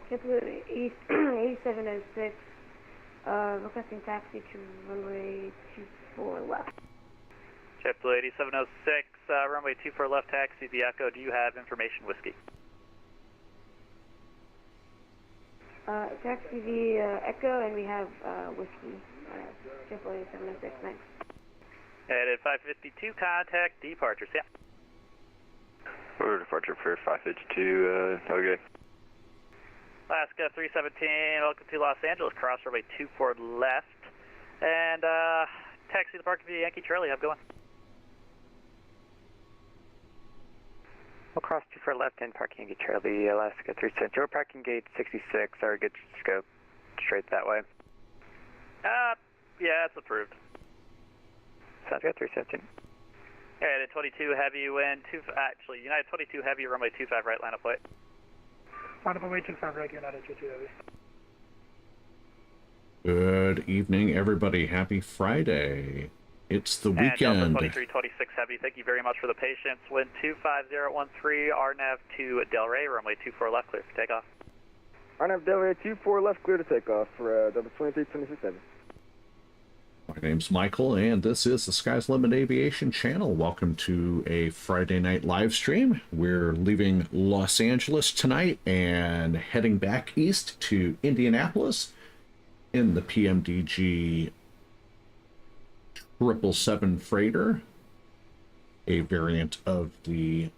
JetBlue 8706, requesting taxi to runway 24 left. JetBlue 8706, runway 24 left, taxi the Echo. Do you have information, Whiskey? Taxi the Echo, and we have Whiskey. JetBlue 8706, next. Headed 552, contact departures, yeah. Order departure for 552, okay. Alaska 317, welcome to Los Angeles, cross runway 24 left, and taxi the parking via Yankee Charlie, how's it going? We'll cross 24 left and parking Yankee Charlie, Alaska 317, we're parking gate 66, our good scope, straight that way. Yeah, it's approved. Sounds good, 317. United 22 Heavy, wind, actually, United 22 Heavy, runway 25 right, line of flight. Line up runway 25 right, United 22 Heavy. Good evening, everybody. Happy Friday. It's the weekend. And Delta 2326 Heavy, thank you very much for the patience. Wind 25013, RNAV to Delray, runway 24 left, clear for takeoff. RNAV Delray 24 left, clear to takeoff for Delta 2326 Heavy. My name's Michael, and this is the Sky's Limit Aviation channel. Welcome to a Friday night live stream. We're leaving Los Angeles tonight and heading back east to Indianapolis in the PMDG 777 freighter, a variant of the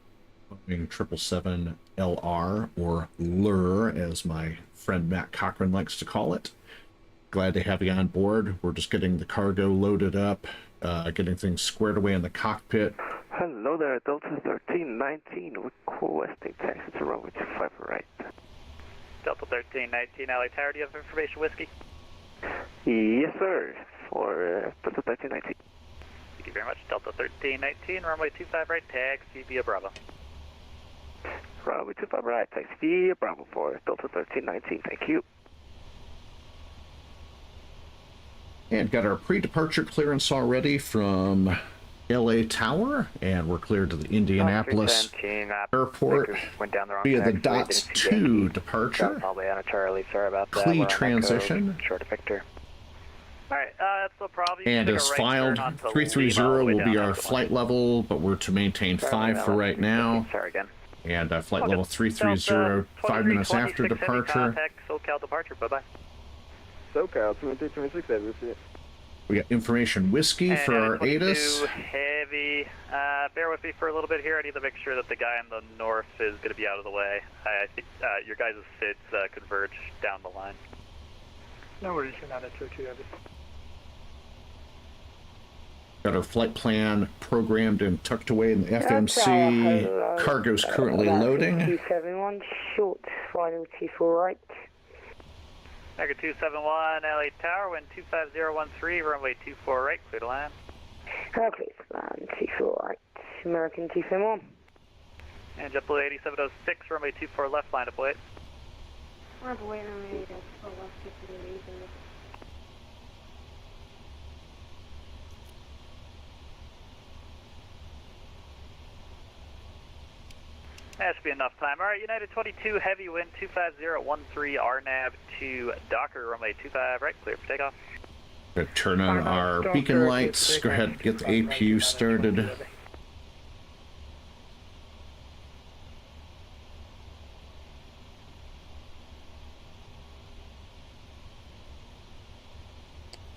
Boeing 777LR, or LUR, as my friend Matt Cochran likes to call it. Glad to have you on board. We're just getting the cargo loaded up, getting things squared away in the cockpit. Hello there, Delta 1319, requesting taxi to runway 25 right. Delta 1319 LA Tower, do you have information, Whiskey? Yes, sir, for Delta 1319. Thank you very much. Delta 1319, runway 25 right, taxi via Bravo. Runway 25 right, taxi via Bravo for Delta 1319, thank you. And got our pre-departure clearance already from LA Tower, and we're cleared to the Indianapolis airport via the DOTS 2 departure. Probably on a Charlie, sorry about that. CLEEE transition. Short Victor. Alright, that's no problem. And as filed, 330 will be our flight level, but we're to maintain 5 for right now. Sorry again. And flight level 330, 5 minutes after departure. Contact SoCal departure, bye-bye. SoCal 2326 Heavy, we'll see it. We got information Whiskey for our ATIS. Heavy. Bear with me for a little bit here. I need to make sure that the guy in the north is going to be out of the way. I think your guys' fits converge down the line. No worries, United 22 Heavy. Got our flight plan programmed and tucked away in the FMC. Cargo's currently loading. 271, short, final T4 right. American 271, LA Tower, wind 25013, runway 24 right, clear to land. Clear to land, T4 right, American 271. And JetBlue 8706, runway 24 left, line of flight. Line of wait, runway 24 left, JetBlue 8706. That should be enough time. All right, United 22 Heavy, wind 25013, RNAV to Docker, runway 25 right, clear for takeoff. Gonna turn on our beacon lights. Go ahead and get the APU started.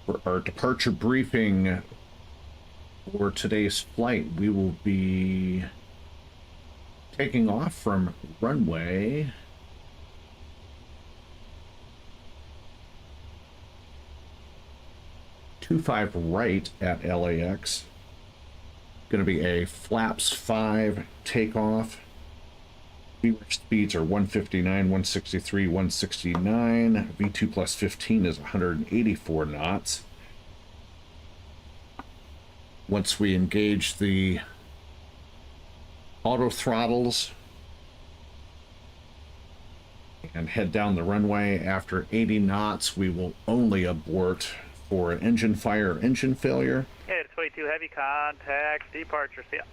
For our departure briefing for today's flight, we will be taking off from runway 25 right at LAX. Going to be a flaps 5 takeoff. VWAP speeds are 159, 163, 169. V2 plus 15 is 184 knots. Once we engage the auto throttles and head down the runway after 80 knots, we will only abort for an engine fire or engine failure. Yeah, 22 Heavy, contact departure, see ya.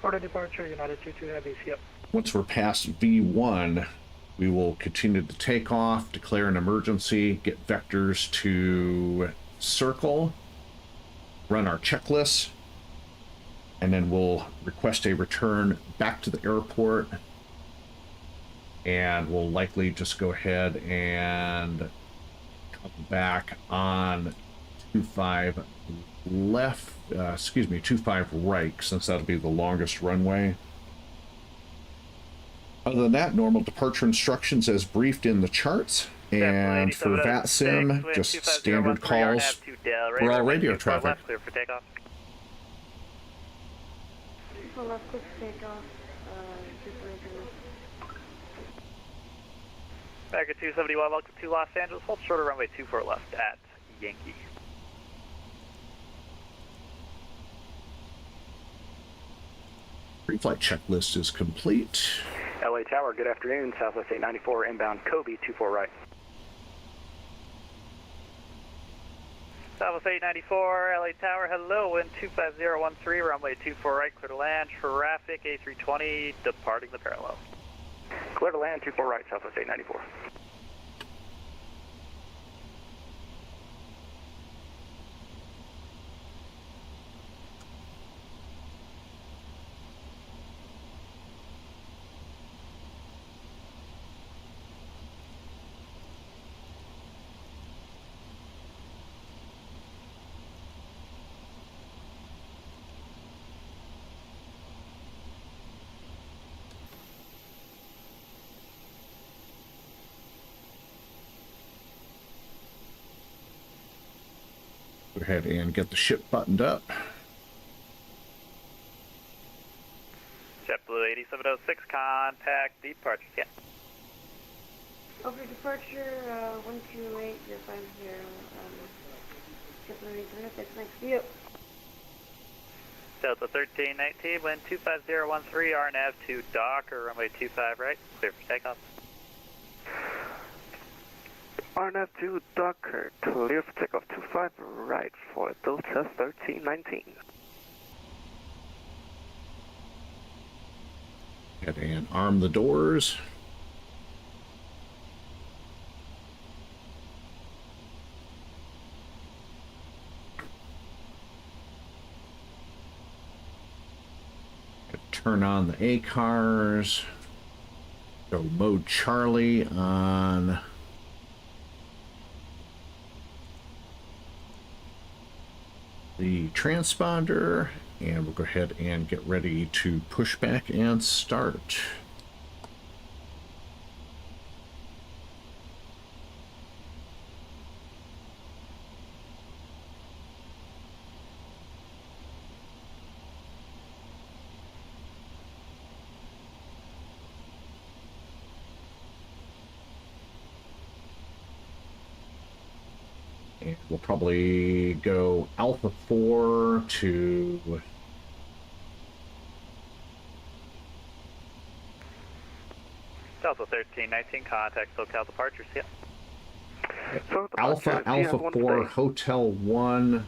Order departure, United 22 Heavy, see ya. Once we're past V1, We will continue to take off, declare an emergency, get vectors to circle, run our checklists, and then we'll request a return back to the airport, and we'll likely just go ahead and come back on 25 left, 25 right, since that'll be the longest runway. Other than that, normal departure instructions as briefed in the charts. And for VATSIM, just standard calls. We're all radio traffic. Clear for takeoff. Well, left, quick takeoff. Back at 271, welcome to Los Angeles. Hold shorter runway 24 left at Yankee. Pre-flight checklist is complete. LA Tower, good afternoon. Southwest 894, inbound Kobe, 24 right. Southwest 894, LA Tower, hello, wind 25013, runway 24 right, clear to land, traffic A320, departing the parallel. Clear to land, 24 right, Southwest 894. Go ahead and get the ship buttoned up. JetBlue 8706, contact departure. Yeah. Over departure, 128, 050, JetBlue 8706, next to you. Delta 1319, wind 25013, RNAV to Docker, runway 25 right, clear for takeoff. RNAV to Docker, clear for takeoff, 25 right for Delta 1319. Go ahead and arm the doors. Turn on the ACARs. Go mode Charlie on the transponder, and we'll go ahead and get ready to push back and start. And we'll probably go Alpha 4 to Delta 1319, contact SoCal departures. Yeah. Alpha 4, Hotel 1,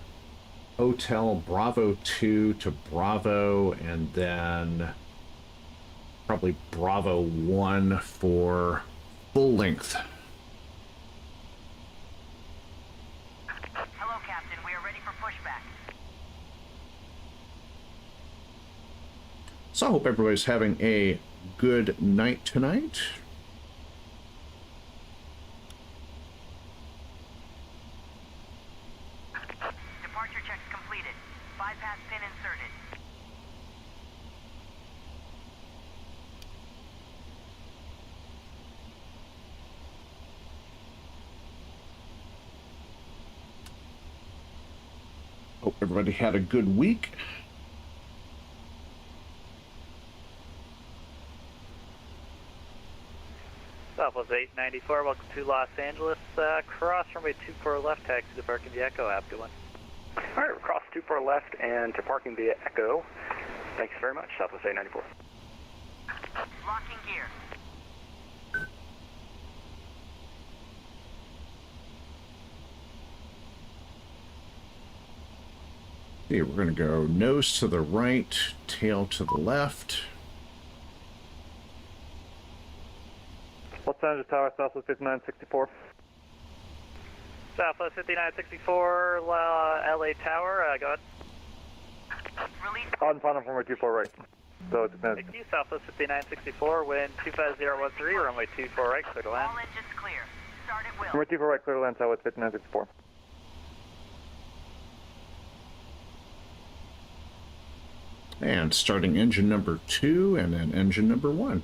Hotel Bravo 2 to Bravo, and then probably Bravo 1 for full length. Hello, Captain. We are ready for pushback. So I hope everybody's having a good night tonight. Departure checks completed. Bypass pin inserted. Hope everybody had a good week. Southwest 894, welcome to Los Angeles. Cross runway 24 left, taxi to parking the Echo. Have a good one. All right, we're cross 24 left and to parking via Echo. Thanks very much, Southwest 894. Locking gear. Okay, we're going to go nose to the right, tail to the left. Los Angeles Tower, Southwest 5964. Southwest 5964, LA Tower, go ahead. Release. On final runway 24 right. So it depends. Thank you, Southwest 5964, wind 25013, runway 24 right, clear to land. All engines clear. Start at will. Runway 24 right, clear to land, Southwest 5964. And starting engine number 2 and then engine number 1.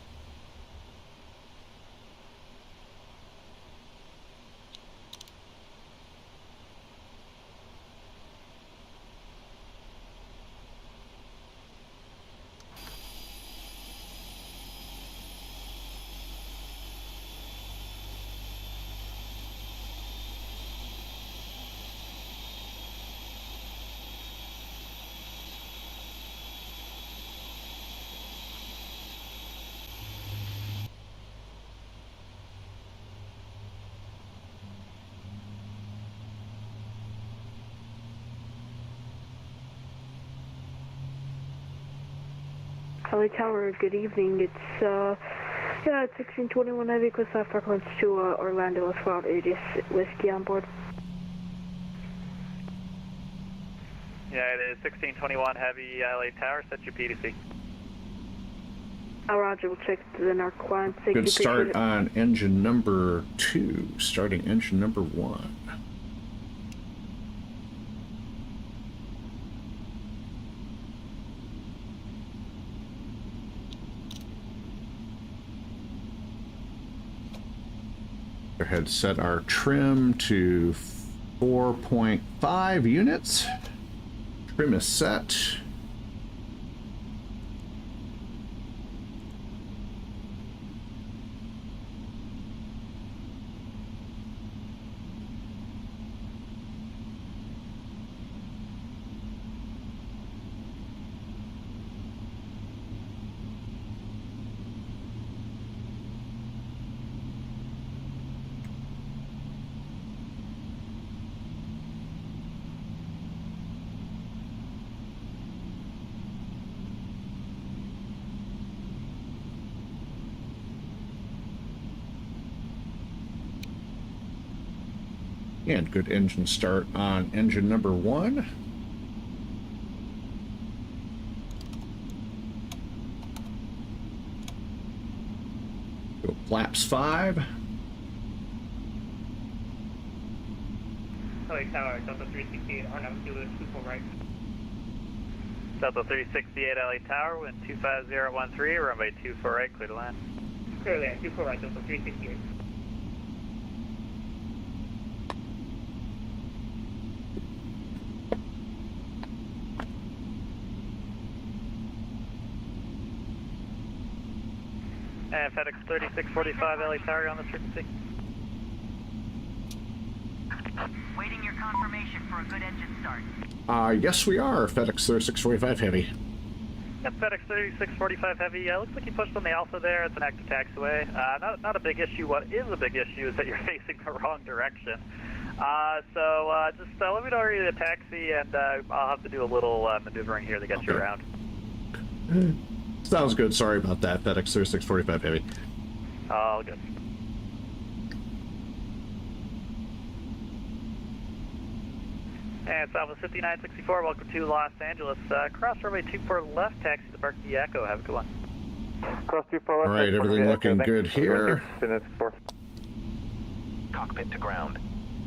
LA Tower, good evening. It's 1621 Heavy, request frequency to Orlando as well. It is whiskey on board. Yeah, it is 1621 Heavy, LA Tower, set your PDC. Roger, we'll check the narc one. Good start on engine number 2, starting engine number 1. Go ahead, set our trim to 4.5 units. Trim is set. And good engine start on engine number 1. Go flaps 5. LA Tower, Delta 368, RNAV Kilo 24 right. Delta 368 LA Tower, wind 25013, runway 24 right, clear to land. Clear land, 24 right, Delta 368. And FedEx 3645 LA Tower, on this frequency. Waiting your confirmation for a good engine start. Yes, we are. FedEx 3645 Heavy. Yep, FedEx 3645 Heavy. Looks like you pushed on the Alpha there. It's an active taxiway. Not a big issue. What is a big issue is that you're facing the wrong direction. Just let me know where you're the taxi, and I'll have to do a little maneuvering here to get you around. Sounds good. Sorry about that. FedEx 3645 Heavy. All good. And Southwest 5964, welcome to Los Angeles. Cross runway 24 left, taxi to Park the Echo. Have a good one. Cross 24 left. All right, everything looking good here. Cockpit to ground.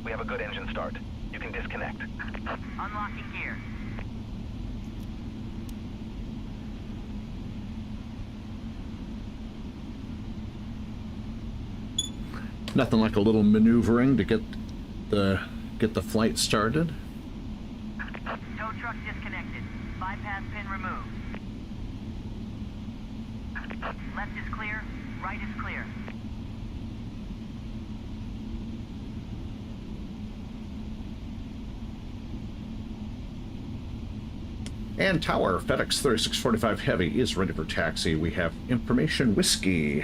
We have a good engine start. You can disconnect. Unlocking gear. Nothing like a little maneuvering to get the flight started. Tow truck disconnected. Bypass pin removed. Left is clear. Right is clear. And Tower, FedEx 3645 Heavy is ready for taxi. We have information whiskey.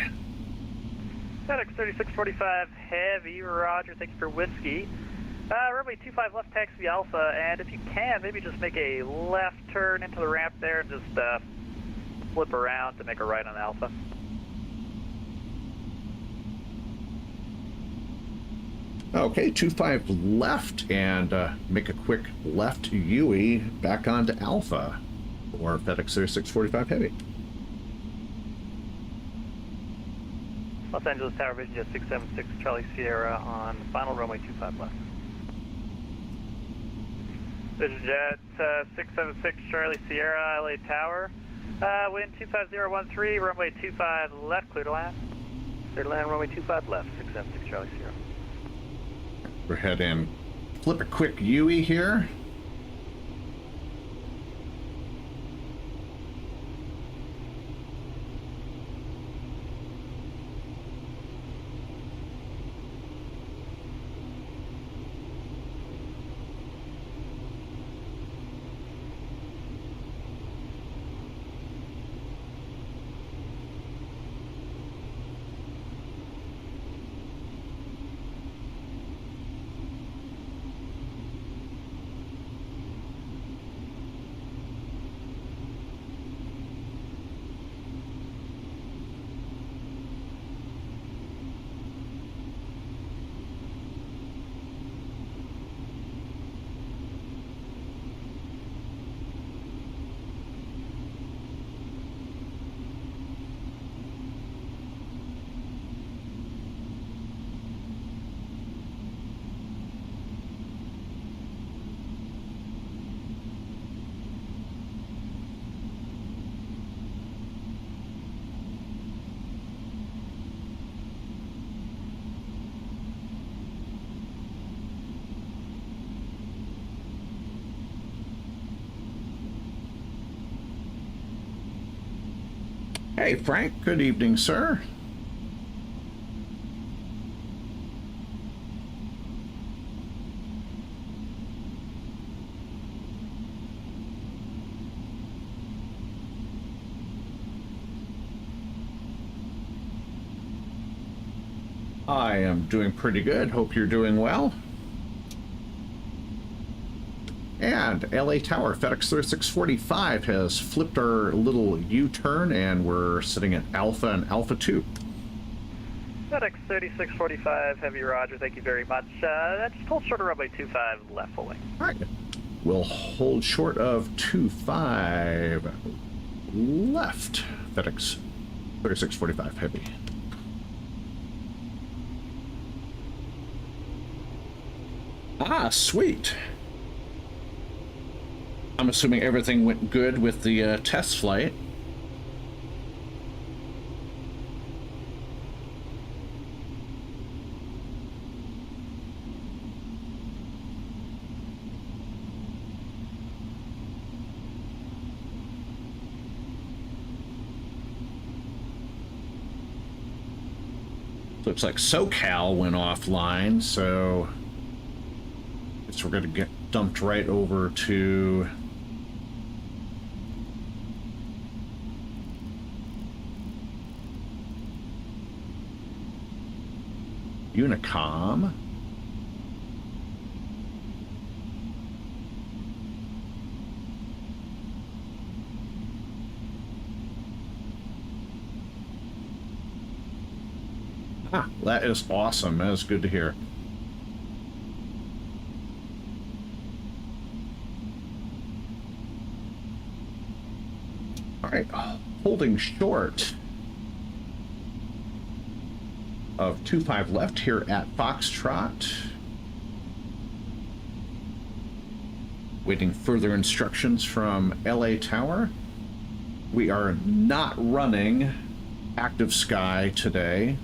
FedEx 3645 Heavy, Roger, thank you for whiskey. Runway 25 left, taxi Alpha, and if you can, maybe just make a left turn into the ramp there and just flip around to make a right on Alpha. Okay, 25 left and make a quick left UE back onto Alpha for FedEx 3645 Heavy. Los Angeles Tower Vision Jet 676 Charlie Sierra on final runway 25 left. Vision Jet 676 Charlie Sierra LA Tower. Wind 25013, runway 25 left, clear to land. Clear to land, runway 25 left, 676 Charlie Sierra. Go ahead and flip a quick UE here. Hey, Frank. Good evening, sir. I am doing pretty good. Hope you're doing well. And LA Tower, FedEx 3645 has flipped our little U-turn and we're sitting at Alpha and Alpha 2. FedEx 3645, Heavy Roger, thank you very much. Just hold short of runway 25 left full wing. All right. We'll hold short of 25 left, FedEx 3645 Heavy. Ah, sweet. I'm assuming everything went good with the test flight. Looks like SoCal went offline, so I guess we're going to get dumped right over to Unicom. Ah, that is awesome. That is good to hear. All right, holding short of 25 left here at Foxtrot. Waiting further instructions from LA Tower. We are not running active sky today.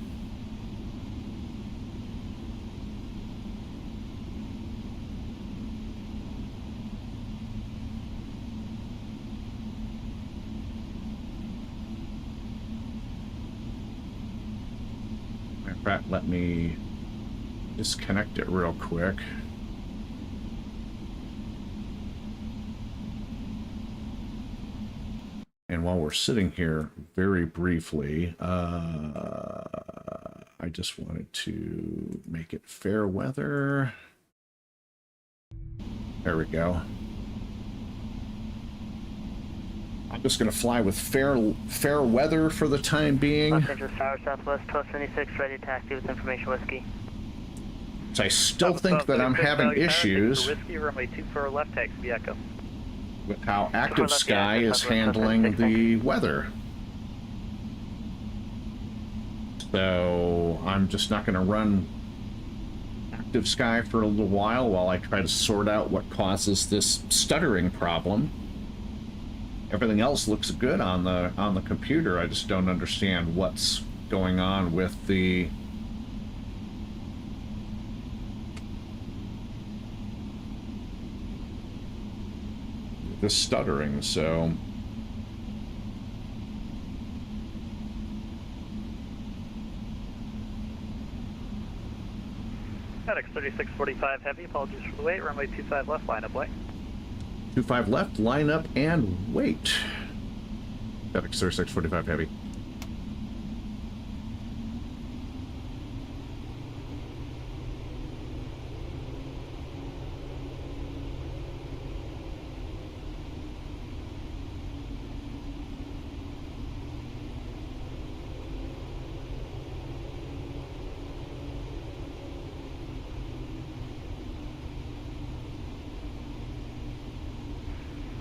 Let me disconnect it real quick. And while we're sitting here, very briefly, I just wanted to make it fair weather. There we go. I'm just going to fly with fair weather for the time being. Los Angeles Tower, Southwest 1276, ready to taxi with information whiskey. So I still think that I'm having issues Whiskey, runway 24 left, taxi Echo. with how Active Sky is handling the weather. So I'm just not going to run Active Sky for a little while I try to sort out what causes this stuttering problem. Everything else looks good on the computer. I just don't understand what's going on with the stuttering. So FedEx 3645 Heavy, apologies for the wait. Runway 25 left, line up way. 25 left, line up and wait. FedEx 3645 Heavy.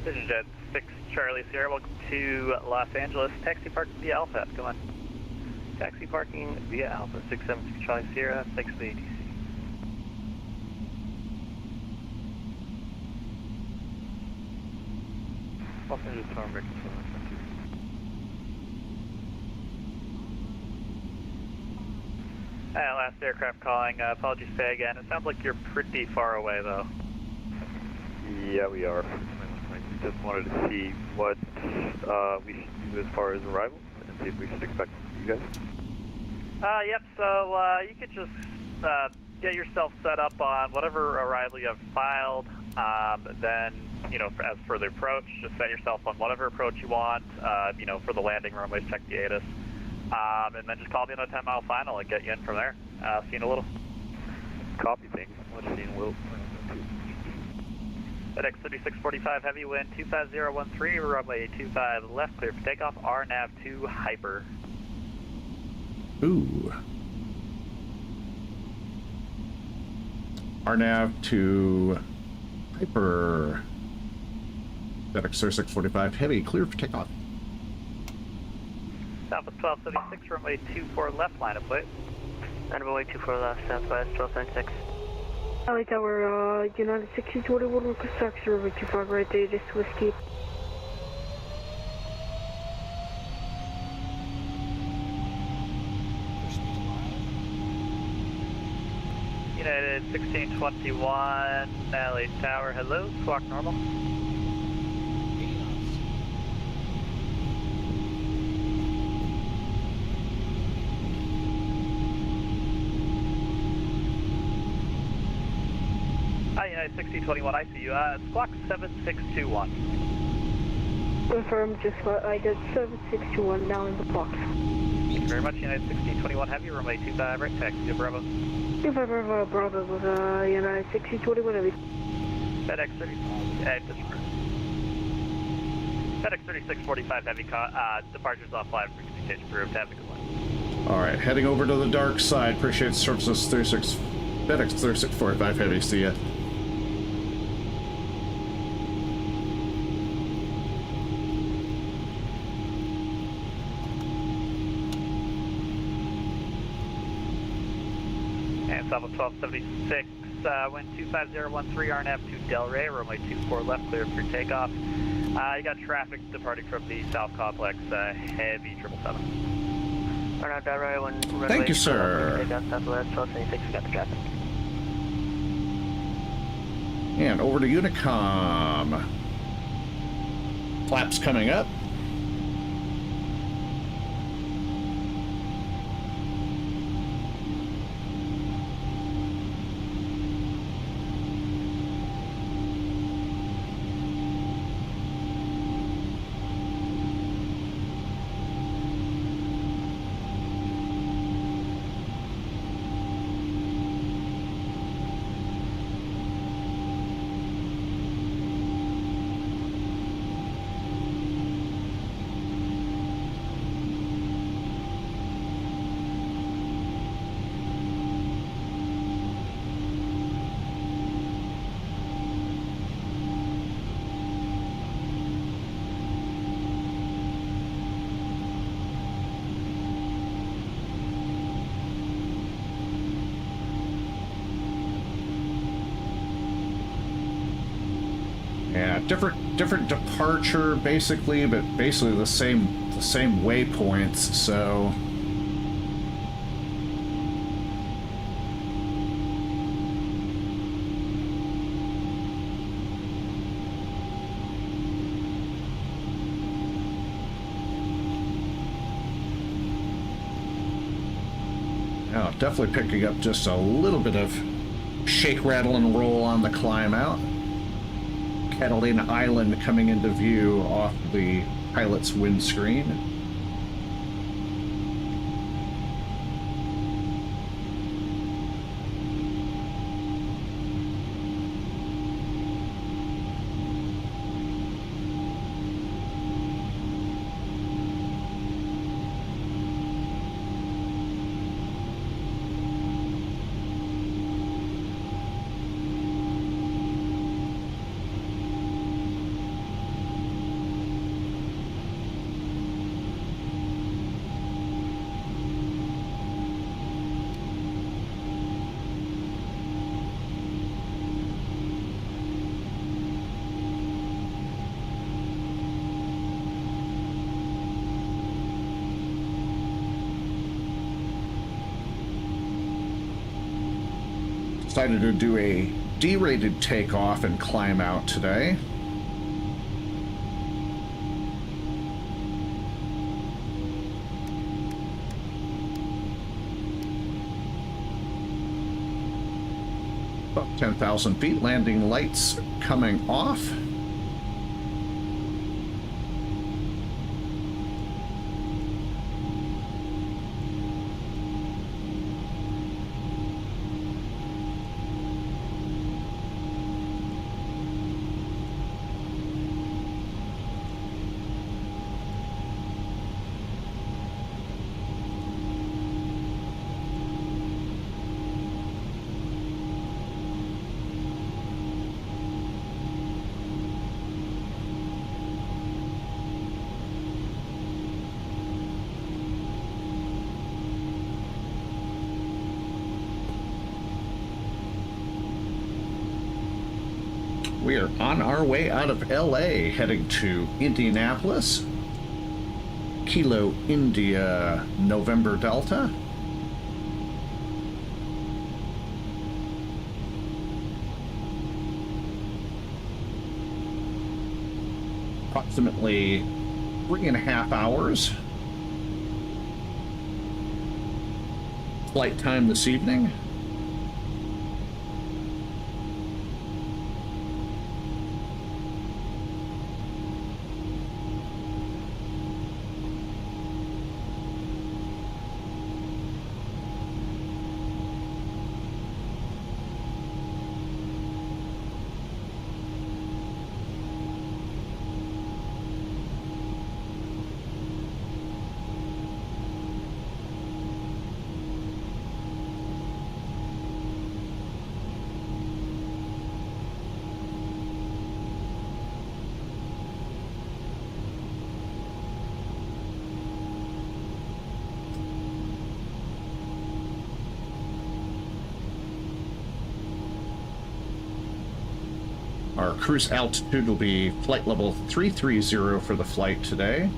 Vision Jet 6 Charlie Sierra, welcome to Los Angeles. Taxi parking via Alpha, come on. Taxi parking via Alpha, 672 Charlie Sierra, 6 to the ATC. Los Angeles Storm Break. Last aircraft calling, apologies, say again. It sounds like you're pretty far away though. Yeah, we are. Just wanted to see what we should do as far as arrival and see if we should expect you guys. Yep, so you could just get yourself set up on whatever arrival you have filed. Then, you know, as for the approach, just set yourself on whatever approach you want. You know, for the landing runways, check the ATIS. And then just call me on a 10-mile final and get you in from there. See you in a little. Copy, thanks. I'll see you in a little. FedEx 3645 Heavy, wind 25013, runway 25 left, clear for takeoff, RNAV 2 Hyper. Ooh. RNAV to Hyper. FedEx 3645 Heavy, clear for takeoff. Southwest 1276, runway 24 left, line up, wait. Runway 24 left, Southwest 1276. LA Tower, United 1621, request taxi, runway 25 right, ATIS Whiskey. United 1621, LA Tower, hello, squawk normal. Hi, United 1621, I see you. Squawk 7621. Confirm, just what I did, 7621, now in the box. Thank you very much, United 1621 Heavy, runway 25 right, taxi to Bravo. 25 Bravo with United 1621 Heavy. FedEx 3645 Heavy, departures off 5, frequency change approved, have a good one. Alright, heading over to the dark side. Appreciate the services. FedEx 3645 Heavy, see ya. And Southwest 1276, wind 25013, RNAV 2 Delray, runway 24 left, clear for takeoff. You got traffic departing from the South Complex, heavy 777. RNAV Delray, runway Thank you, sir. Southwest 1276, we got the traffic. And over to Unicom. Flaps coming up. Yeah, different departure basically, but basically the same waypoints. So yeah, definitely picking up just a little bit of shake, rattle, and roll on the climb out. Catalina Island coming into view off the pilot's windscreen. Decided to do a D-rated takeoff and climb out today. About 10,000 feet, landing lights coming off. We are on our way out of LA, heading to Indianapolis, Kilo India, November Delta. Approximately 3.5 hours. Flight time this evening. Our cruise altitude will be flight level 330 for the flight today.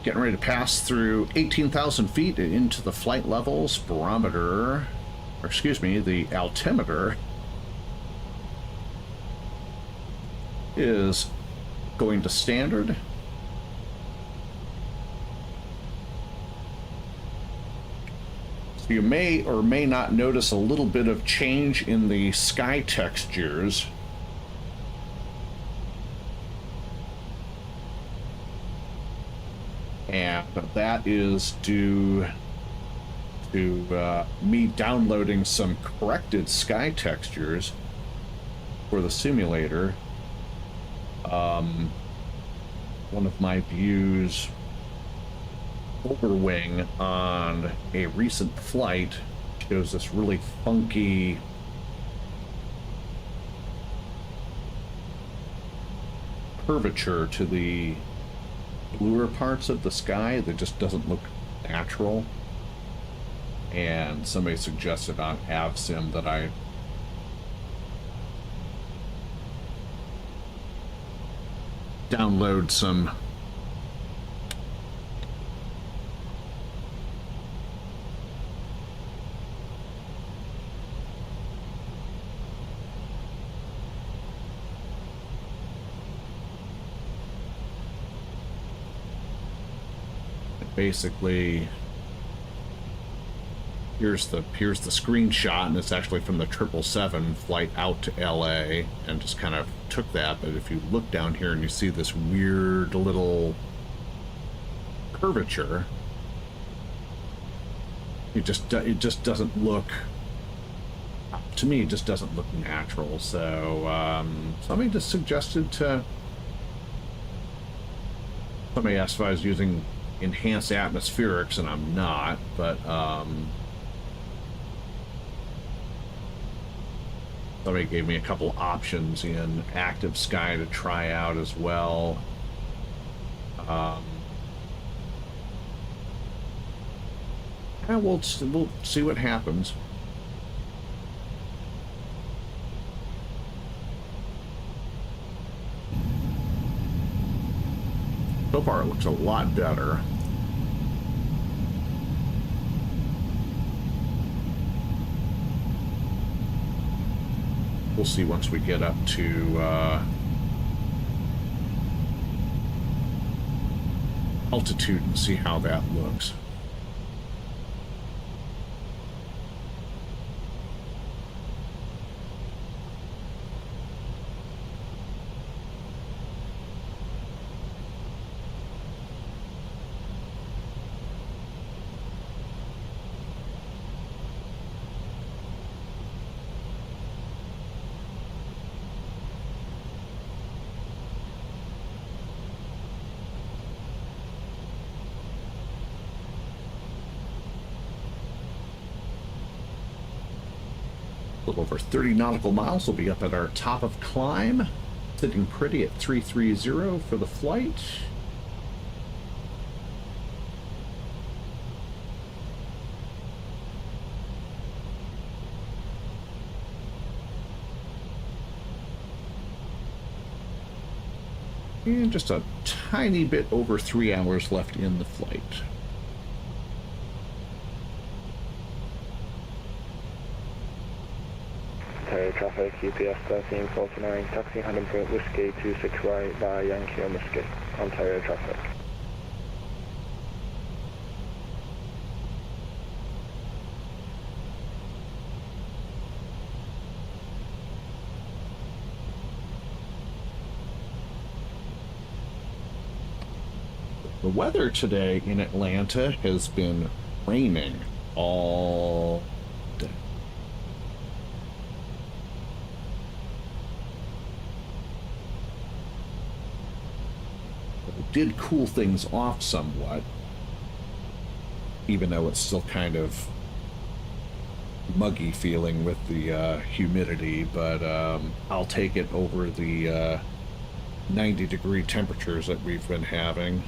Getting ready to pass through 18,000 feet into the flight levels. Barometer, or excuse me, the altimeter is going to standard. So you may or may not notice a little bit of change in the sky textures. And that is due to me downloading some corrected sky textures for the simulator. One of my views over wing on a recent flight shows this really funky curvature to the bluer parts of the sky that just doesn't look natural. And somebody suggested on AvSim that I download some basically here's the screenshot, and it's actually from the 777 flight out to LA, and just kind of took that. But if you look down here and you see this weird little curvature, it just doesn't look, to me, it just doesn't look natural. So somebody just suggested to, somebody asked if I was using enhanced atmospherics, and I'm not, but somebody gave me a couple options in active sky to try out as well. And we'll see what happens. So far it looks a lot better. We'll see once we get up to altitude and see how that looks. Over 30 nautical miles. We'll be up at our top of climb, sitting pretty at 330 for the flight. And just a tiny bit over 3 hours left in the flight. Traffic, UPS 1349, taxi 100 Whiskey 26 right by Yankee and Whiskey, Ontario traffic. The weather today in Atlanta has been raining all day. It did cool things off somewhat, even though it's still kind of muggy feeling with the humidity, but I'll take it over the 90-degree temperatures that we've been having.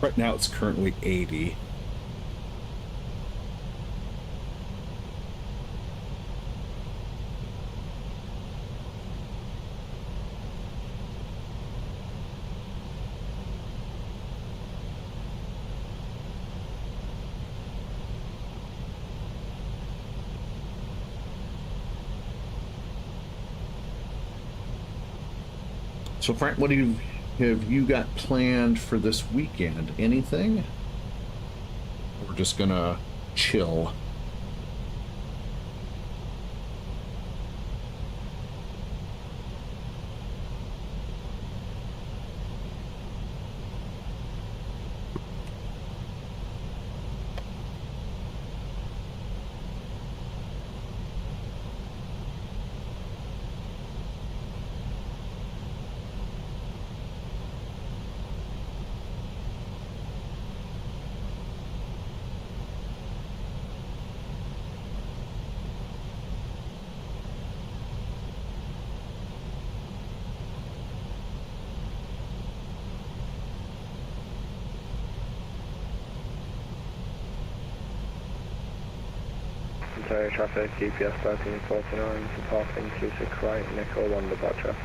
Right now it's currently 80. So Frank, what have you got planned for this weekend? Anything? We're just gonna chill. Ontario traffic, GPS 1349, departing 26 right, Nickel 1 departure.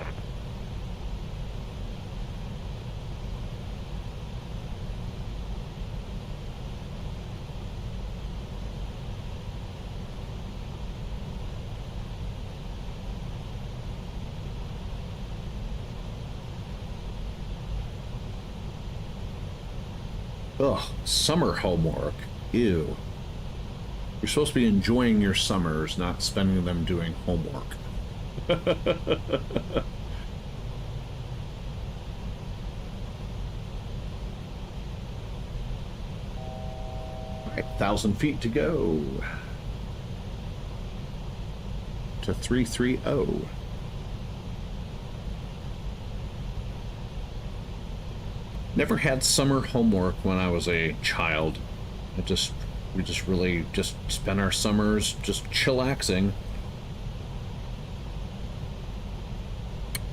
Ugh, summer homework. Ew. You're supposed to be enjoying your summers, not spending them doing homework. Alright, 1,000 feet to go. To 330. Never had summer homework when I was a child. We just really just spent our summers just chillaxing.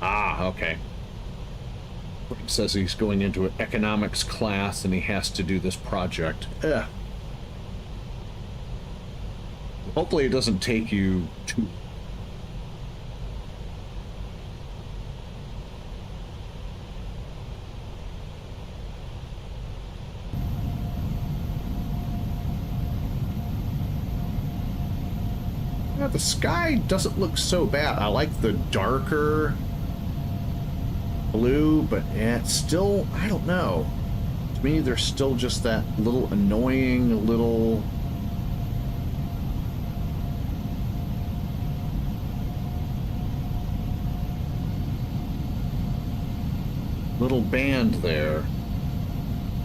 Ah, okay. It says he's going into an economics class and he has to do this project. Ugh. Hopefully it doesn't take you too... The sky doesn't look so bad. I like the darker blue, but it's still, I don't know. To me, there's still just that little annoying little band there.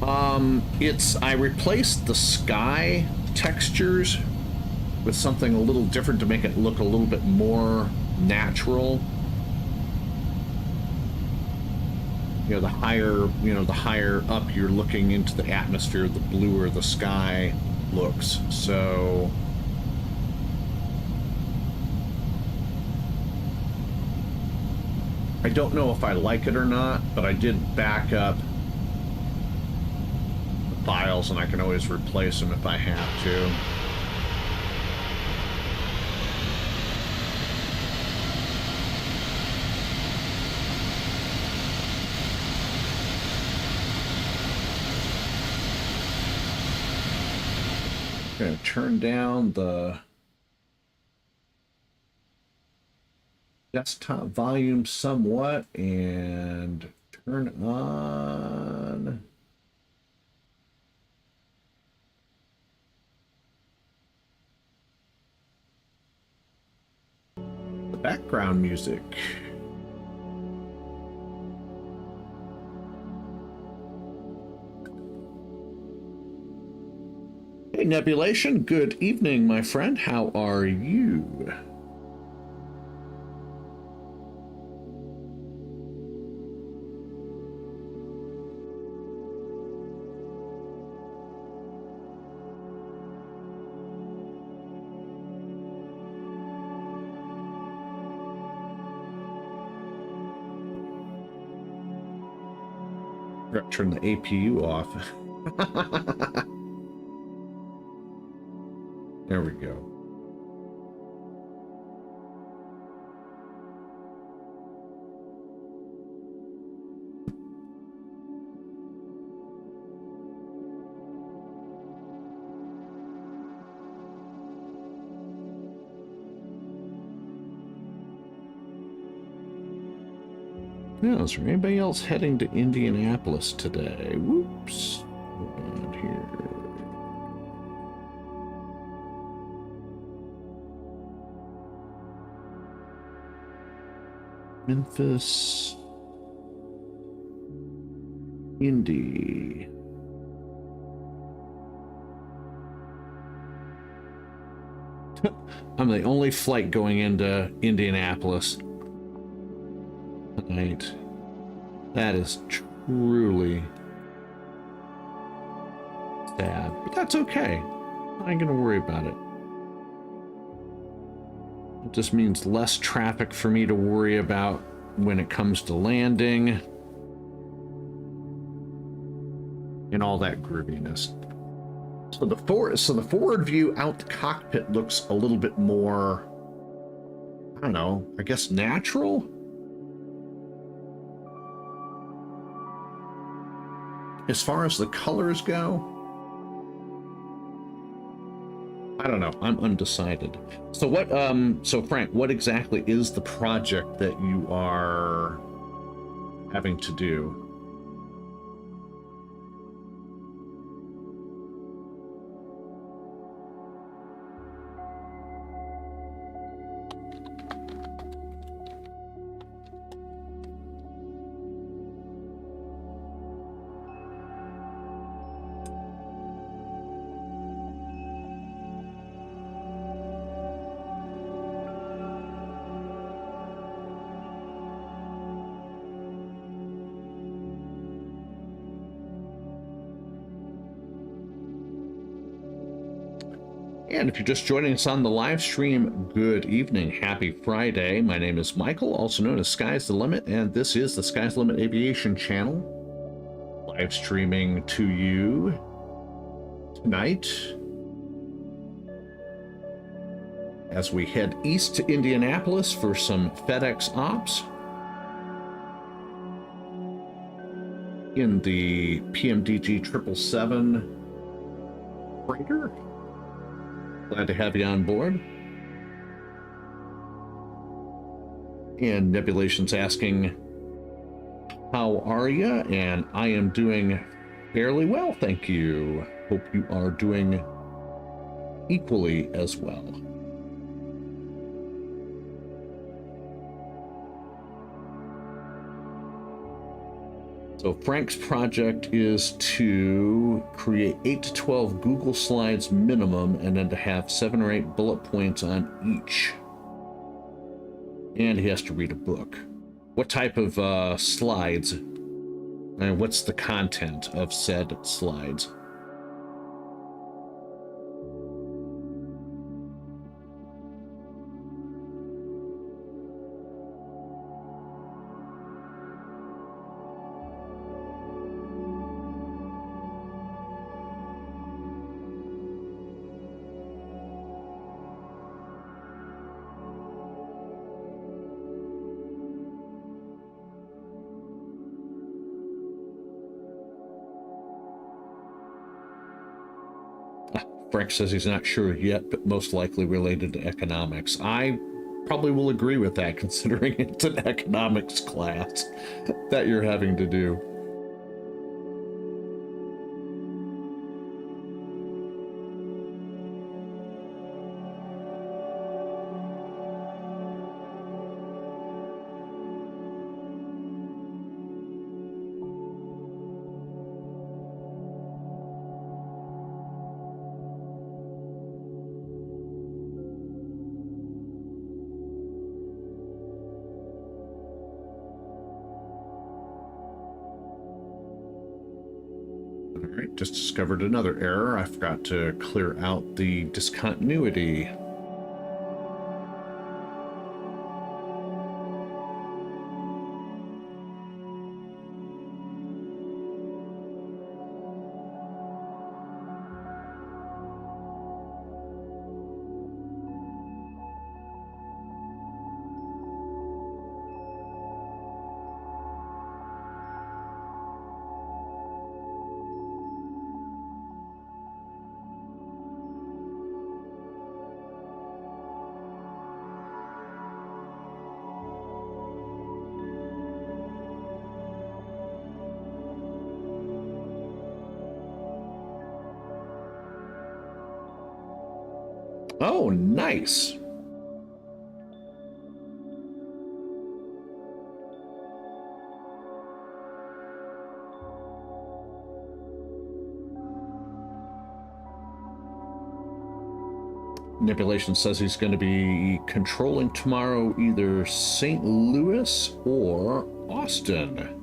I replaced the sky textures with something a little different to make it look a little bit more natural. You know, the higher up you're looking into the atmosphere, the bluer the sky looks. So I don't know if I like it or not, but I did back up the files and I can always replace them if I have to. Going to turn down the desktop volume somewhat and turn on the background music. Hey, Nebulation, good evening, my friend. How are you? Forgot to turn the APU off. There we go. Now, is there anybody else heading to Indianapolis today? Whoops. Hold on here. Memphis. Indy. I'm the only flight going into Indianapolis tonight. That is truly sad, but that's okay. I ain't gonna worry about it. It just means less traffic for me to worry about when it comes to landing and all that grooviness. So the forward view out the cockpit looks a little bit more, I don't know, I guess natural. As far as the colors go, I don't know. I'm undecided. So what? So Frank, what exactly is the project that you are having to do? And if you're just joining us on the live stream, good evening, happy Friday. My name is Michael, also known as Sky's the Limit, and this is the Sky's the Limit Aviation channel, live streaming to you tonight as we head east to Indianapolis for some FedEx ops in the PMDG 777 freighter. Glad to have you on board. And Nebulation's asking, how are you? And I am doing fairly well, thank you. Hope you are doing equally as well. So Frank's project is to create 8 to 12 Google Slides minimum, and then to have 7 or 8 bullet points on each. And he has to read a book. What type of slides? And what's the content of said slides? Frank says he's not sure yet, but most likely related to economics. I probably will agree with that, considering it's an economics class that you're having to do. Just discovered another error. I forgot to clear out the discontinuity. Oh, nice. Manipulation says he's going to be controlling tomorrow either St. Louis or Austin.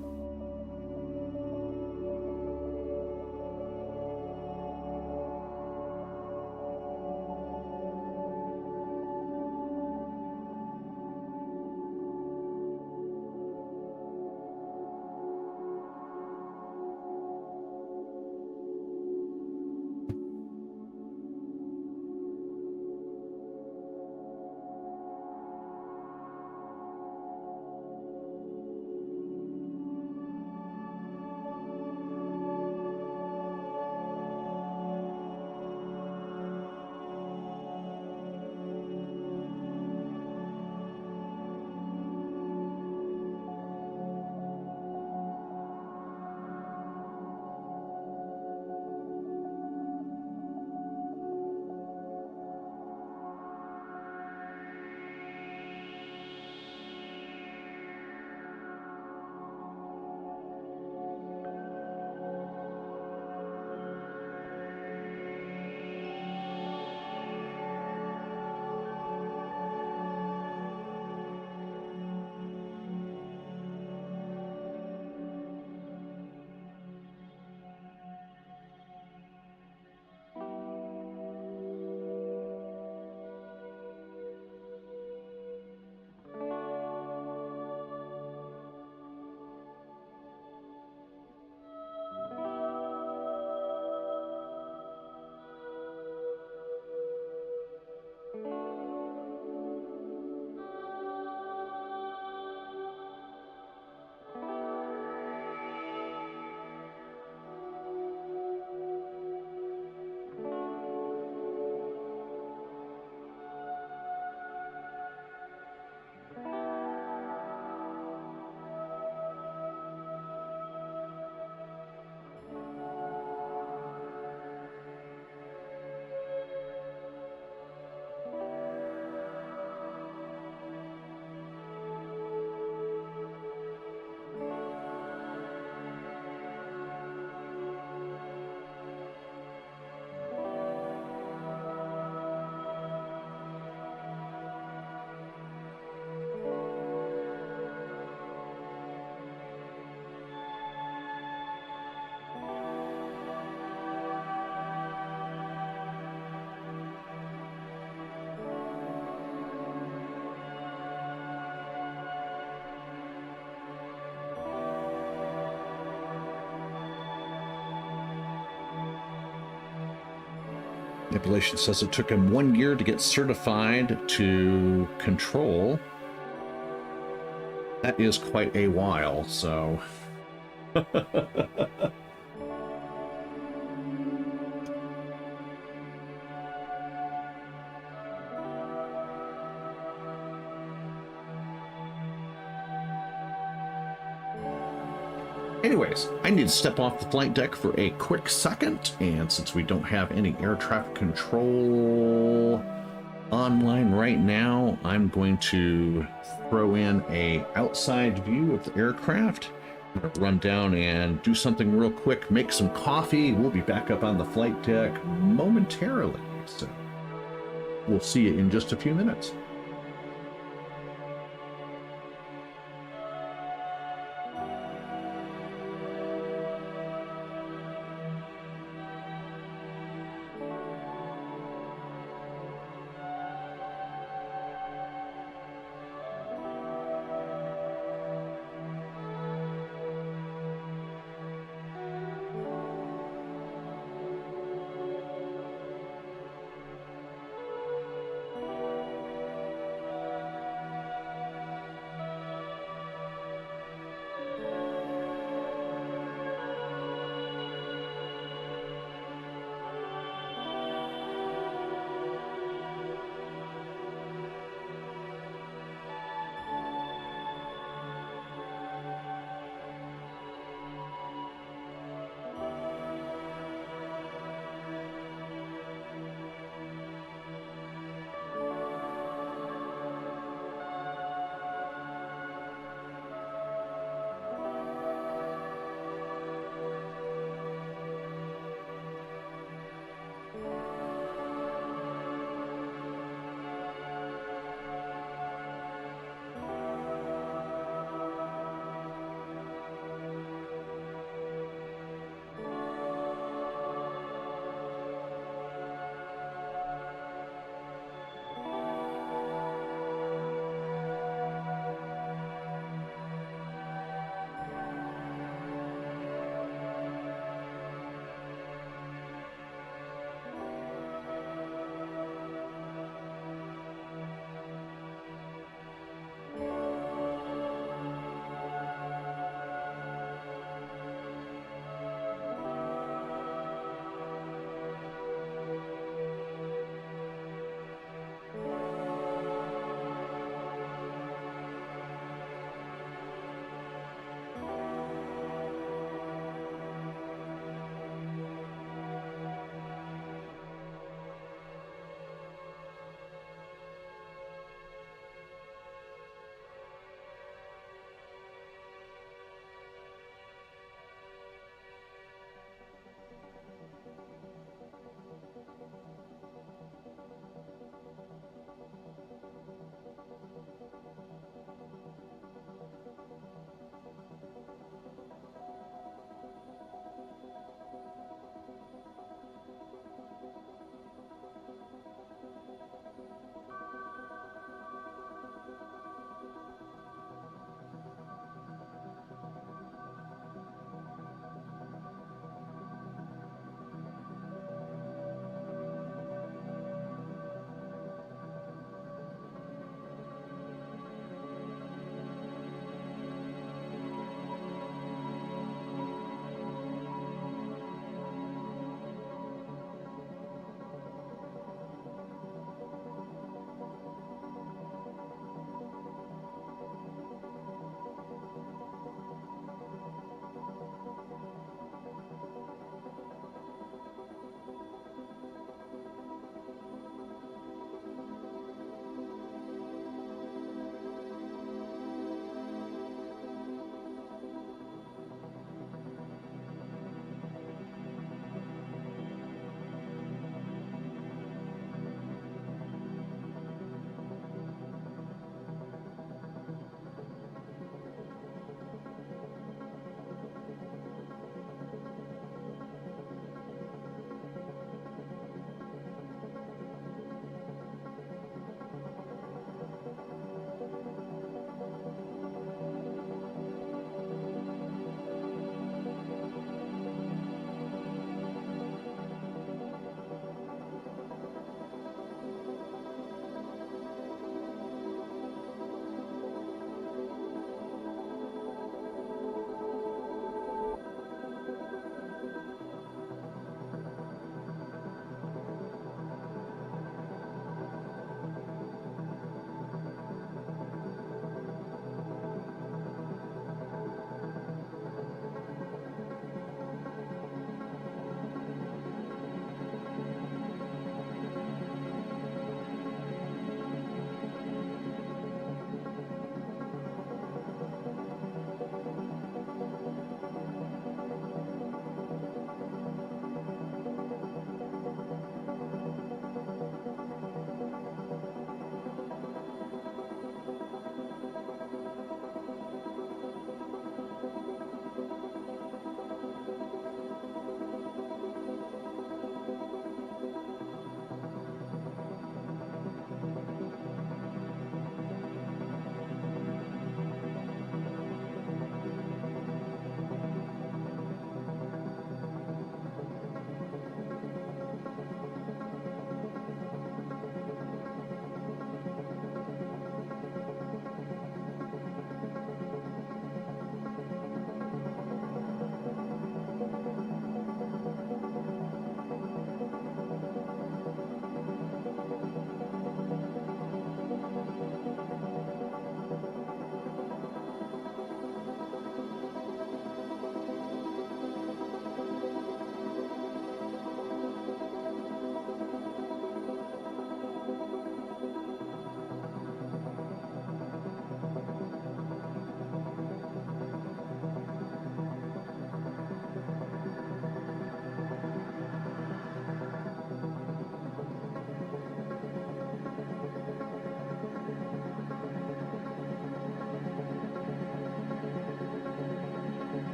Manipulation says it took him 1 year to get certified to control. That is quite a while, so... Anyways, I need to step off the flight deck for a quick second, and since we don't have any air traffic control online right now, I'm going to throw in a outside view of the aircraft. I'm going to run down and do something real quick, make some coffee. We'll be back up on the flight deck momentarily, so we'll see you in just a few minutes.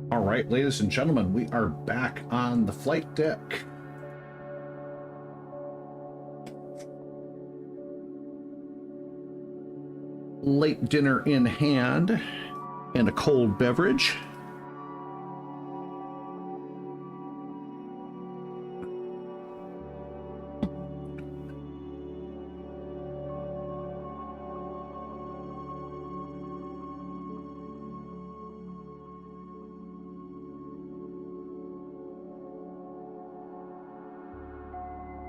All right, ladies and gentlemen, we are back on the flight deck. Late dinner in hand and a cold beverage.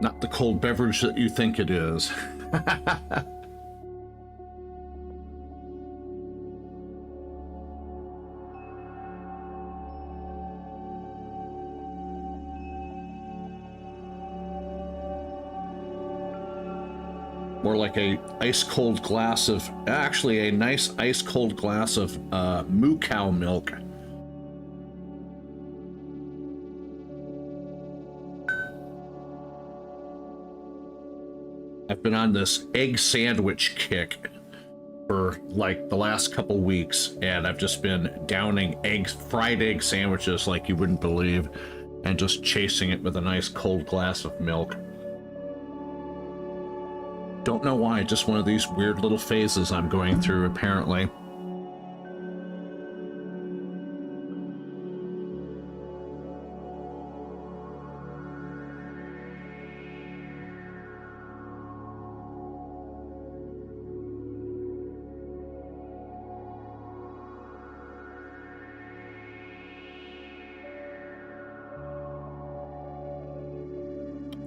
Not the cold beverage that you think it is. More like a ice cold glass of, actually a nice ice cold glass of moo cow milk. I've been on this egg sandwich kick for like the last couple weeks, and I've just been downing fried egg sandwiches like you wouldn't believe, and just chasing it with a nice cold glass of milk. Don't know why, just one of these weird little phases I'm going through, apparently.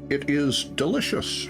It is delicious.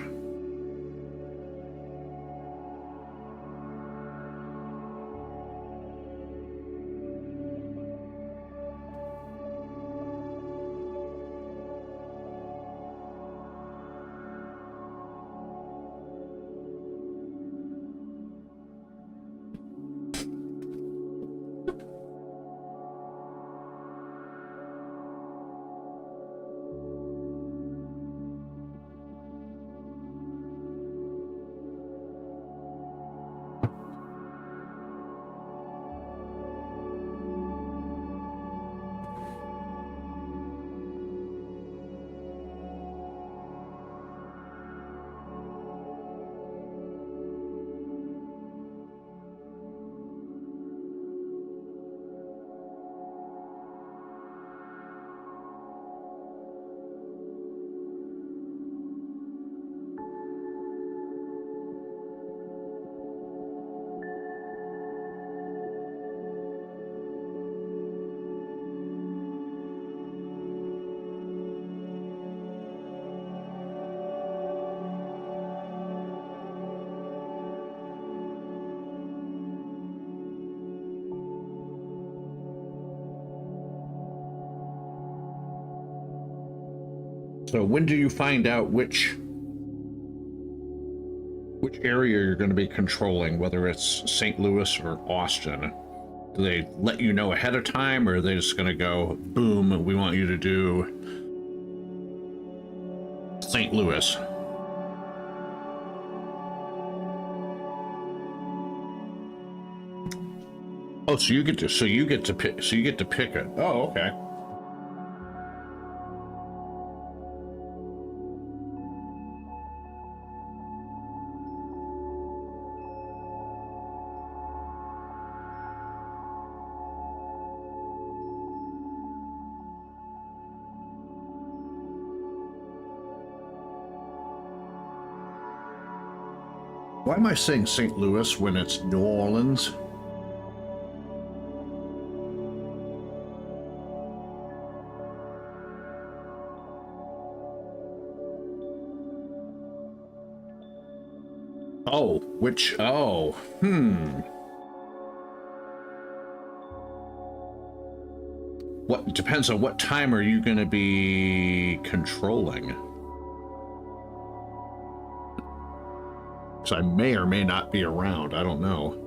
So when do you find out which area you're going to be controlling, whether it's St. Louis or Austin? Do they let you know ahead of time, or are they just going to go, boom, we want you to do St. Louis? Oh, so you get to pick it. Oh, okay. Why am I saying St. Louis when it's New Orleans? Oh, What depends on what time are you going to be controlling? So I may or may not be around. I don't know.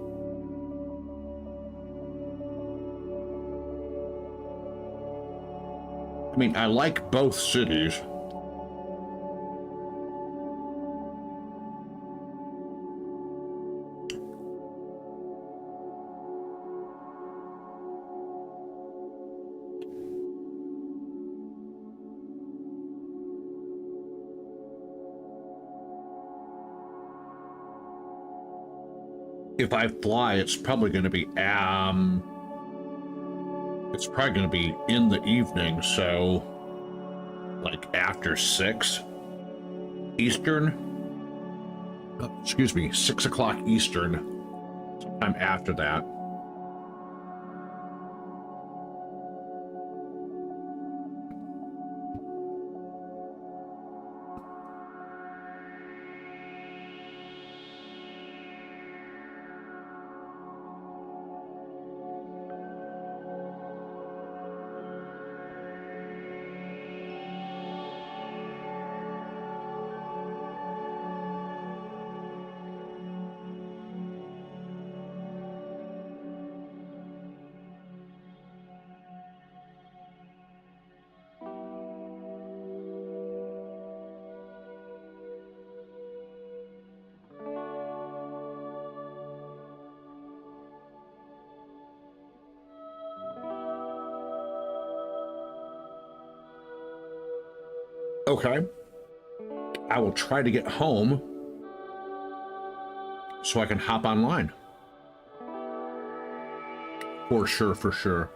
I mean, I like both cities. if I fly, it's probably going to be in the evening, so like after 6 Eastern. Excuse me, 6 o'clock Eastern. Sometime after that. Okay. I will try to get home so I can hop online. For sure, for sure.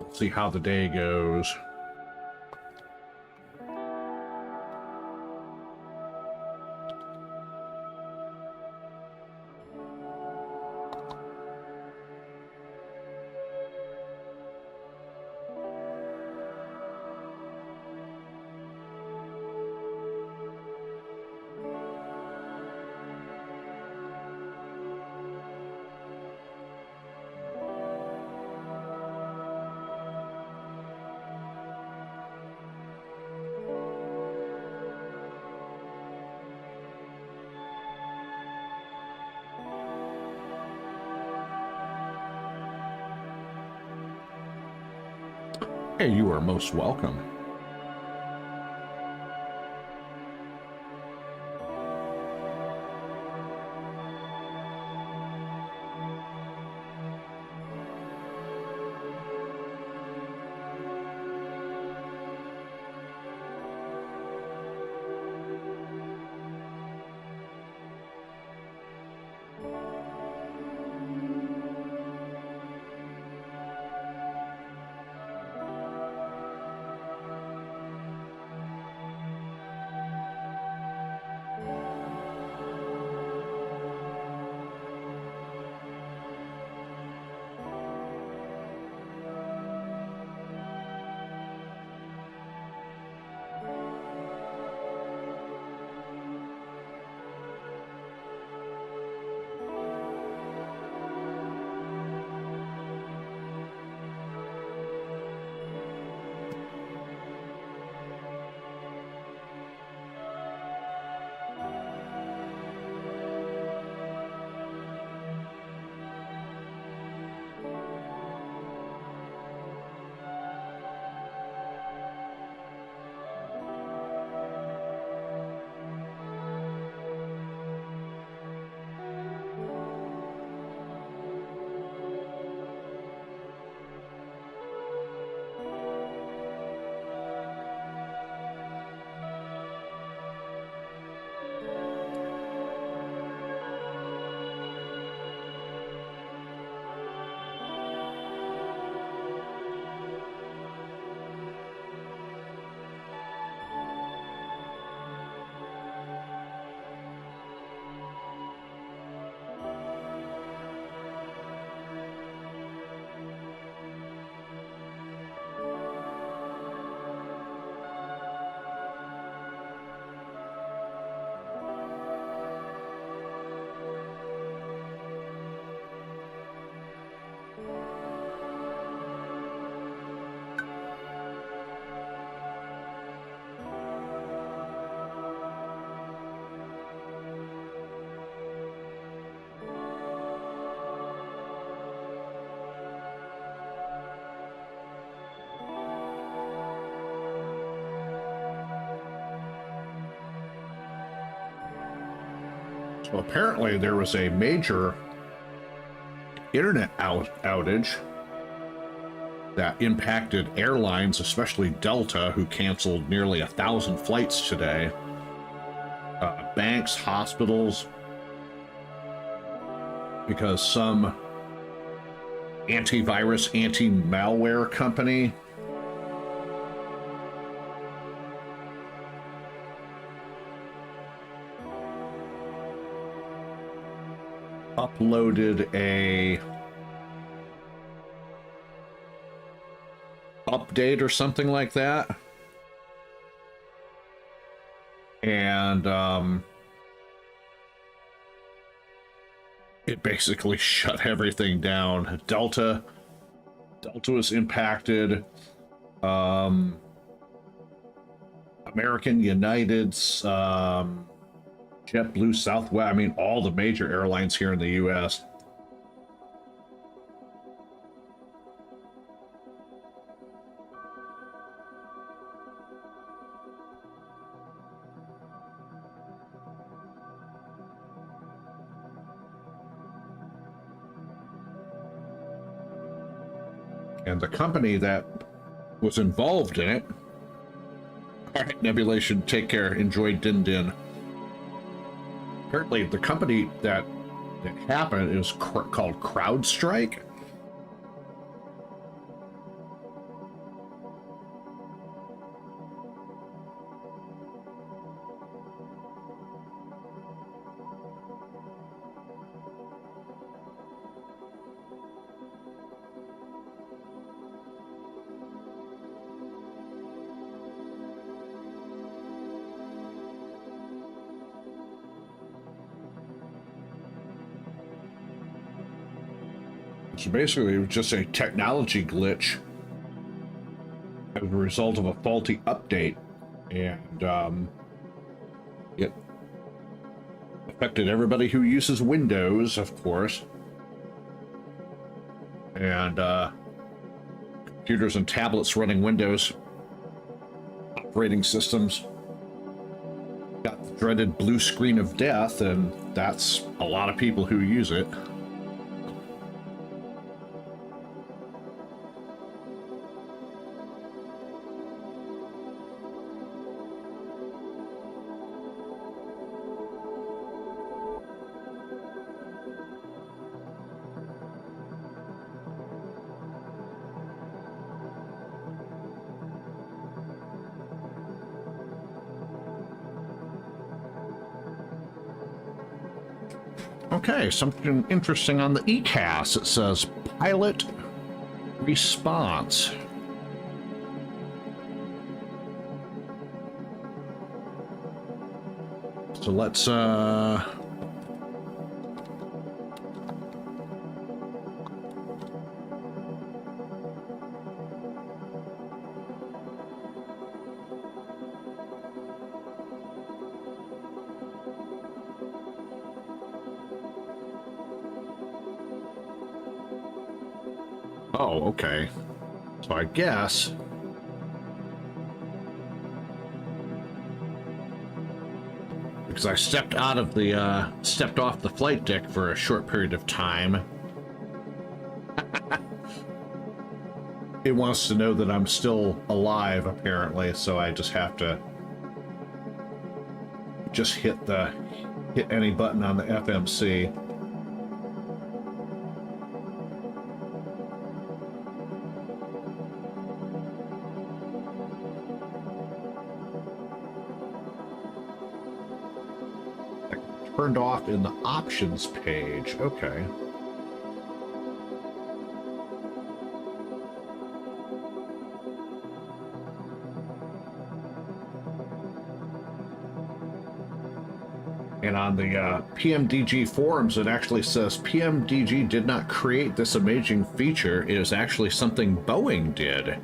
Let's see how the day goes. Hey, you are most welcome. So apparently there was a major internet outage that impacted airlines, especially Delta, who canceled nearly 1,000 flights today. banks, hospitals, because some antivirus, anti-malware company uploaded a update or something like that, and it basically shut everything down. Delta was impacted. American, United's, JetBlue, Southwest, I mean, all the major airlines here in the U.S. And the company that was involved in it, all right, Nebulation, take care, enjoy Din Din. Apparently, the company that happened is called CrowdStrike. So basically, it was just a technology glitch as a result of a faulty update, and it affected everybody who uses Windows, of course, and computers and tablets running Windows operating systems got the dreaded blue screen of death, and that's a lot of people who use it. Okay, something interesting on the ECAS. It says pilot response. So let's oh, okay. So I guess because I stepped off the flight deck for a short period of time, it wants to know that I'm still alive, apparently. So I just have to hit any button on the FMC. Turned off in the options page. Okay. And on the PMDG forums, it actually says PMDG did not create this amazing feature. It is actually something Boeing did.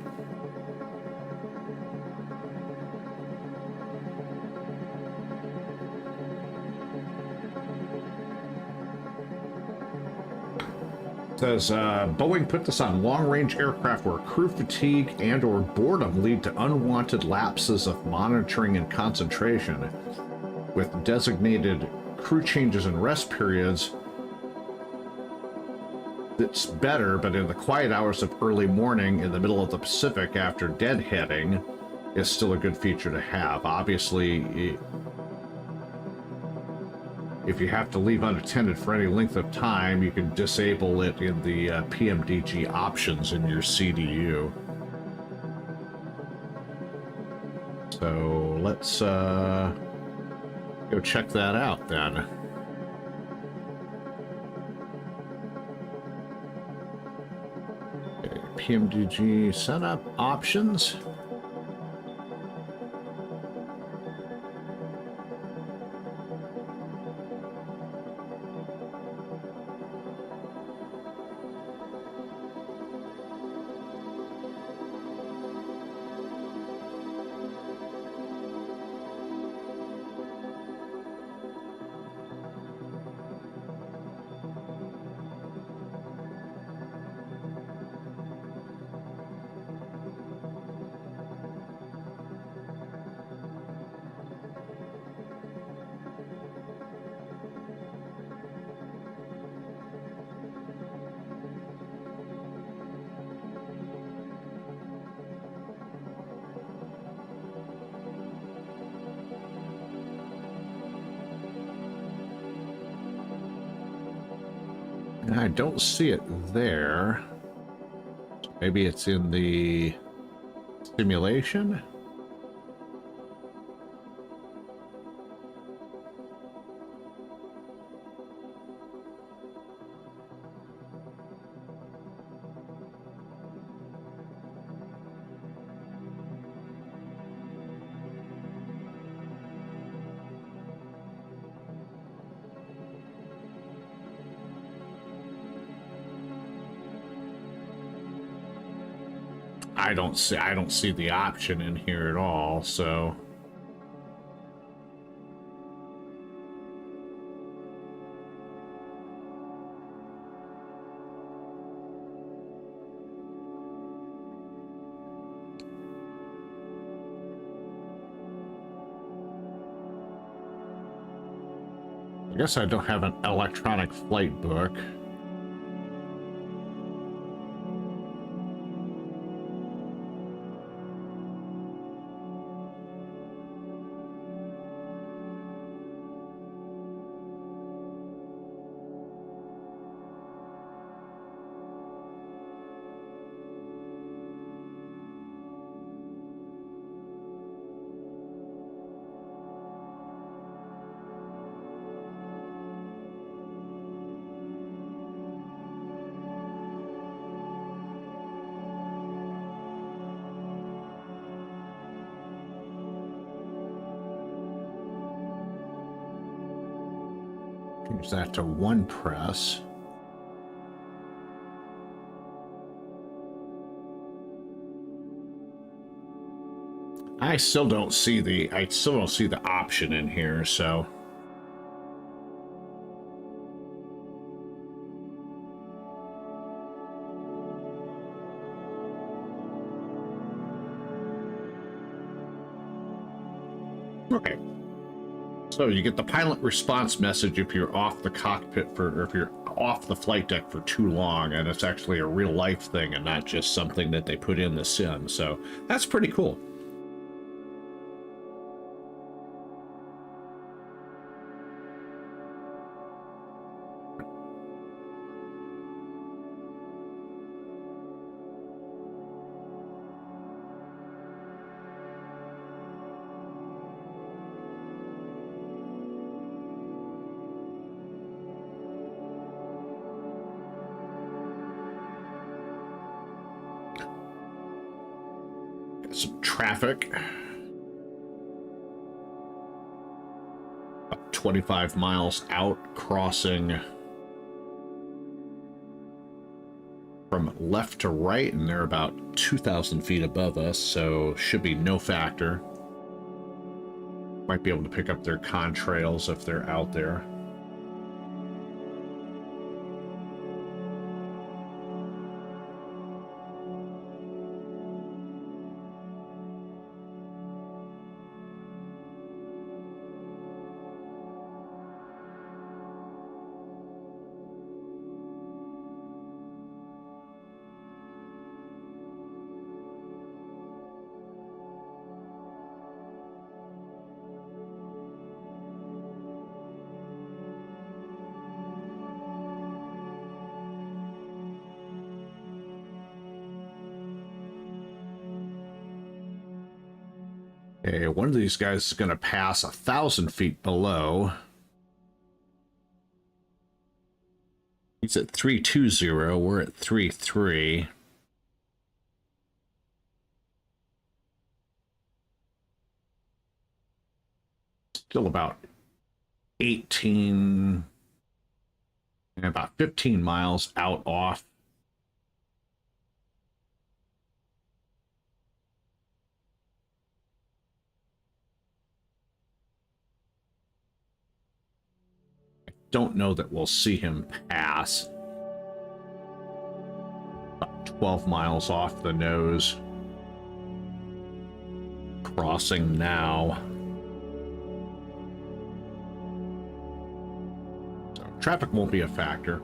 Says Boeing put this on long-range aircraft where crew fatigue and or boredom lead to unwanted lapses of monitoring and concentration. With designated crew changes and rest periods, it's better, but in the quiet hours of early morning in the middle of the Pacific after deadheading, it's still a good feature to have. Obviously, If you have to leave unattended for any length of time, you can disable it in the PMDG options in your CDU. So let's go check that out then. Okay, PMDG setup options. I don't see it there. Maybe it's in the simulation? I don't see the option in here at all, so I guess I don't have an electronic flight book. Change that to one press. I still don't see the option in here, so okay. So you get the pilot response message if you're off the cockpit or if you're off the flight deck for too long, and it's actually a real life thing and not just something that they put in the sim. So that's pretty cool. Some traffic. About 25 miles out, crossing from left to right, and they're about 2,000 feet above us, so should be no factor. Might be able to pick up their contrails if they're out there. Okay, one of these guys is going to pass 1,000 feet below. He's at 320. We're at 33. Still about 18, about 15 miles out off. Don't know that we'll see him pass. About 12 miles off the nose. Crossing now. So traffic won't be a factor.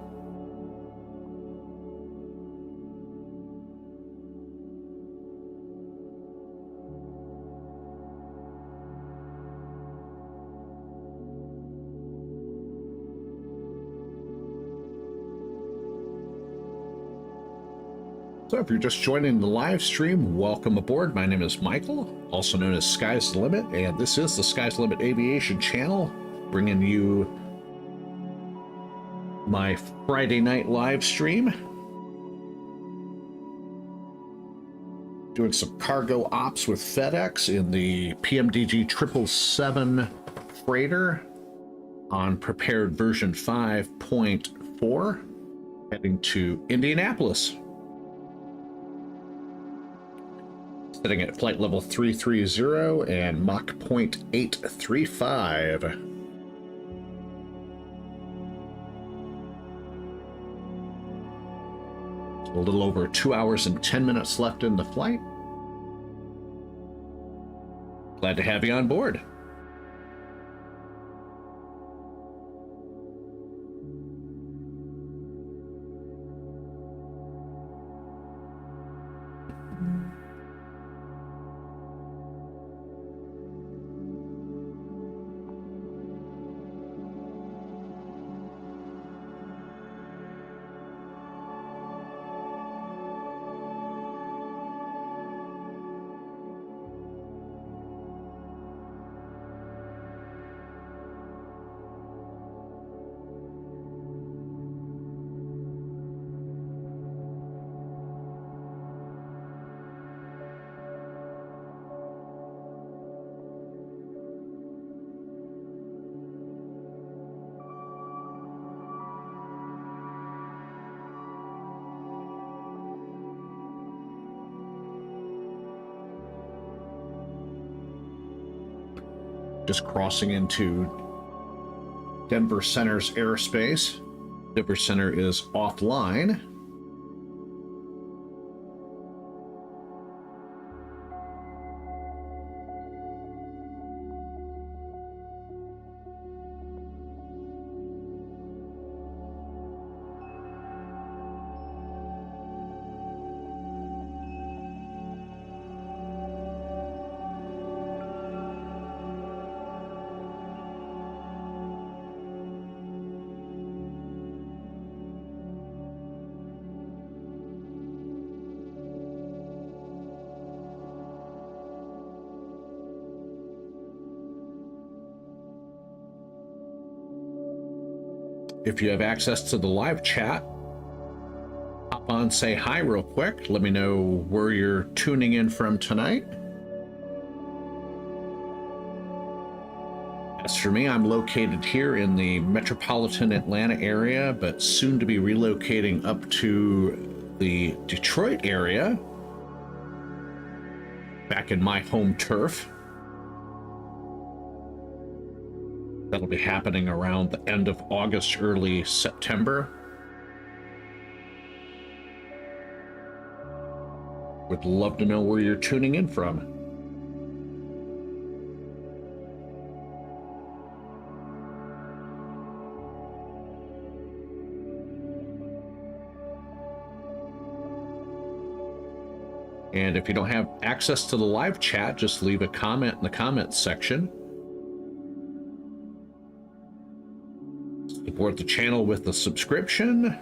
So if you're just joining the live stream, welcome aboard. My name is Michael, also known as Sky's the Limit, and this is the Sky's the Limit Aviation channel, bringing you my Friday night live stream. Doing some cargo ops with FedEx in the PMDG 777 freighter on prepared version 5.4, heading to Indianapolis. Sitting at flight level 330 and Mach 0.835. A little over 2 hours and 10 minutes left in the flight. Glad to have you on board. Just crossing into Denver Center's airspace. Denver Center is offline. If you have access to the live chat, hop on, say hi real quick. Let me know where you're tuning in from tonight. As for me, I'm located here in the metropolitan Atlanta area, but soon to be relocating up to the Detroit area, back in my home turf. That'll be happening around the end of August, early September. Would love to know where you're tuning in from. And if you don't have access to the live chat, just leave a comment in the comments section. Support the channel with a subscription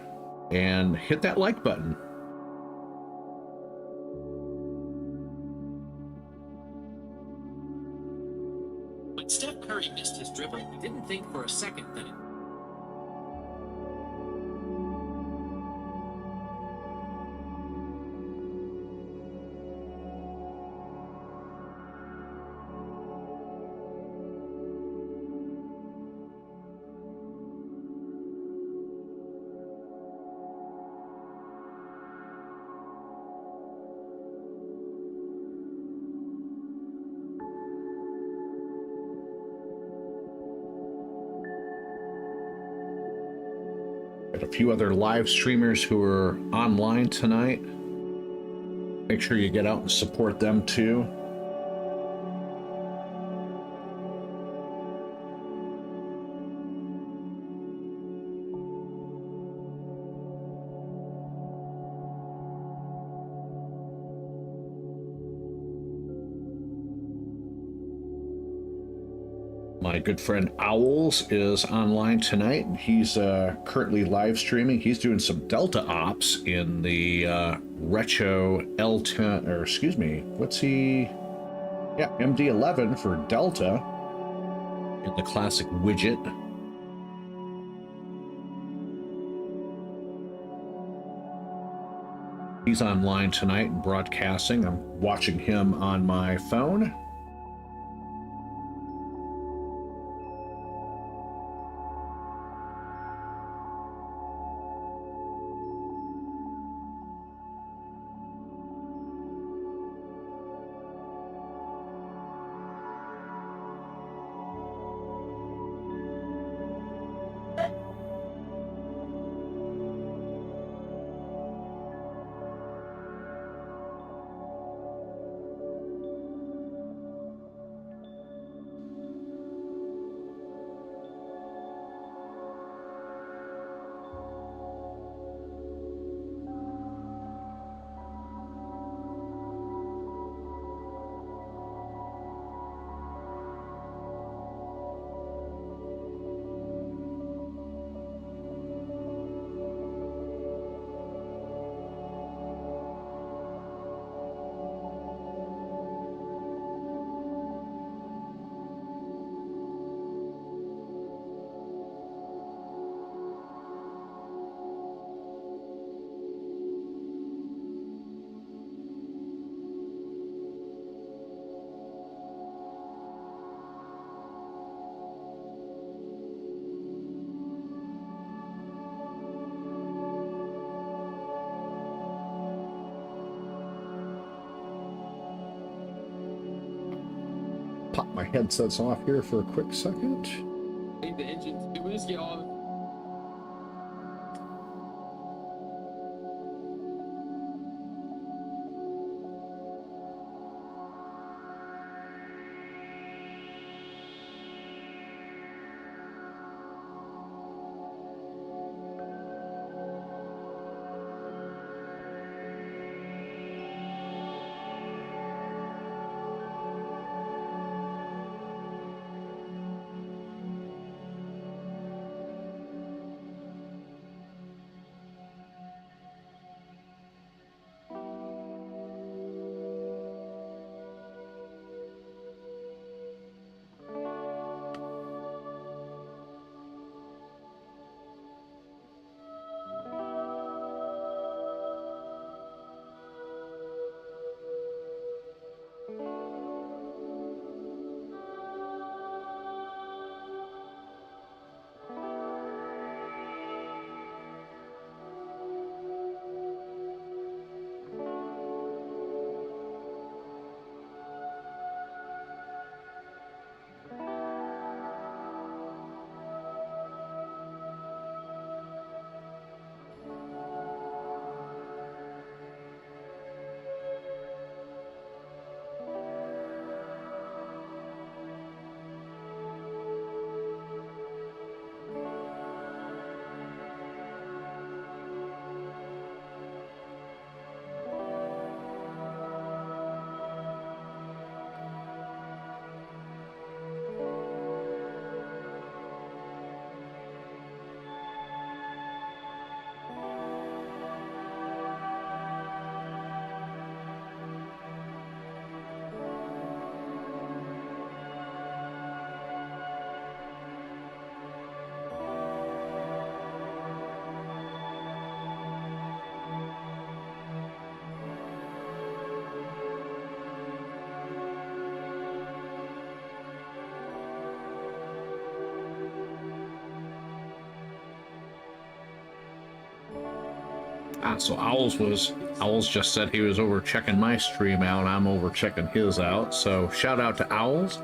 and hit that like button. for a second that it... Got a few other live streamers who are online tonight. Make sure you get out and support them too. My good friend Owls is online tonight. He's currently live streaming. He's doing some Delta ops in the Retro L10, or excuse me, what's he? Yeah, MD11 for Delta in the classic widget. He's online tonight and broadcasting. I'm watching him on my phone. Pop my headsets off here for a quick second. I think the engine, we'll just get all... So Owls just said he was over checking my stream out. I'm over checking his out. So shout out to Owls.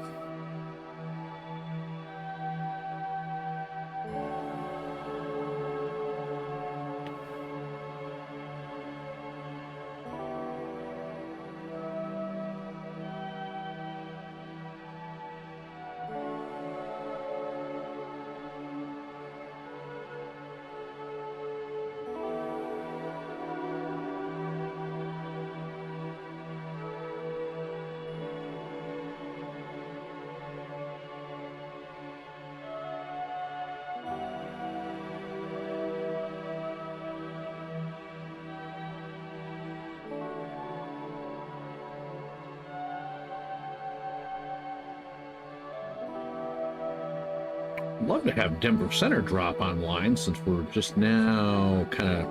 Love to have Denver Center drop online since we're just now kind of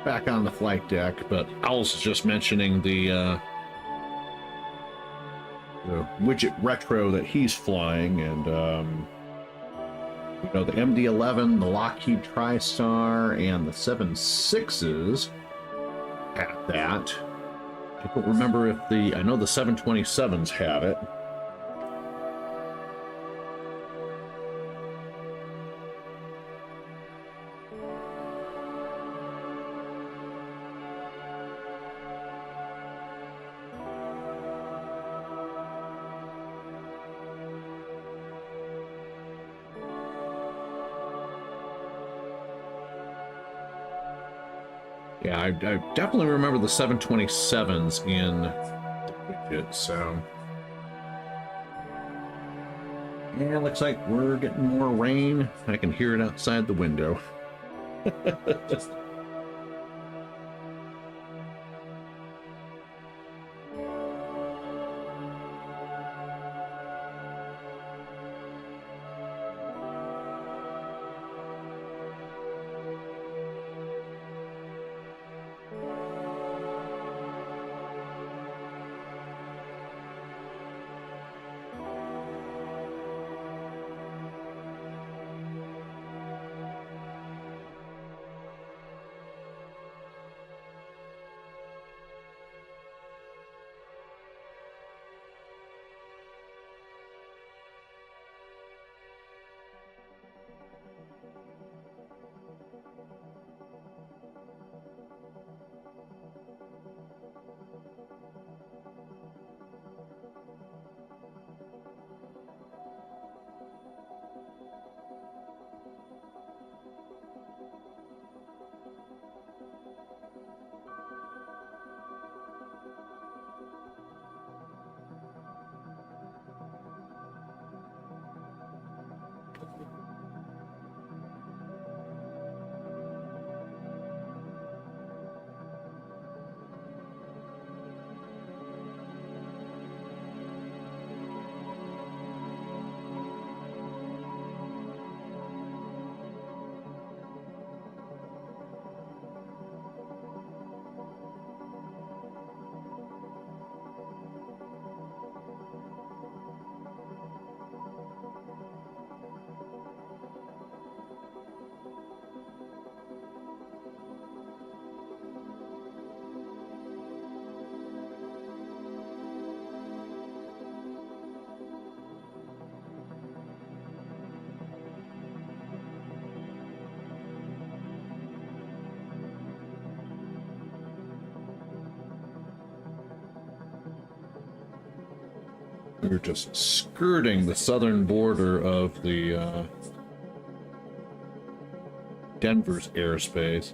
back on the flight deck, but Owls is just mentioning the widget retro that he's flying, and you know, the MD-11, the Lockheed TriStar, and the 7.6s at that. I don't remember if I know the 727s had it. Yeah, I definitely remember the 727s in the widget, so... Yeah, looks like we're getting more rain. I can hear it outside the window. We're just skirting the southern border of the Denver's airspace.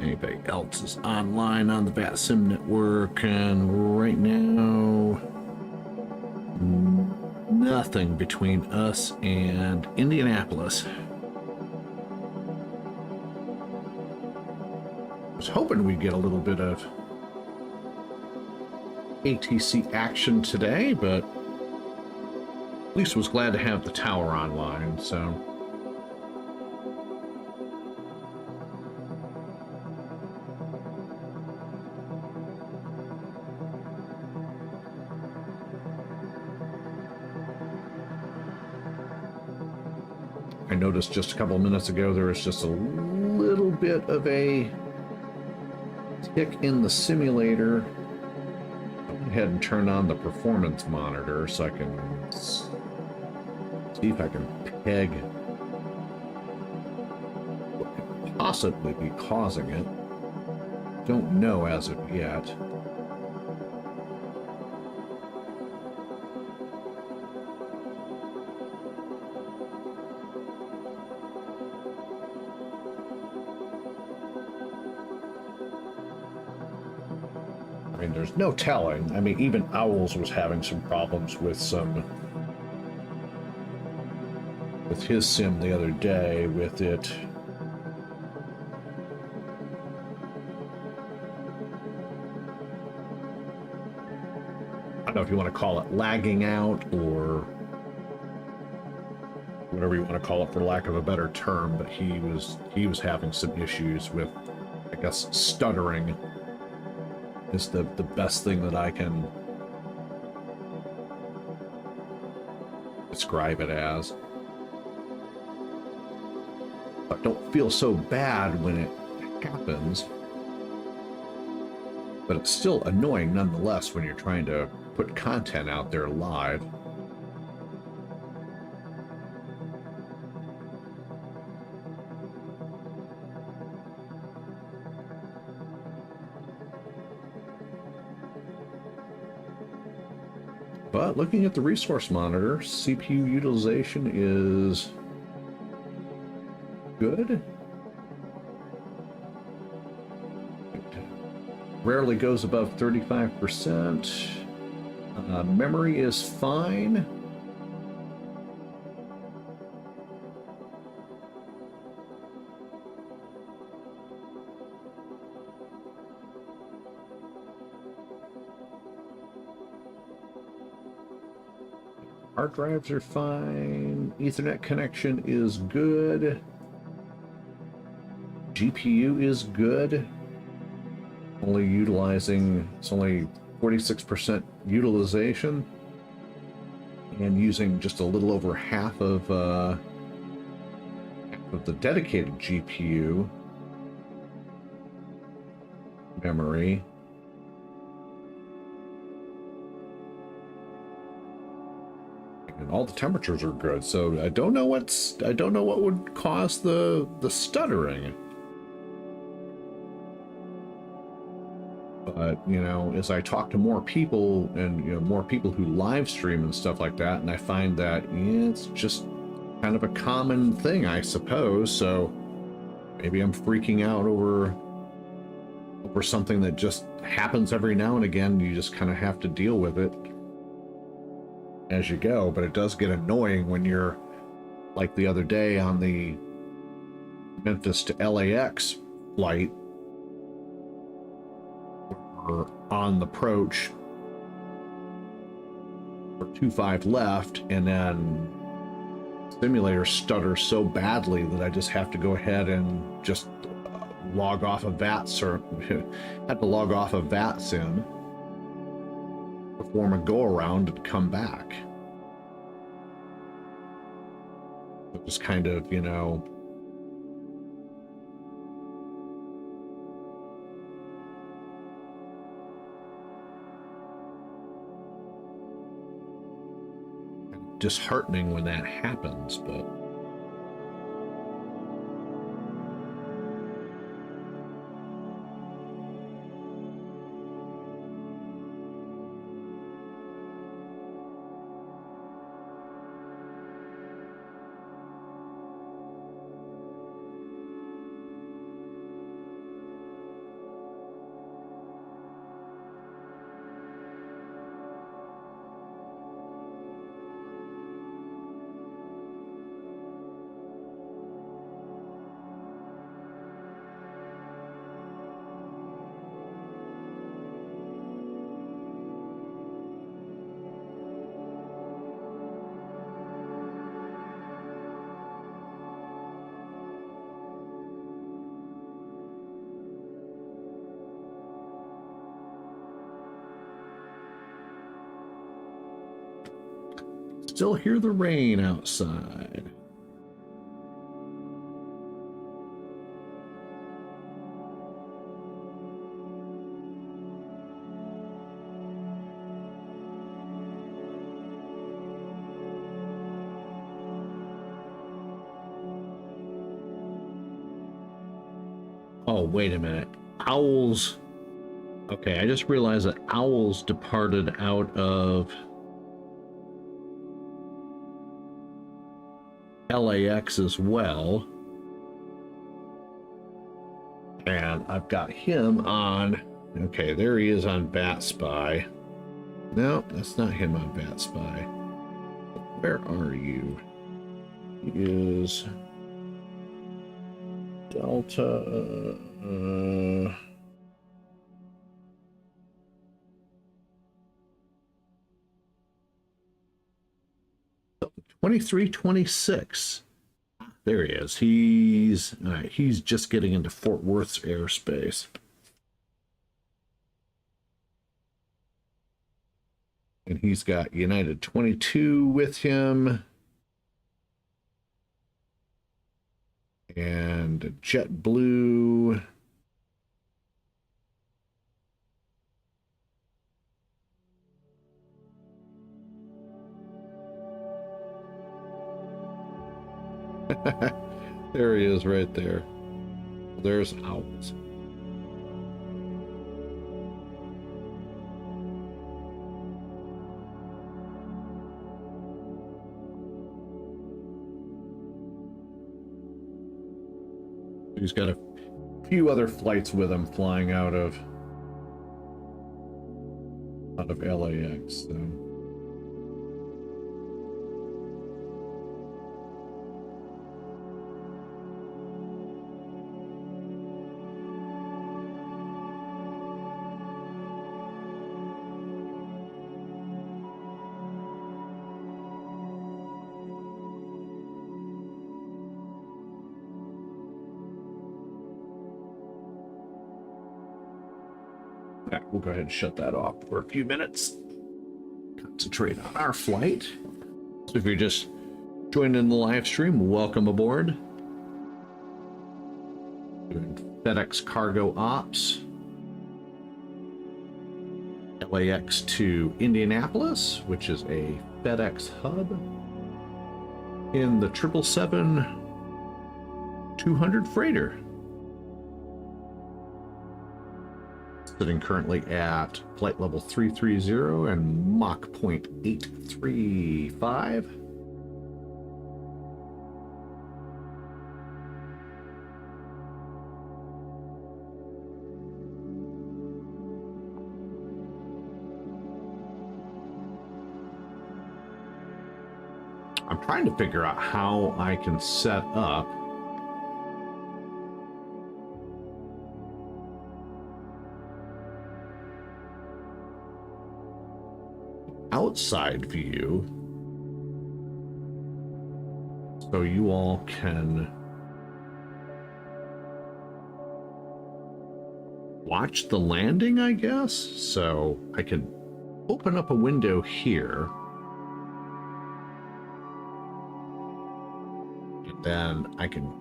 Anybody else is online on the VATSIM network, and right now, nothing between us and Indianapolis. I was hoping we'd get a little bit of ATC action today, but at least was glad to have the tower online, so. I noticed just a couple of minutes ago there was just a little bit of a tick in the simulator. I went ahead and turned on the performance monitor so I can see if I can peg what could possibly be causing it. Don't know as of yet. I mean, there's no telling. I mean, even Owls was having some problems with his sim the other day with it. I don't know if you want to call it lagging out or whatever you want to call it for lack of a better term, but he was having some issues with, I guess, stuttering is the best thing that I can describe it as. But don't feel so bad when it happens. But it's still annoying nonetheless when you're trying to put content out there live. But looking at the resource monitor, CPU utilization is good. It rarely goes above 35%. Memory is fine. Hard drives are fine. Ethernet connection is good. GPU is good. It's only 46% utilization. And using just a little over half of the dedicated GPU memory. And all the temperatures are good, so I don't know what would cause the stuttering. But you know, as I talk to more people and more people who live stream and stuff like that, and I find that it's just kind of a common thing, I suppose. So maybe I'm freaking out over something that just happens every now and again. You just kind of have to deal with it as you go, but it does get annoying when you're like the other day on the Memphis to LAX flight. We're on the approach for 25 left, and then simulator stutters so badly that I just have to go ahead and just log off of VATSIM. Had to log off of VATSIM, perform a go-around, and come back. It was kind of, disheartening when that happens, but still hear the rain outside. Oh, wait a minute. Owls. Okay, I just realized that Owls departed out of LAX as well. And I've got him on. Okay, there he is on Bat Spy. No, that's not him on Bat Spy. Where are you? He is Delta. 2326. There he is. He's just getting into Fort Worth's airspace. And he's got United 22 with him. And JetBlue. There he is right there. There's Owls. He's got a few other flights with him flying out of LAX. So. We'll go ahead and shut that off for a few minutes. Concentrate on our flight. So if you're just joining the live stream, welcome aboard. Doing FedEx Cargo Ops. LAX to Indianapolis, which is a FedEx hub. In the 777-200 freighter. Sitting currently at flight level 330 and Mach 0.835. I'm trying to figure out how I can set up outside view so you all can watch the landing, I guess. So I can open up a window here and then I can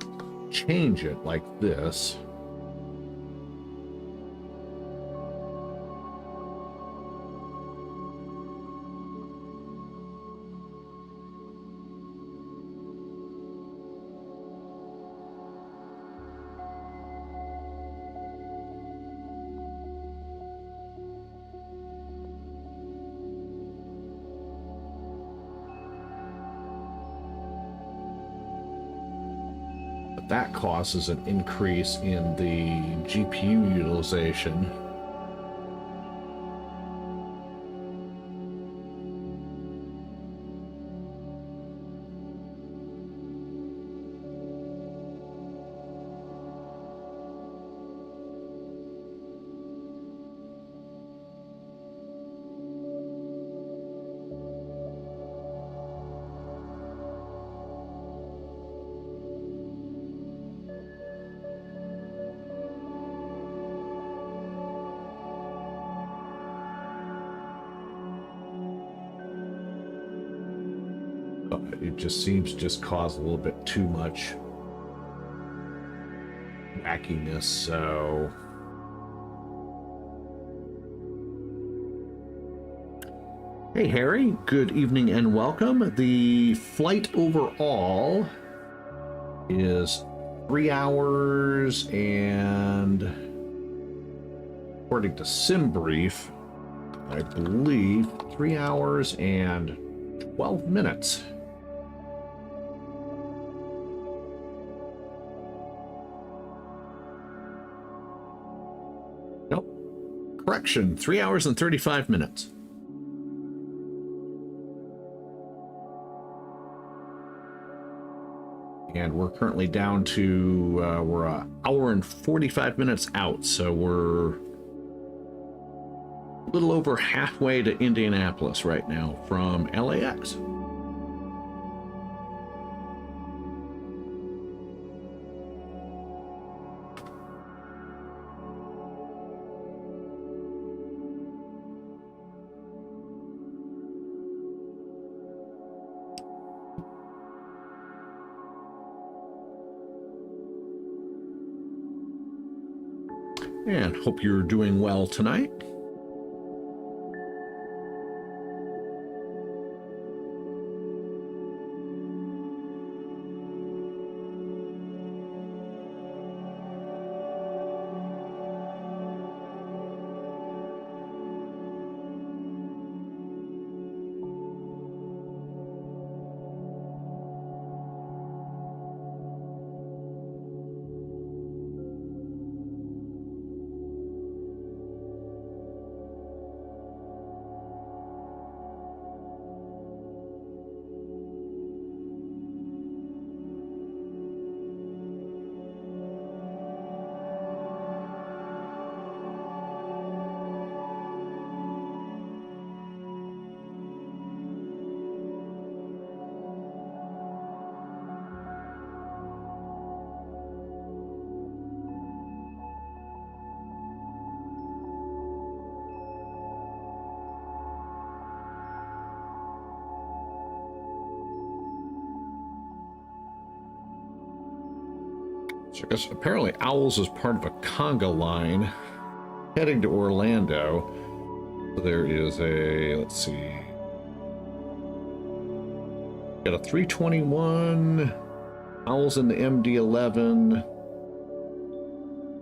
change it like this. That causes an increase in the GPU utilization. It just seems to just cause a little bit too much wackiness, so... Hey Harry, good evening and welcome. The flight overall is 3 hours and, according to SimBrief, I believe 3 hours and 12 minutes. Nope. Correction, 3 hours and 35 minutes. And we're currently down to, we're an hour and 45 minutes out, so we're a little over halfway to Indianapolis right now from LAX. And hope you're doing well tonight. So I guess apparently Owls is part of a conga line heading to Orlando. So there is a, let's see, got a 321, Owls in the MD-11,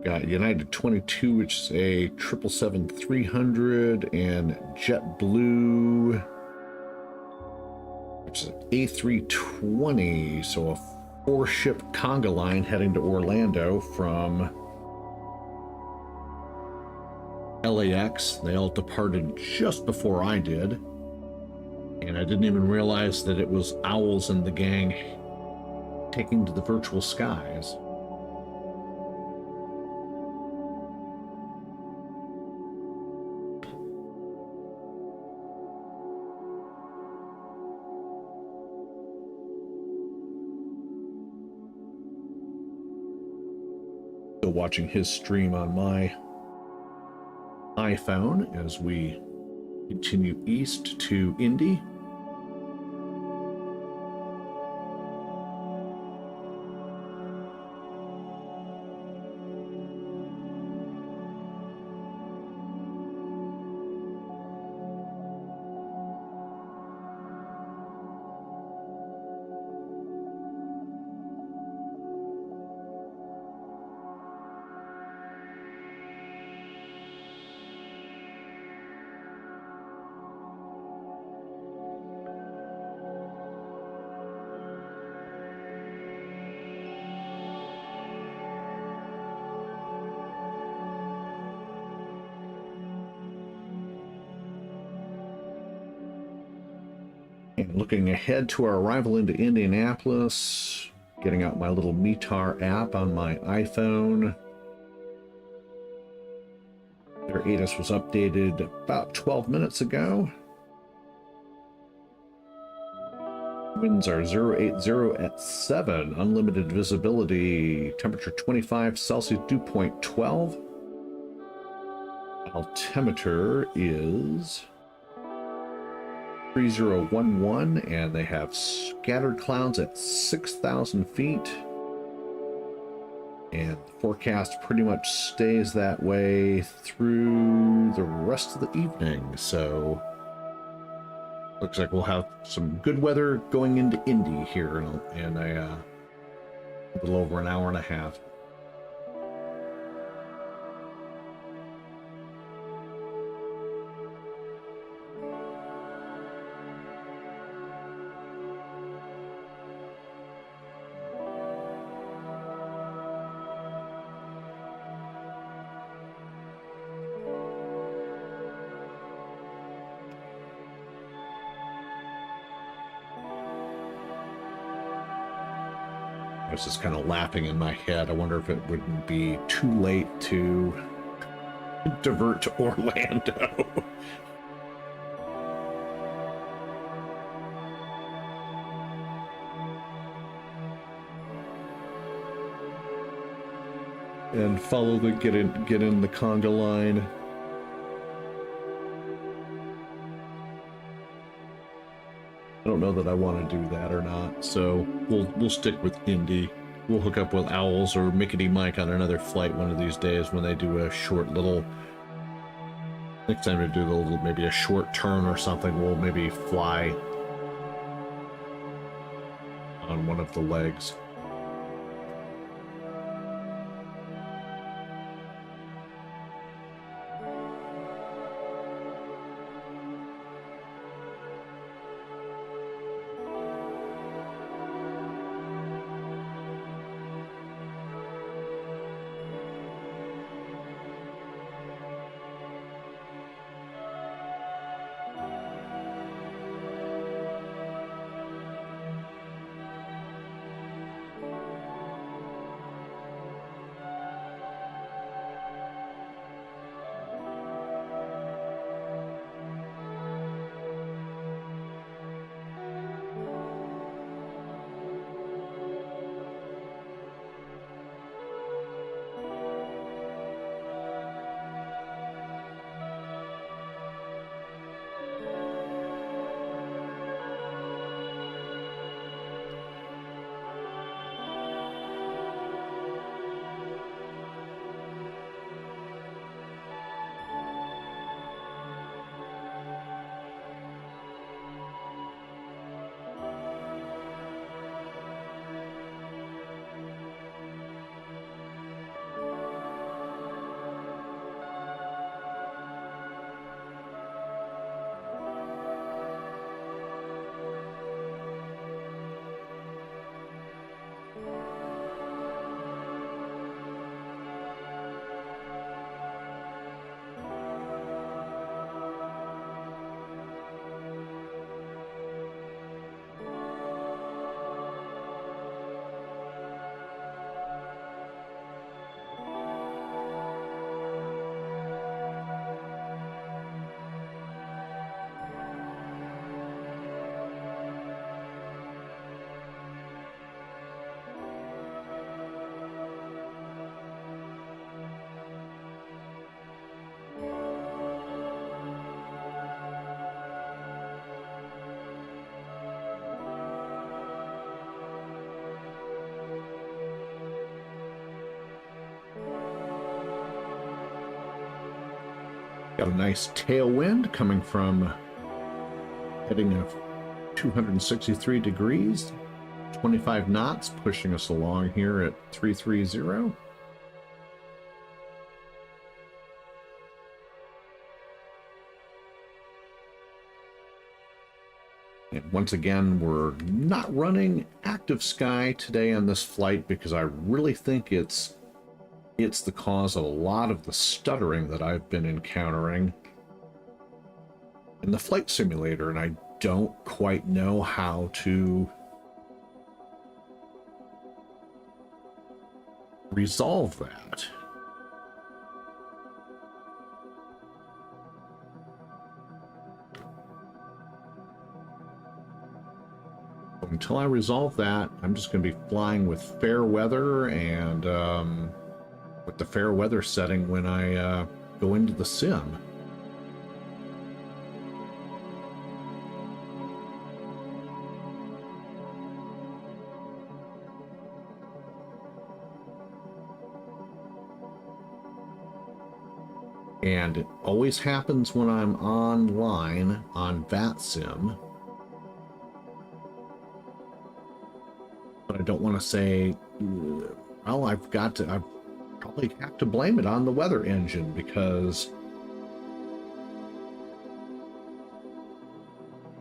got United 22, which is a 777-300, and JetBlue, which is an A320, so a 4-ship conga line heading to Orlando from LAX. They all departed just before I did, and I didn't even realize that it was Owls and the gang taking to the virtual skies. Watching his stream on my iPhone as we continue east to Indy. Looking ahead to our arrival into Indianapolis, getting out my little METAR app on my iPhone. Their ATIS was updated about 12 minutes ago. Winds are 080 at 7, unlimited visibility, temperature 25 Celsius, dew point 12. Altimeter is 3011, and they have scattered clouds at 6,000 feet. And the forecast pretty much stays that way through the rest of the evening. So looks like we'll have some good weather going into Indy here in a little over an hour and a half. I was just kind of laughing in my head. I wonder if it wouldn't be too late to divert to Orlando. And follow the get in the conga line. I don't know that I want to do that or not, so we'll stick with Indy. We'll hook up with Owls or Mickety Mike on another flight one of these days when they do a short little. Next time to do maybe a short turn or something, we'll maybe fly on one of the legs. Got a nice tailwind coming from heading of 263 degrees, 25 knots, pushing us along here at 330. And once again, we're not running active sky today on this flight because I really think it's the cause of a lot of the stuttering that I've been encountering in the flight simulator, and I don't quite know how to resolve that. Until I resolve that, I'm just going to be flying with fair weather and with the fair weather setting when I go into the sim. And it always happens when I'm online on VATSIM. But I don't want to say, well, I probably have to blame it on the weather engine, because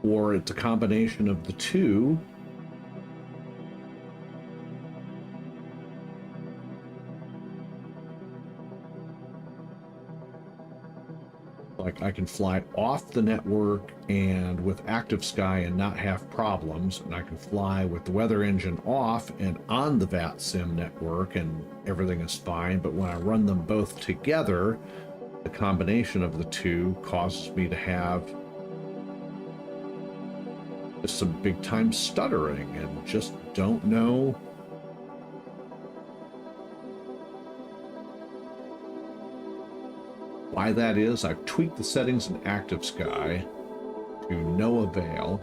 or it's a combination of the two. Like, I can fly off the network and with active sky and not have problems, and I can fly with the weather engine off and on the VATSIM network and everything is fine. But when I run them both together, the combination of the two causes me to have just some big time stuttering, and just don't know why that is. I've tweaked the settings in active sky to no avail.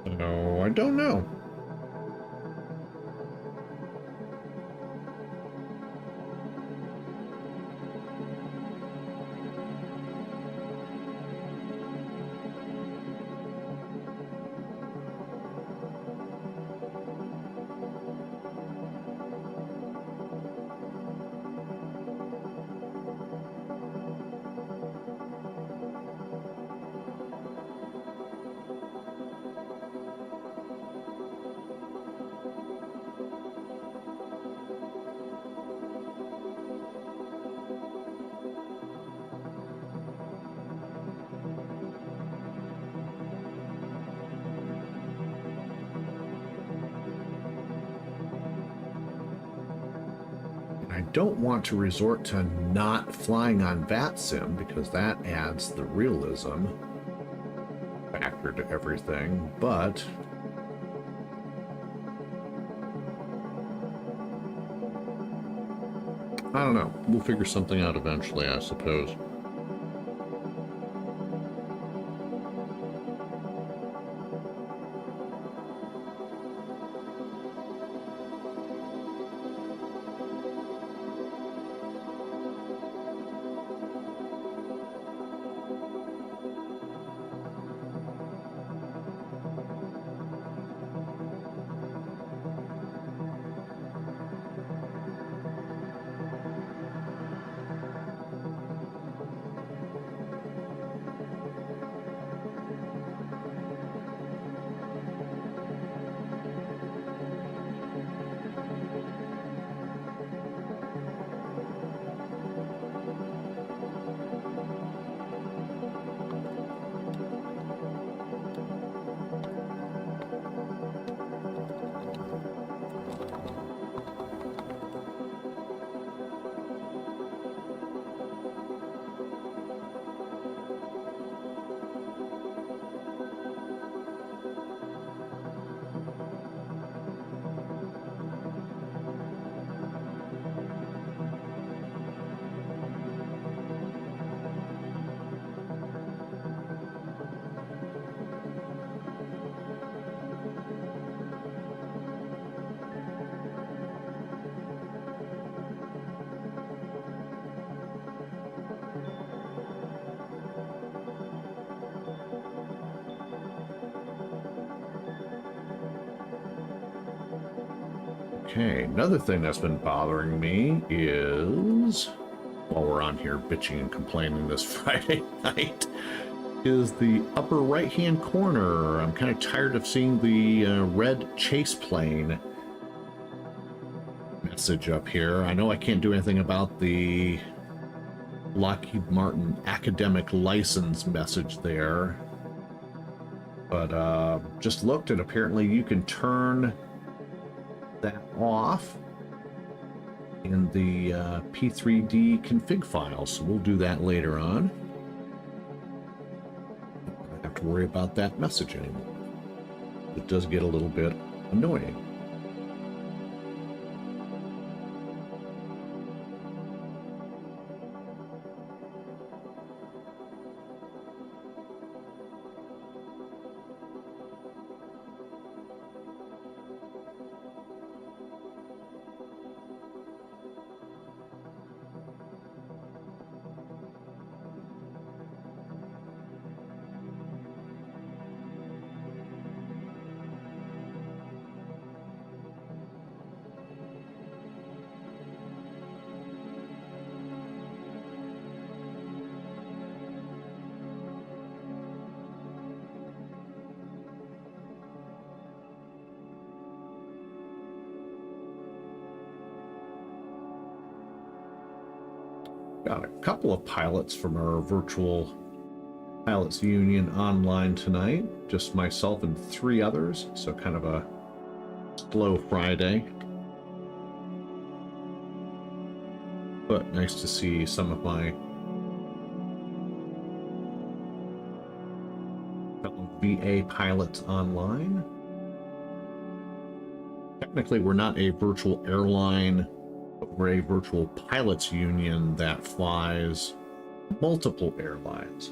So I don't know. I don't want to resort to not flying on VATSIM, because that adds the realism factor to everything, but I don't know. We'll figure something out eventually, I suppose. Okay, another thing that's been bothering me is, while we're on here bitching and complaining this Friday night, is the upper right-hand corner. I'm kind of tired of seeing the red chase plane message up here. I know I can't do anything about the Lockheed Martin academic license message there, but just looked, and apparently you can turn that off in the P3D config file, so we'll do that later on. I don't have to worry about that message anymore. It does get a little bit annoying. Got a couple of pilots from our virtual pilots union online tonight. Just myself and 3 others, so kind of a slow Friday. But nice to see some of my fellow VA pilots online. Technically, we're not a virtual airline, but we're a virtual pilots union that flies multiple airlines.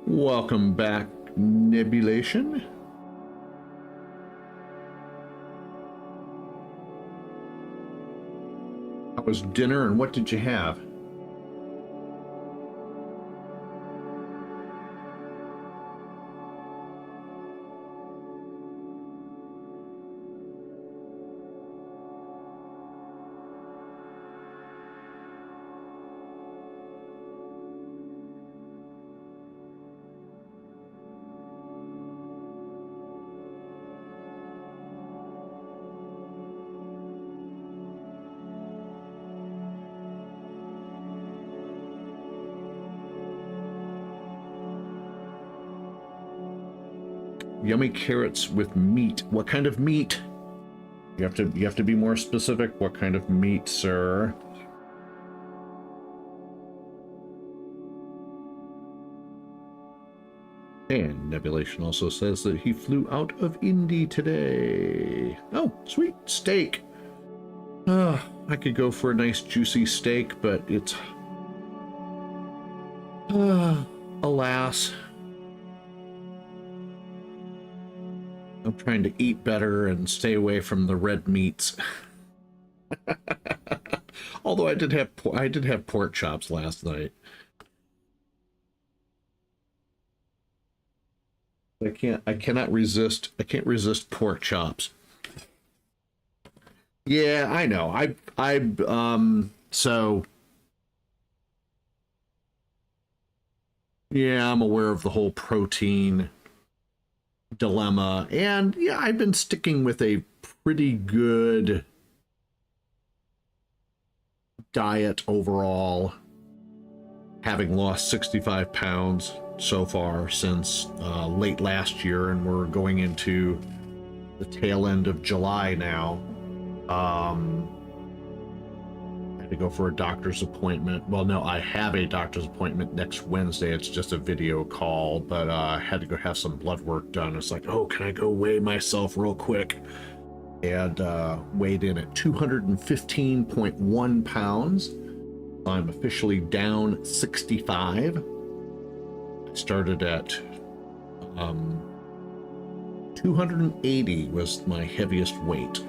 Welcome back, Nebulation. How was dinner and what did you have? Yummy carrots with meat. What kind of meat? You have to be more specific. What kind of meat, sir? And Nebulation also says that he flew out of Indy today. Oh, sweet steak. I could go for a nice juicy steak, but it's alas. I'm trying to eat better and stay away from the red meats. Although I did have pork chops last night. I can't resist pork chops. Yeah, I know. So yeah, I'm aware of the whole protein dilemma, and yeah, I've been sticking with a pretty good diet overall, having lost 65 pounds so far since late last year, and we're going into the tail end of July now. I had to go for a doctor's appointment. Well, no, I have a doctor's appointment next Wednesday. It's just a video call, but I had to go have some blood work done. It's like, oh, can I go weigh myself real quick? And weighed in at 215.1 pounds. I'm officially down 65. I started at 280 was my heaviest weight.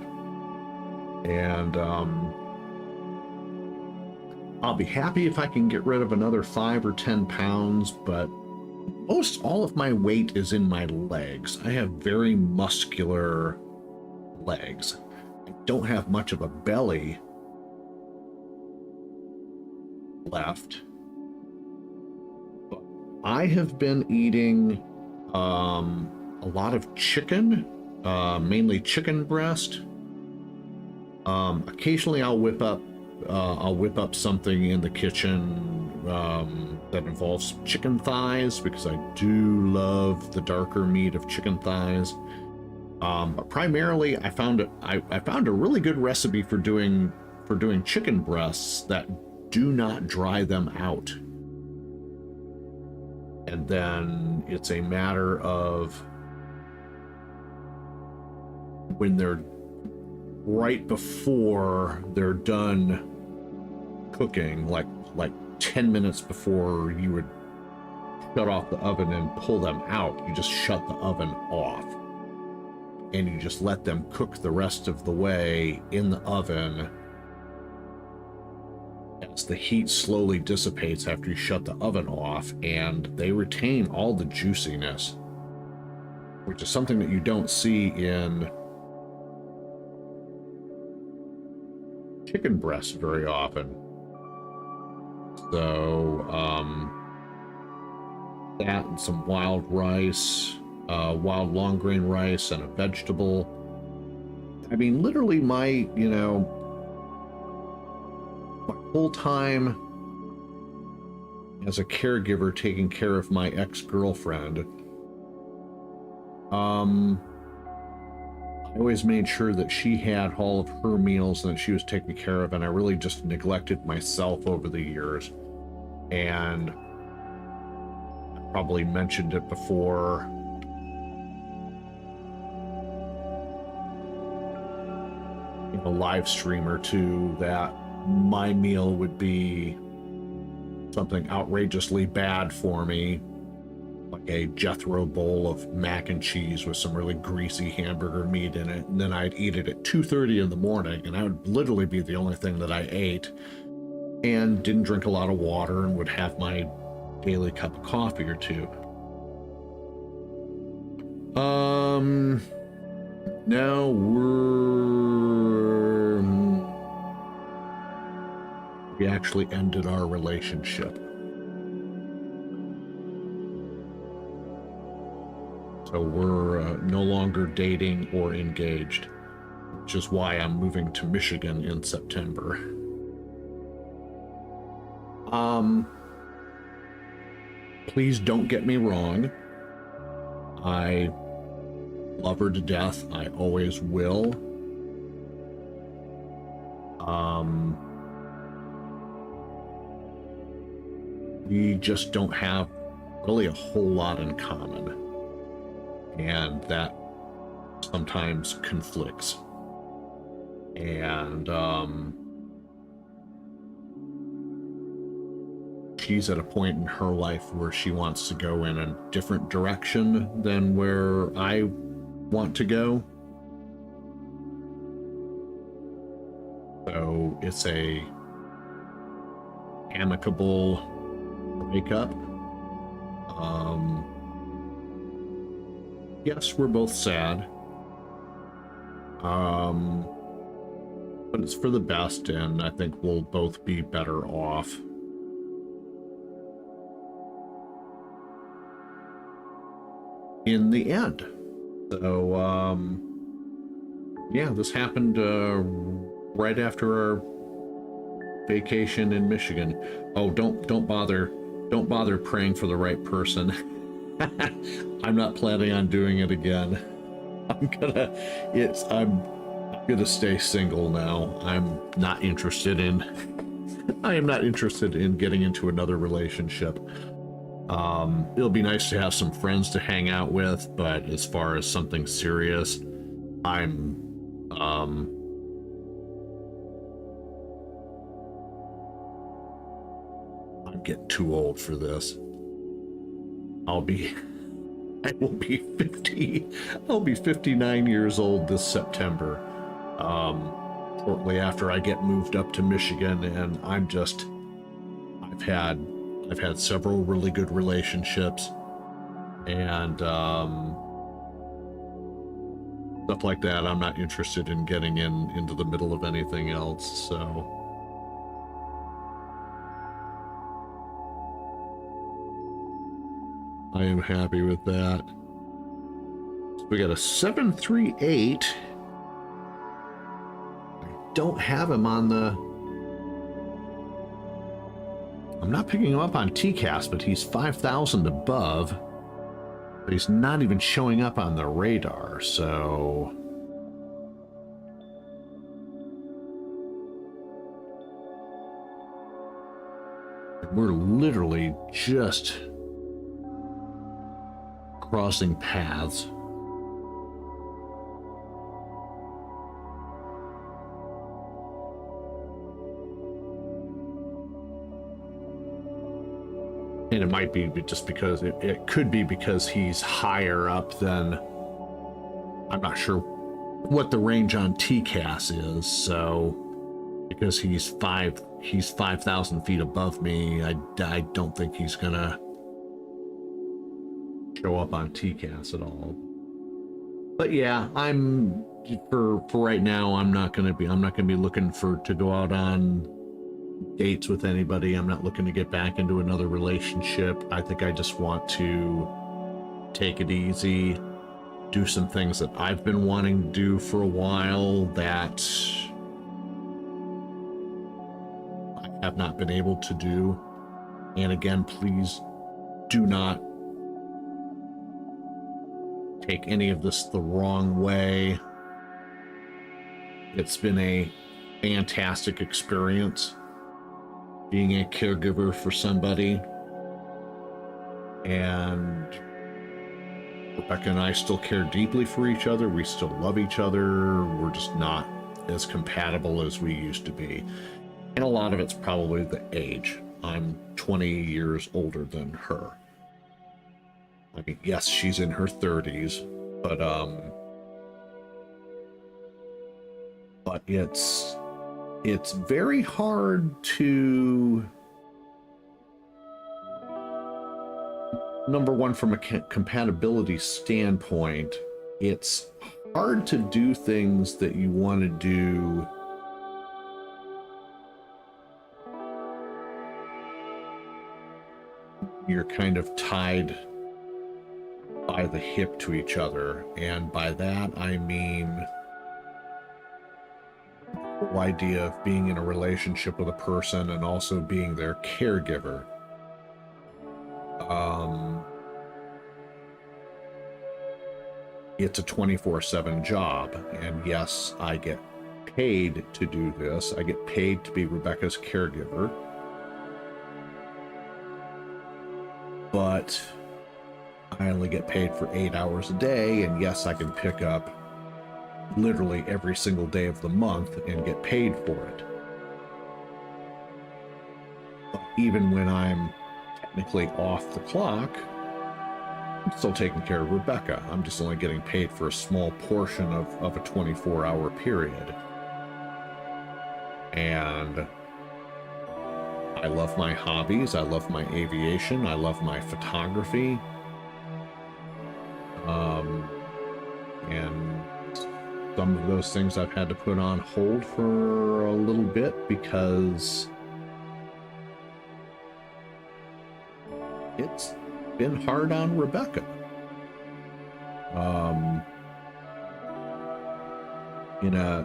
And I'll be happy if I can get rid of another 5 or 10 pounds, but most all of my weight is in my legs. I have very muscular legs. I don't have much of a belly left. But I have been eating a lot of chicken, mainly chicken breast. Occasionally I'll whip up something in the kitchen that involves chicken thighs, because I do love the darker meat of chicken thighs. But primarily, I found a really good recipe for doing chicken breasts that do not dry them out. And then it's a matter of when they're right before they're done cooking, like 10 minutes before you would shut off the oven and pull them out, you just shut the oven off. And you just let them cook the rest of the way in the oven as the heat slowly dissipates after you shut the oven off, and they retain all the juiciness, which is something that you don't see in chicken breasts very often. So, that and some wild rice, wild long grain rice, and a vegetable. I mean, literally my whole time as a caregiver taking care of my ex-girlfriend, I always made sure that she had all of her meals and that she was taken care of, and I really just neglected myself over the years. And I probably mentioned it before. In a live stream or two, that my meal would be something outrageously bad for me, like a Jethro bowl of mac and cheese with some really greasy hamburger meat in it, and then I'd eat it at 2:30 in the morning, and that would literally be the only thing that I ate, and didn't drink a lot of water, and would have my daily cup of coffee or two. Now we actually ended our relationship. So we're no longer dating or engaged, which is why I'm moving to Michigan in September. Please don't get me wrong. I love her to death. I always will. We just don't have really a whole lot in common, and that sometimes conflicts. And she's at a point in her life where she wants to go in a different direction than where I want to go. So it's a amicable breakup. Yes, we're both sad. But it's for the best, and I think we'll both be better off. In the end. So, yeah, this happened right after our vacation in Michigan. Oh, don't bother praying for the right person. I'm not planning on doing it again. I'm gonna stay single now. I am not interested in getting into another relationship. It'll be nice to have some friends to hang out with, but as far as something serious, I'm getting too old for this. I'll be 59 years old this September, shortly after I get moved up to Michigan, and I've had several really good relationships, and stuff like that. I'm not interested in getting into the middle of anything else, so I am happy with that. So we got a 738. I don't have him on the I'm not picking him up on TCAS, but he's 5,000 above. But he's not even showing up on the radar, so... We're literally just crossing paths. And it might be just because it could be because he's higher up than, I'm not sure what the range on TCAS is, so because he's 5,000 feet above me, I don't think he's gonna show up on TCAS at all. But yeah, I'm for right now, I'm not gonna be looking to go out on dates with anybody. I'm not looking to get back into another relationship. I think I just want to take it easy, do some things that I've been wanting to do for a while that I have not been able to do. And again, please do not take any of this the wrong way. It's been a fantastic experience being a caregiver for somebody, and Rebecca and I still care deeply for each other. We still love each other. We're just not as compatible as we used to be, and a lot of it's probably the age. I'm 20 years older than her. I mean, yes, she's in her 30s, but it's very hard to, number one, from a compatibility standpoint, it's hard to do things that you want to do you're kind of tied by the hip to each other. And by that, I mean the whole idea of being in a relationship with a person and also being their caregiver. It's a 24/7 job, and yes, I get paid to do this. I get paid to be Rebecca's caregiver. But I only get paid for 8 hours a day, and yes, I can pick up literally every single day of the month and get paid for it. But even when I'm technically off the clock, I'm still taking care of Rebecca. I'm just only getting paid for a small portion of a 24-hour period. And I love my hobbies. I love my aviation. I love my photography. And some of those things I've had to put on hold for a little bit because it's been hard on Rebecca.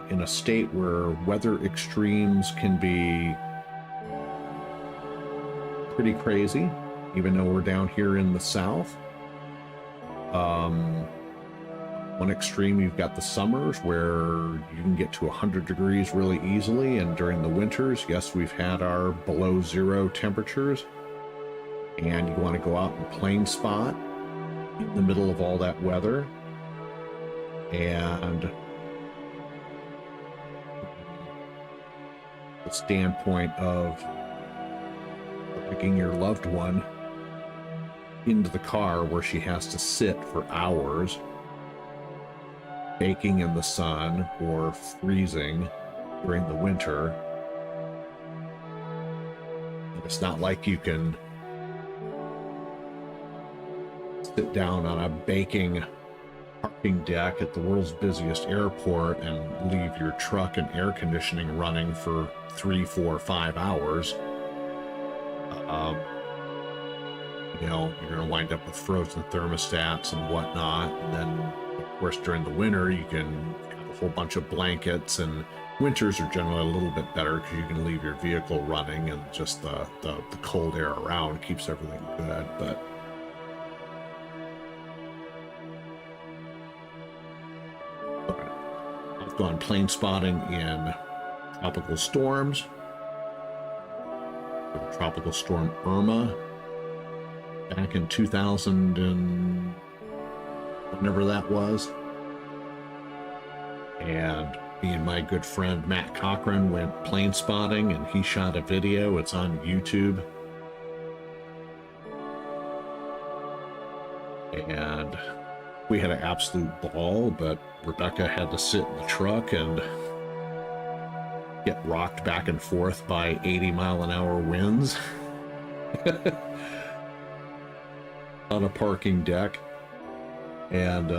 In a state where weather extremes can be pretty crazy, even though we're down here in the south. One extreme, you've got the summers where you can get to 100 degrees really easily, and during the winters, yes, we've had our below zero temperatures, and you want to go out and plane spot in the middle of all that weather. And the standpoint of picking your loved one into the car where she has to sit for hours, baking in the sun or freezing during the winter. And it's not like you can sit down on a baking parking deck at the world's busiest airport and leave your truck and air conditioning running for 3, 4, 5 hours. You know, you're going to wind up with frozen thermostats and whatnot. And then, of course, during the winter, you can have a whole bunch of blankets, and winters are generally a little bit better because you can leave your vehicle running and just the cold air around keeps everything good. But I've gone plane spotting in tropical storms. Tropical Storm Irma back in 2000 and whenever that was. And me and my good friend Matt Cochran went plane spotting, and he shot a video. It's on YouTube. And we had an absolute ball, but Rebecca had to sit in the truck and get rocked back and forth by 80-mile-an-hour winds on a parking deck, and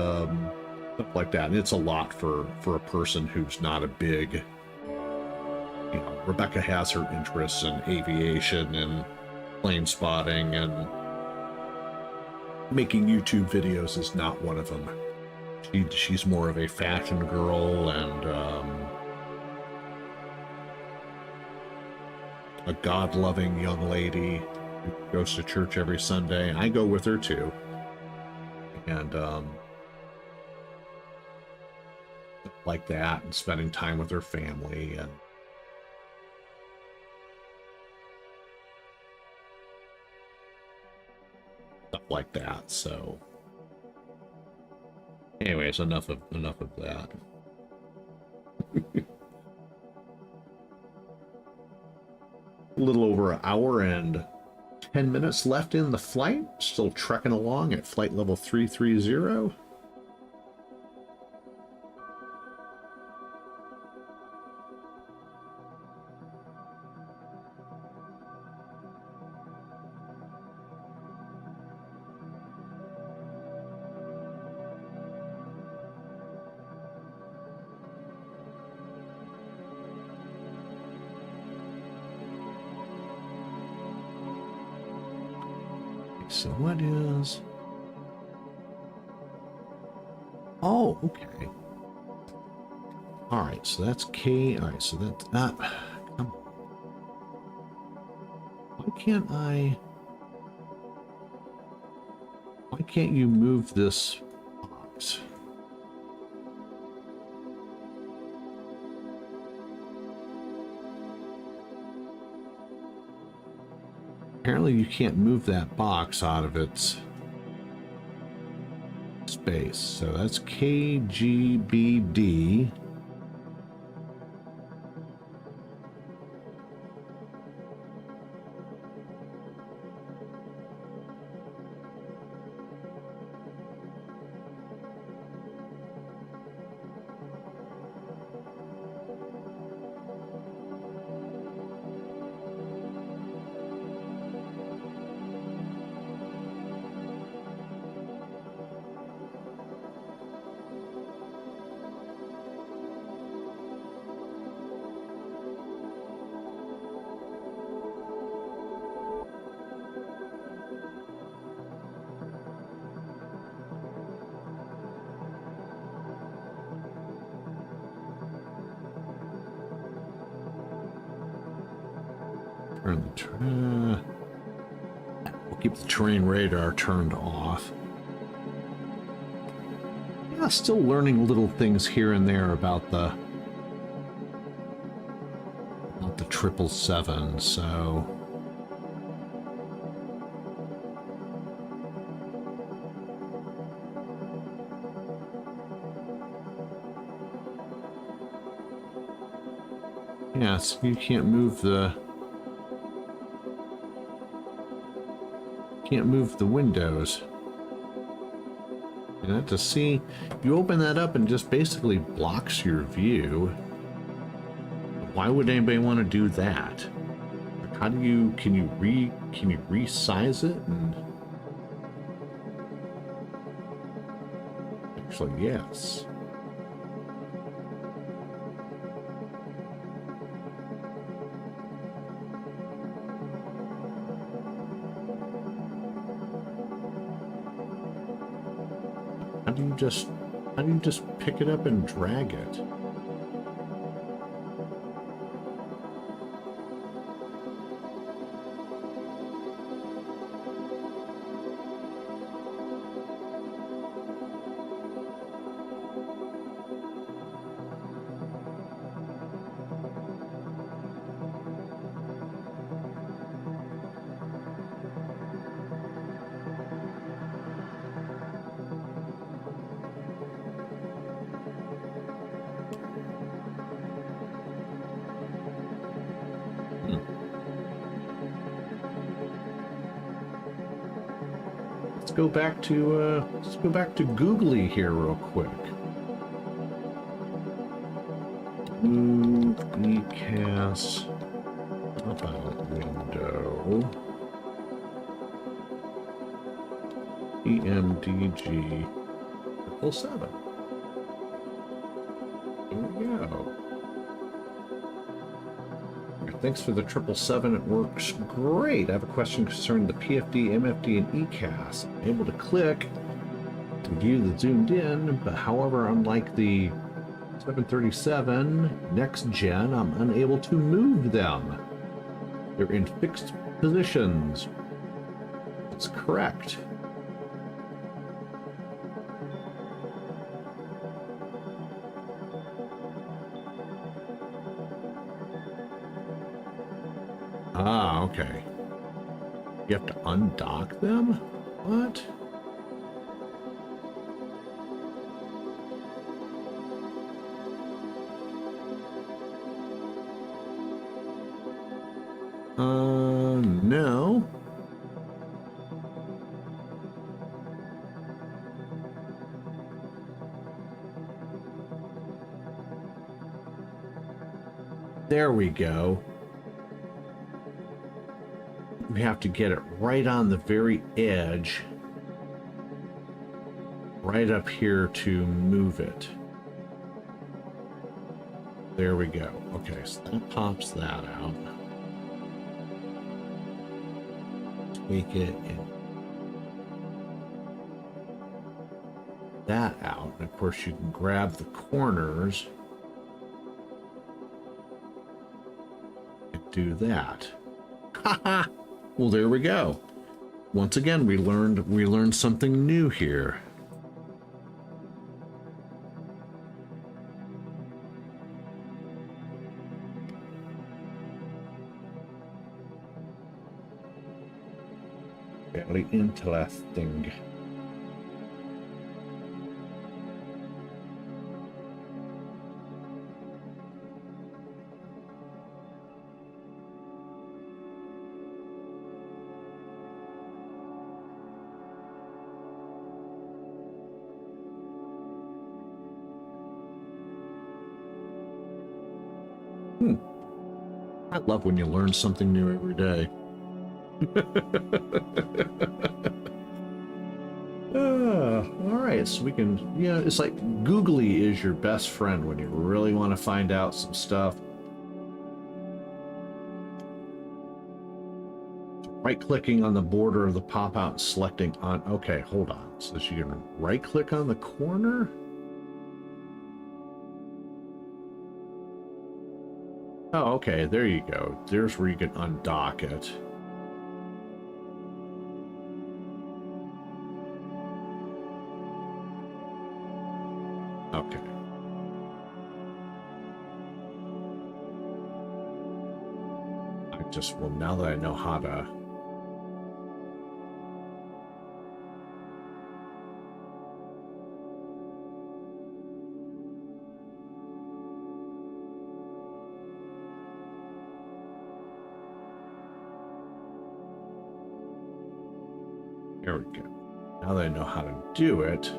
stuff like that. And it's a lot for a person who's not a big, you know, Rebecca has her interests in aviation and plane spotting, and making YouTube videos is not one of them. She's more of a fashion girl and a God-loving young lady who goes to church every Sunday. I go with her too. And like that, and spending time with her family and stuff like that. So anyways, enough of that. A little over an hour and 10 minutes left in the flight. Still trekking along at flight level 330. So what is... Oh, okay. All right, so that's K. All right, so that's not... Come on. Why can't you move this box? Apparently you can't move that box out of its space. So that's KGBD. We'll keep the terrain radar turned off. Yeah, still learning little things here and there about the 777, so yes, you can't move the windows. You have to see, you open that up and just basically blocks your view. Why would anybody want to do that? How do you, can you resize it? And actually, yes. How do you just How do you just pick it up and drag it? Let's go back to Googly here real quick. Move ECAS about window. PMDG 777. There we go. Thanks for the 777. It works great. I have a question concerning the PFD, MFD, and ECAS. I'm able to click to view the zoomed in, but however, unlike the 737 next gen, I'm unable to move them. They're in fixed positions. That's correct. Ah, okay. You have to undock them? What? No. There we go. We have to get it right on the very edge, right up here to move it. There we go. Okay, so that pops that out. Take it and that out. And of course, you can grab the corners and do that. Haha! Well, there we go. Once again, we learned something new here. Very interesting. I love when you learn something new every day. All right, so we can, yeah, it's like Googly is your best friend when you really want to find out some stuff. Right-clicking on the border of the pop-out and selecting on, okay, hold on. So you can right-click on the corner. Oh, okay, there you go. There's where you can undock it. Okay. Well, now that I know how to... There we go. Now that I know how to do it,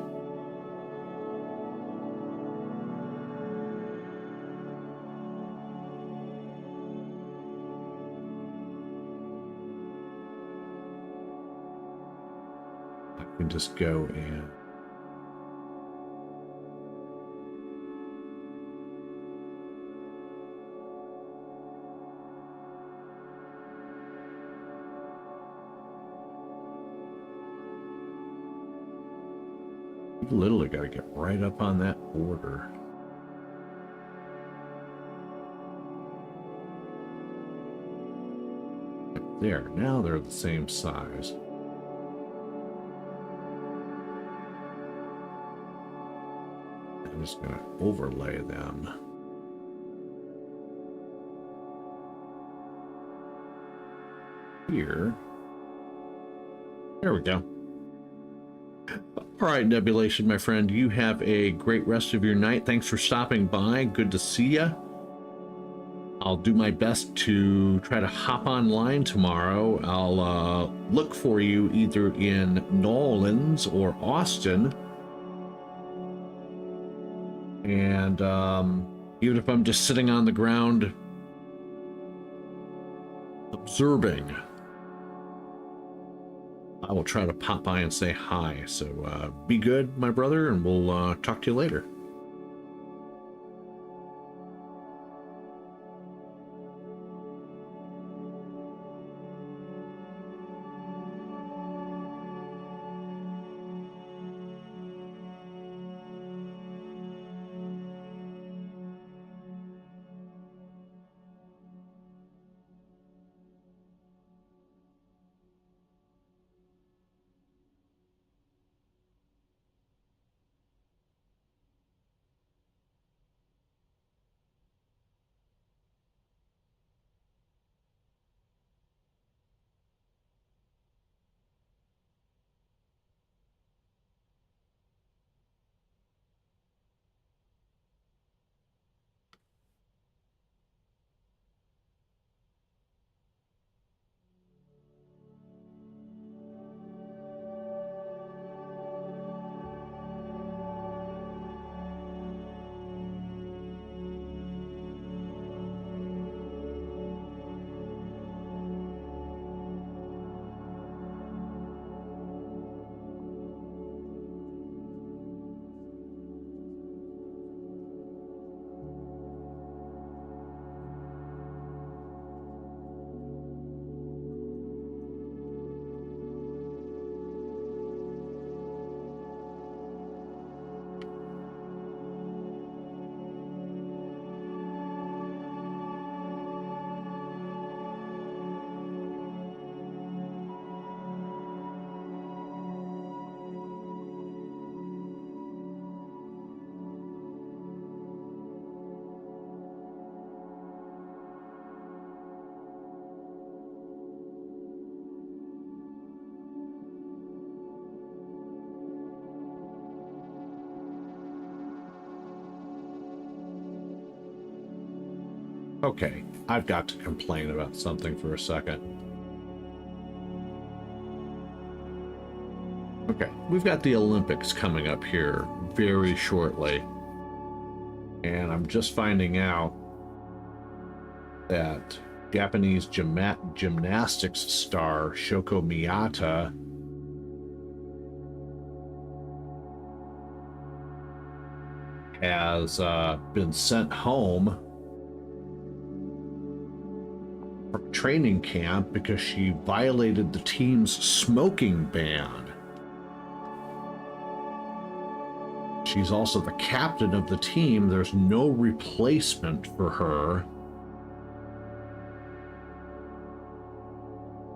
I can just go and You literally got to get right up on that border. There, now they're the same size. I'm just going to overlay them. Here. There we go. All right, Nebulation, my friend, you have a great rest of your night. Thanks for stopping by. Good to see you. I'll do my best to try to hop online tomorrow. I'll look for you either in Nolans or Austin. And even if I'm just sitting on the ground observing, I will try to pop by and say hi. So be good, my brother, and we'll talk to you later. Okay, I've got to complain about something for a second. Okay, we've got the Olympics coming up here very shortly. And I'm just finding out that Japanese gymnastics star Shoko Miyata has been sent home from training camp because she violated the team's smoking ban. She's also the captain of the team. There's no replacement for her.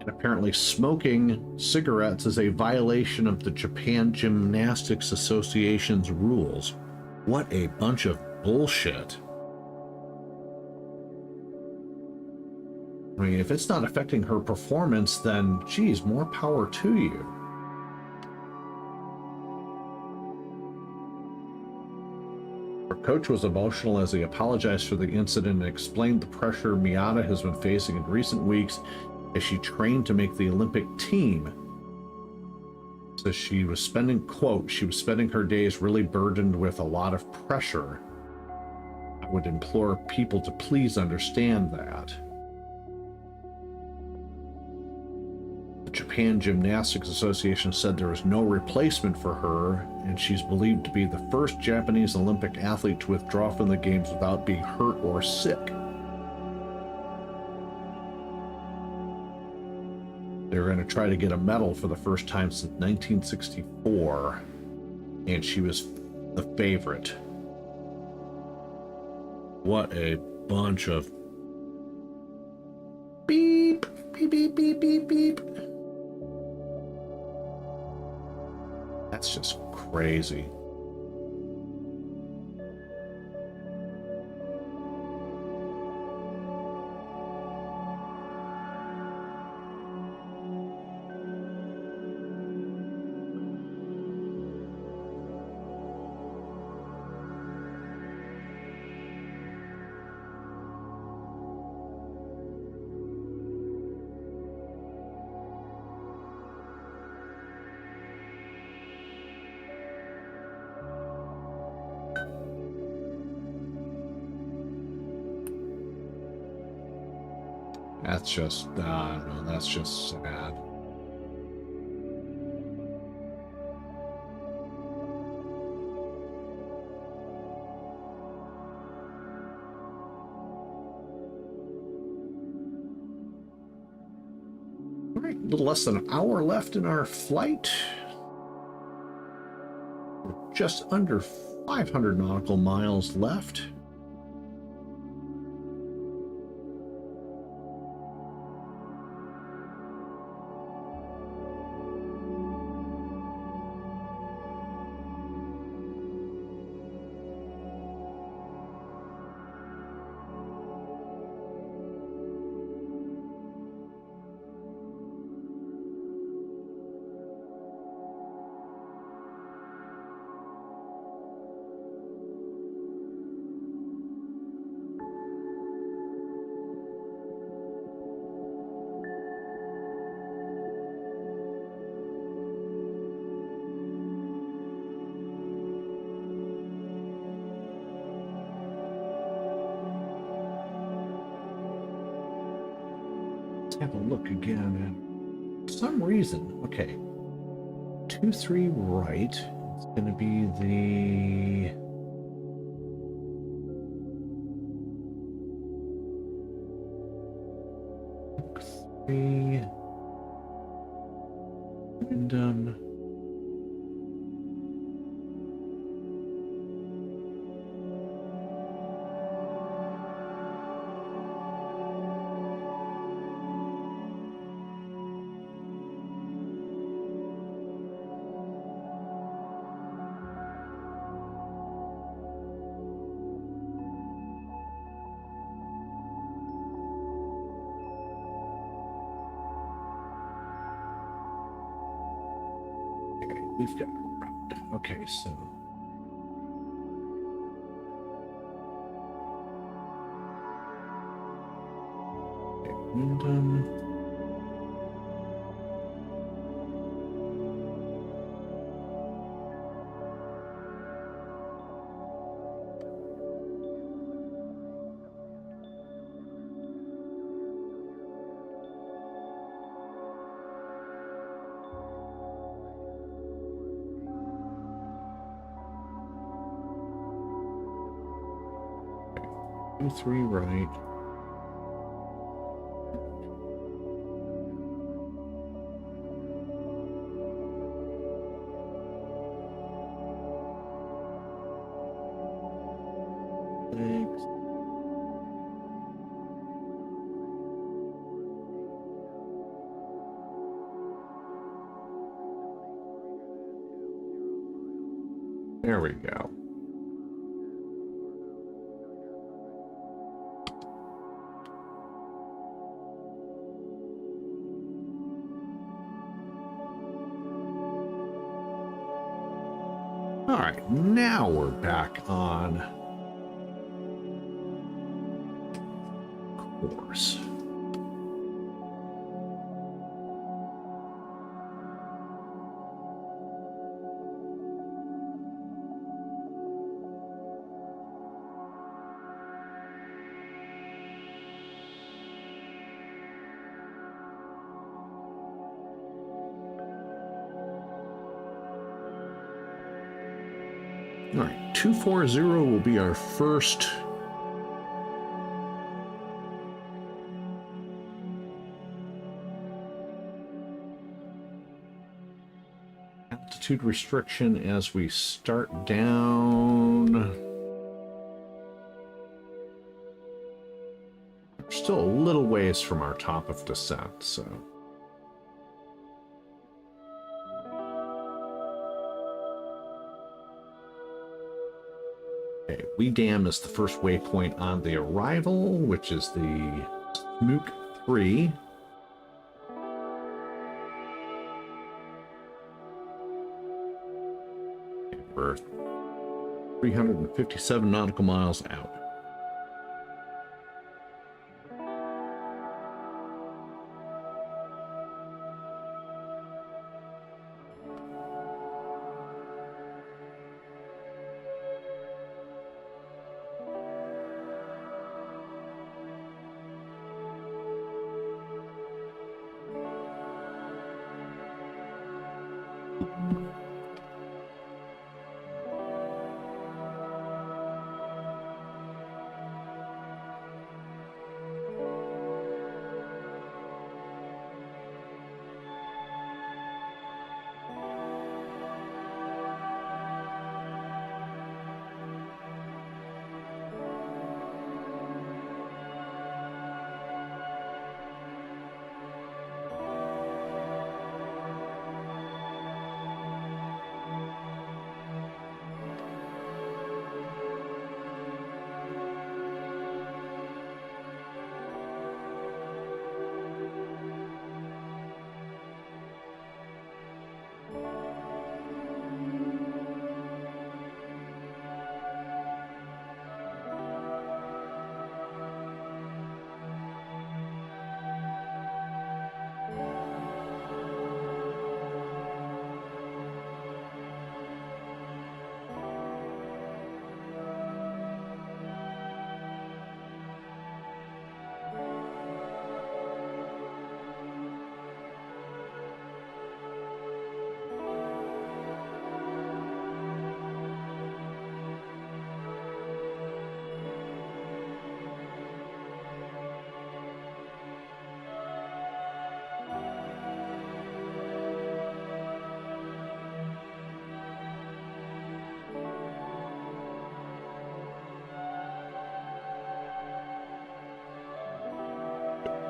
And apparently smoking cigarettes is a violation of the Japan Gymnastics Association's rules. What a bunch of bullshit. I mean, if it's not affecting her performance, then, geez, more power to you. Her coach was emotional as he apologized for the incident and explained the pressure Miyata has been facing in recent weeks as she trained to make the Olympic team. So she was spending, quote, she was spending her days really burdened with a lot of pressure. I would implore people to please understand that. The Japan Gymnastics Association said there is no replacement for her, and she's believed to be the first Japanese Olympic athlete to withdraw from the games without being hurt or sick. They're going to try to get a medal for the first time since 1964. and she was the favorite. What a bunch of beep, beep, beep, beep, beep, beep. That's just crazy. That's just, no, that's just sad. All right, a little less than an hour left in our flight. We're just under 500 nautical miles left. Have a look again. For some reason, okay, 23 right. It's going to be the three random. We've got a route. Okay, so Wyndham. Three right. Thanks. There we go. All right, now we're back on course. All right, 240 will be our first altitude restriction as we start down. We're still a little ways from our top of descent, so. Okay, WIDAM is the first waypoint on the arrival, which is the Smook 3. We're 357 nautical miles out.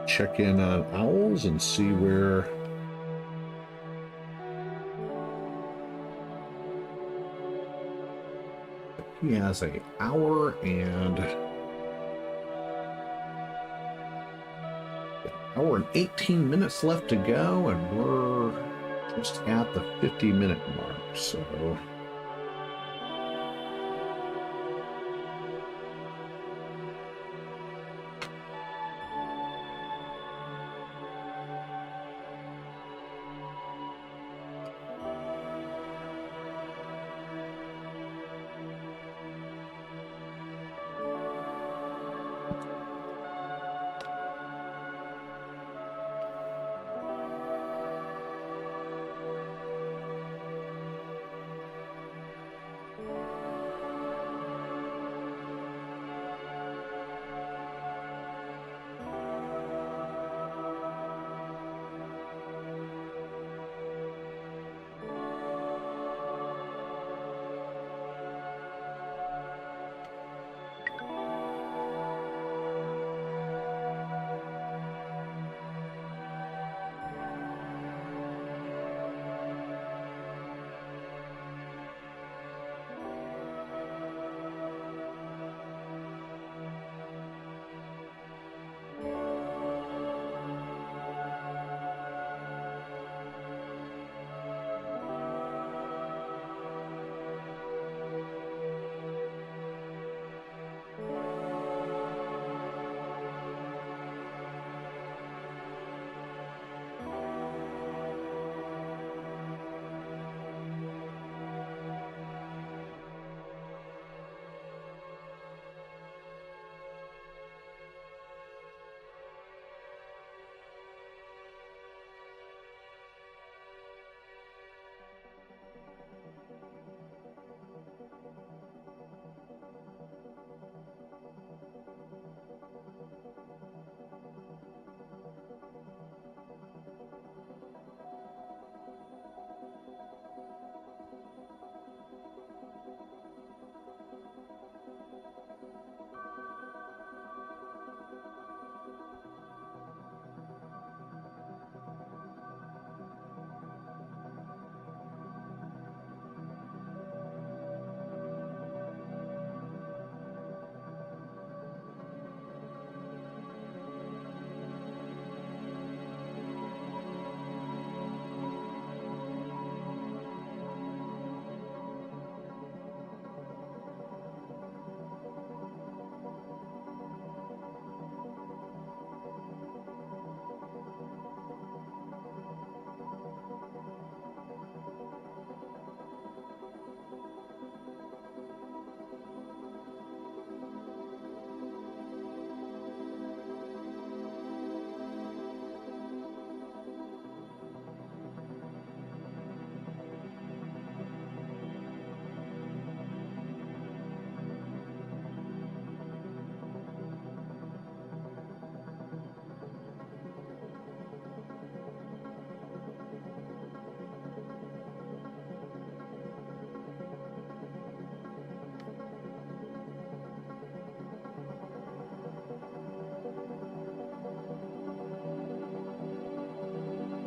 Check in on Owls and see where he has an hour and 18 minutes left to go, and we're just at the 50-minute mark, so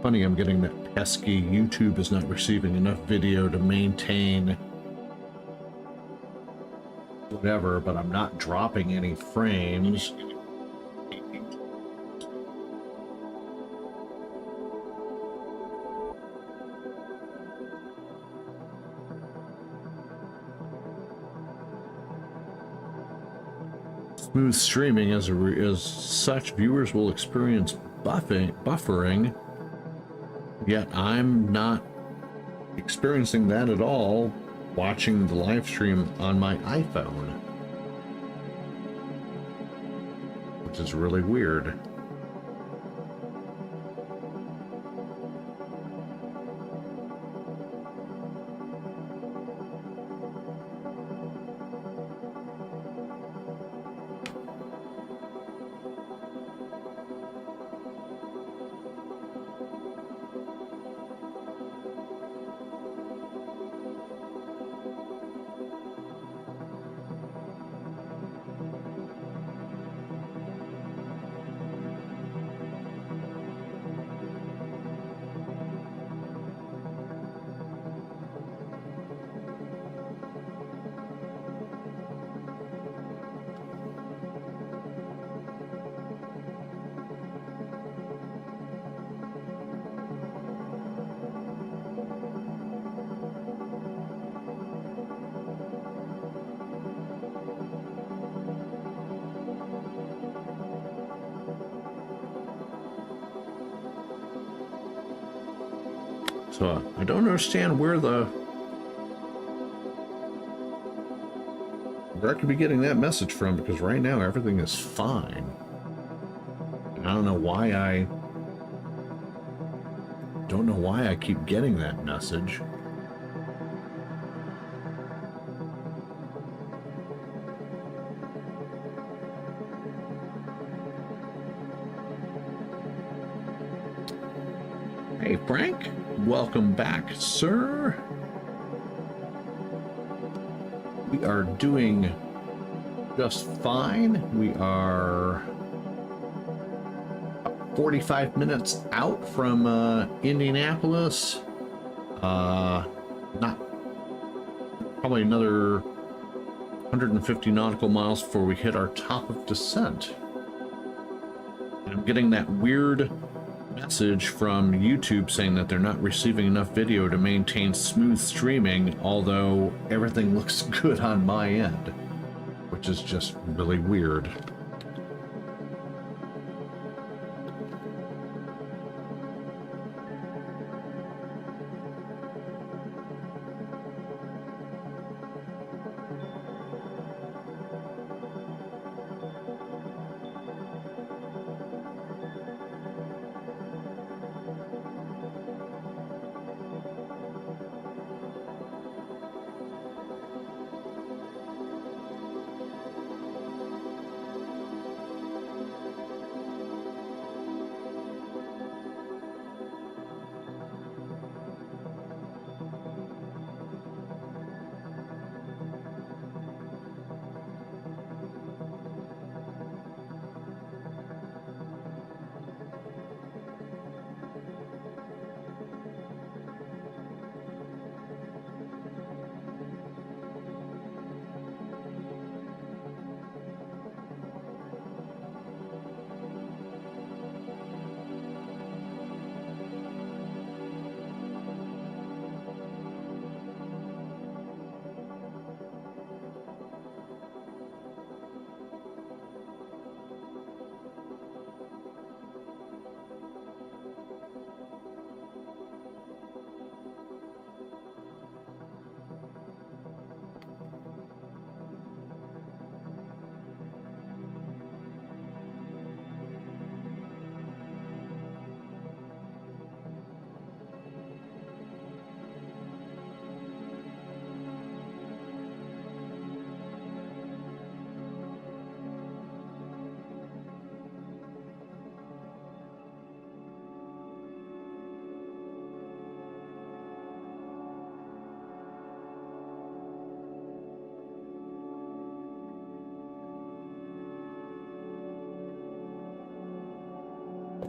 Funny, I'm getting that pesky YouTube is not receiving enough video to maintain whatever, but I'm not dropping any frames. Smooth streaming as such, viewers will experience buffering, yet I'm not experiencing that at all watching the live stream on my iPhone, which is really weird. So I don't understand where I could be getting that message from, because right now everything is fine. And I don't know why I keep getting that message. Hey Frank, welcome back, sir. We are doing just fine. We are 45 minutes out from Indianapolis. Not probably another 150 nautical miles before we hit our top of descent. And I'm getting that weird message from YouTube saying that they're not receiving enough video to maintain smooth streaming, although everything looks good on my end, which is just really weird.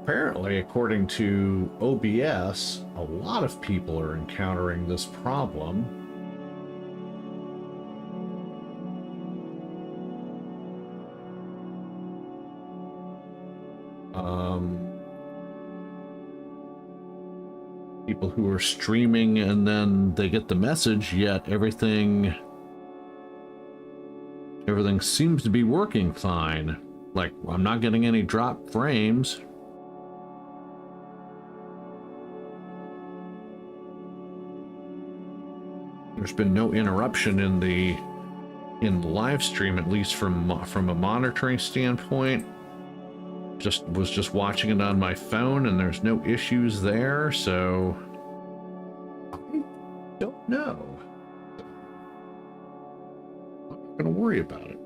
apparently, according to OBS, a lot of people are encountering this problem. People who are streaming and then they get the message, yet everything seems to be working fine. Like, I'm not getting any drop frames. There's been no interruption in the live stream, at least from a monitoring standpoint. Was just watching it on my phone, and there's no issues there, so I don't know. I'm not gonna worry about it.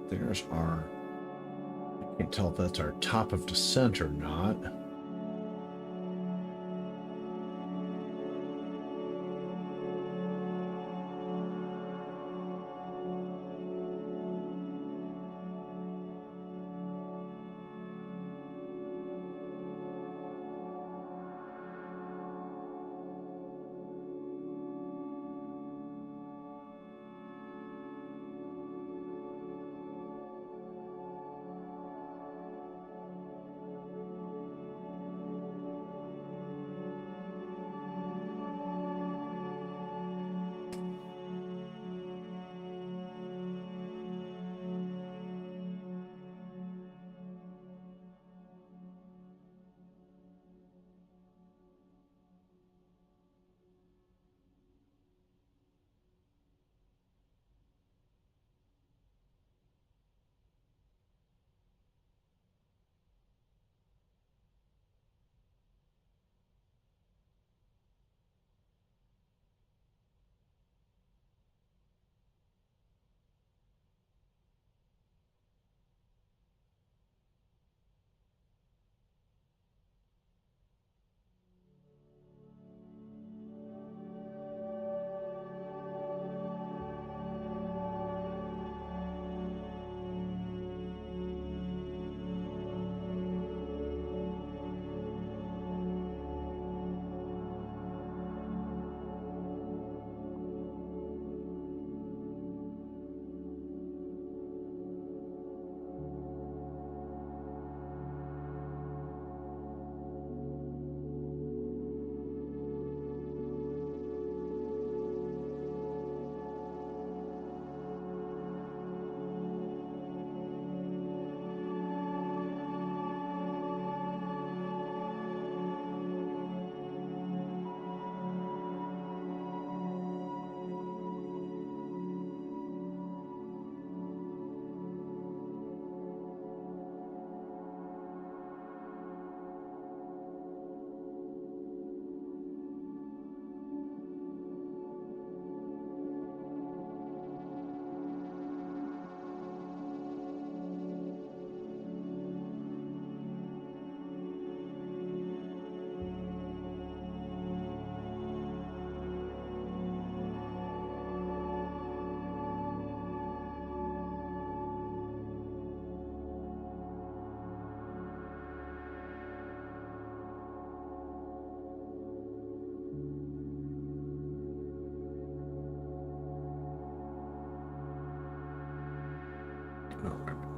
There's our, I can't tell if that's our top of descent or not.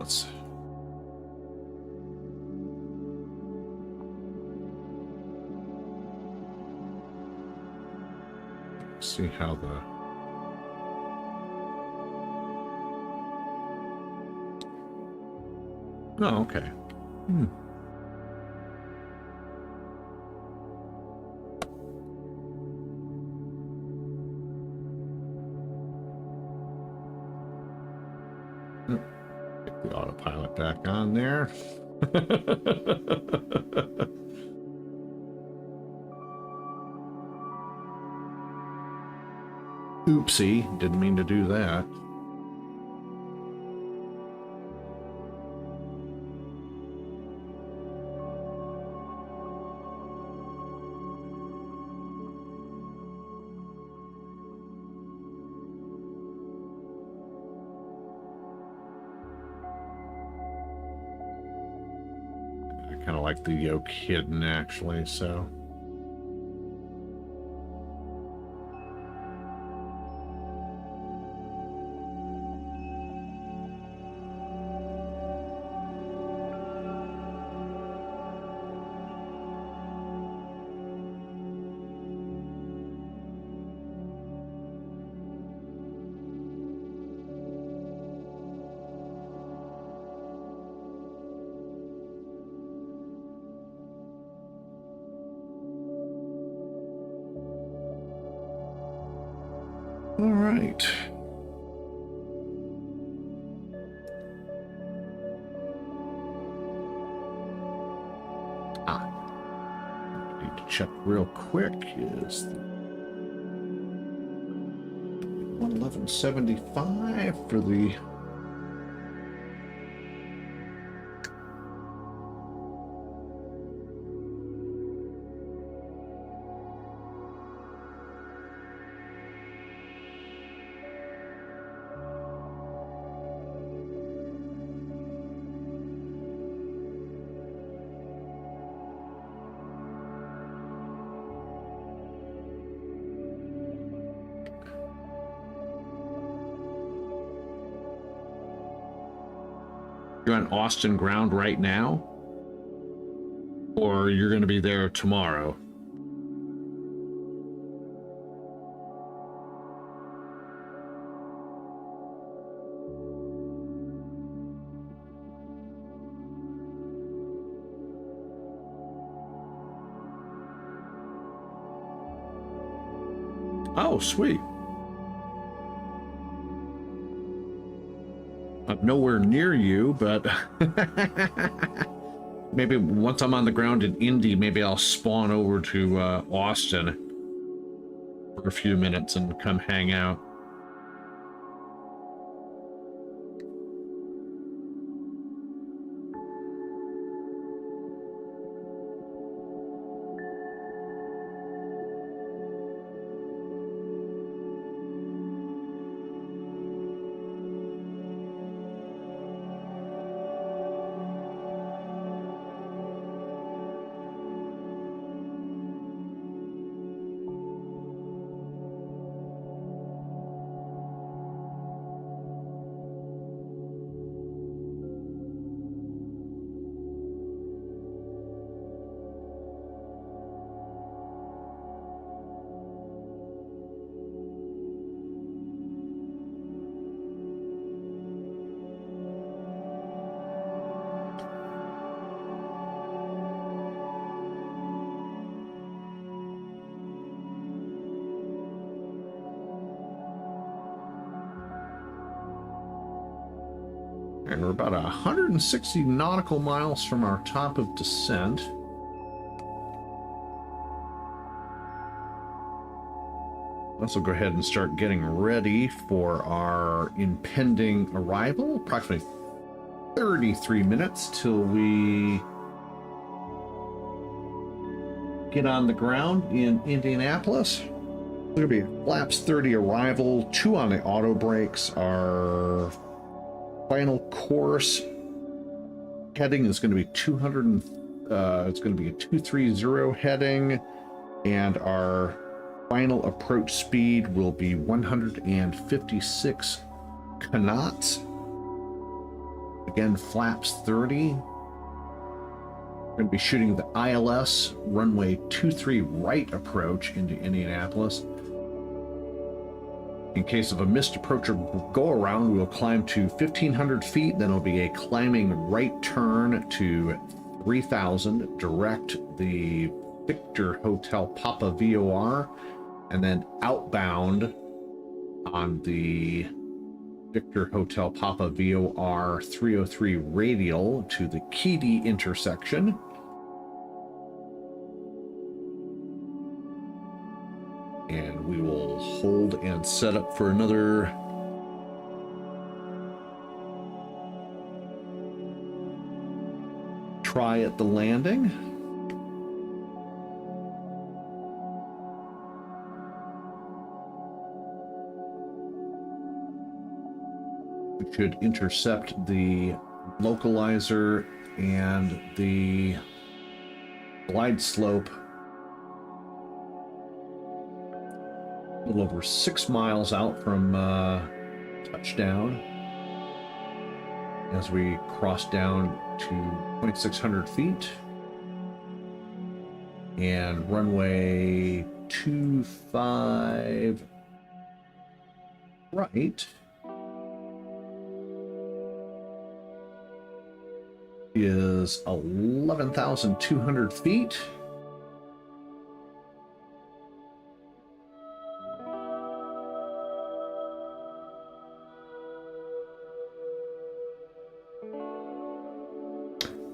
let's see how the oh, okay. Get the autopilot back on there. Oopsie, didn't mean to do that. I kind of like the yoke hidden, actually, so. All right. Need to check real quick. Is the 1175 for the You're on Austin ground right now? Or you're going to be there tomorrow? Oh, sweet. I'm nowhere near you, but maybe once I'm on the ground in Indy, maybe I'll spawn over to Austin for a few minutes and come hang out. And we're about 160 nautical miles from our top of descent. Let's go ahead and start getting ready for our impending arrival. Approximately 33 minutes till we get on the ground in Indianapolis. It's going to be flaps 30 arrival, 2 on the auto brakes. Our final course heading is going to be 200. It's going to be a 230 heading, and our final approach speed will be 156 knots. Again, flaps 30. We're going to be shooting the ILS runway 23 right approach into Indianapolis. In case of a missed approach or go around, we'll climb to 1,500 feet. Then it'll be a climbing right turn to 3,000, direct the Victor Hotel Papa VOR, and then outbound on the Victor Hotel Papa VOR 303 radial to the KLEEE intersection. And we will hold and set up for another try at the landing. We should intercept the localizer and the glide slope a little over 6 miles out from touchdown as we cross down to 2,600 feet and runway 25 right is 11,200 feet.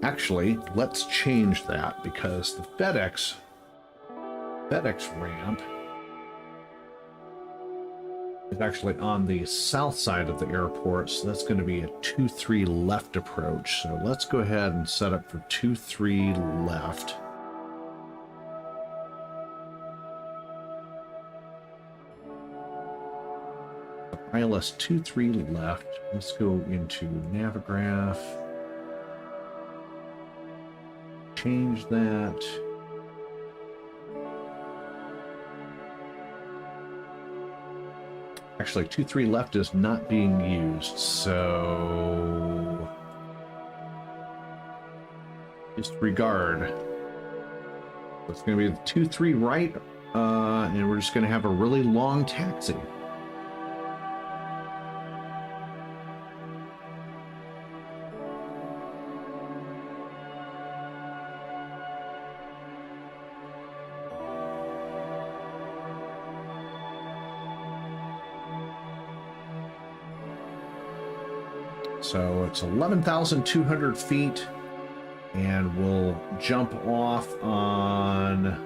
Actually, let's change that because the FedEx ramp is actually on the south side of the airport, so that's going to be a 2-3 left approach. So let's go ahead and set up for 2-3 left. ILS 2-3 left. Let's go into Navigraph. Change that. Actually, 2-3 left is not being used, so disregard. It's going to be the 2-3 right, and we're just going to have a really long taxi. So it's 11,200 feet, and we'll jump off on,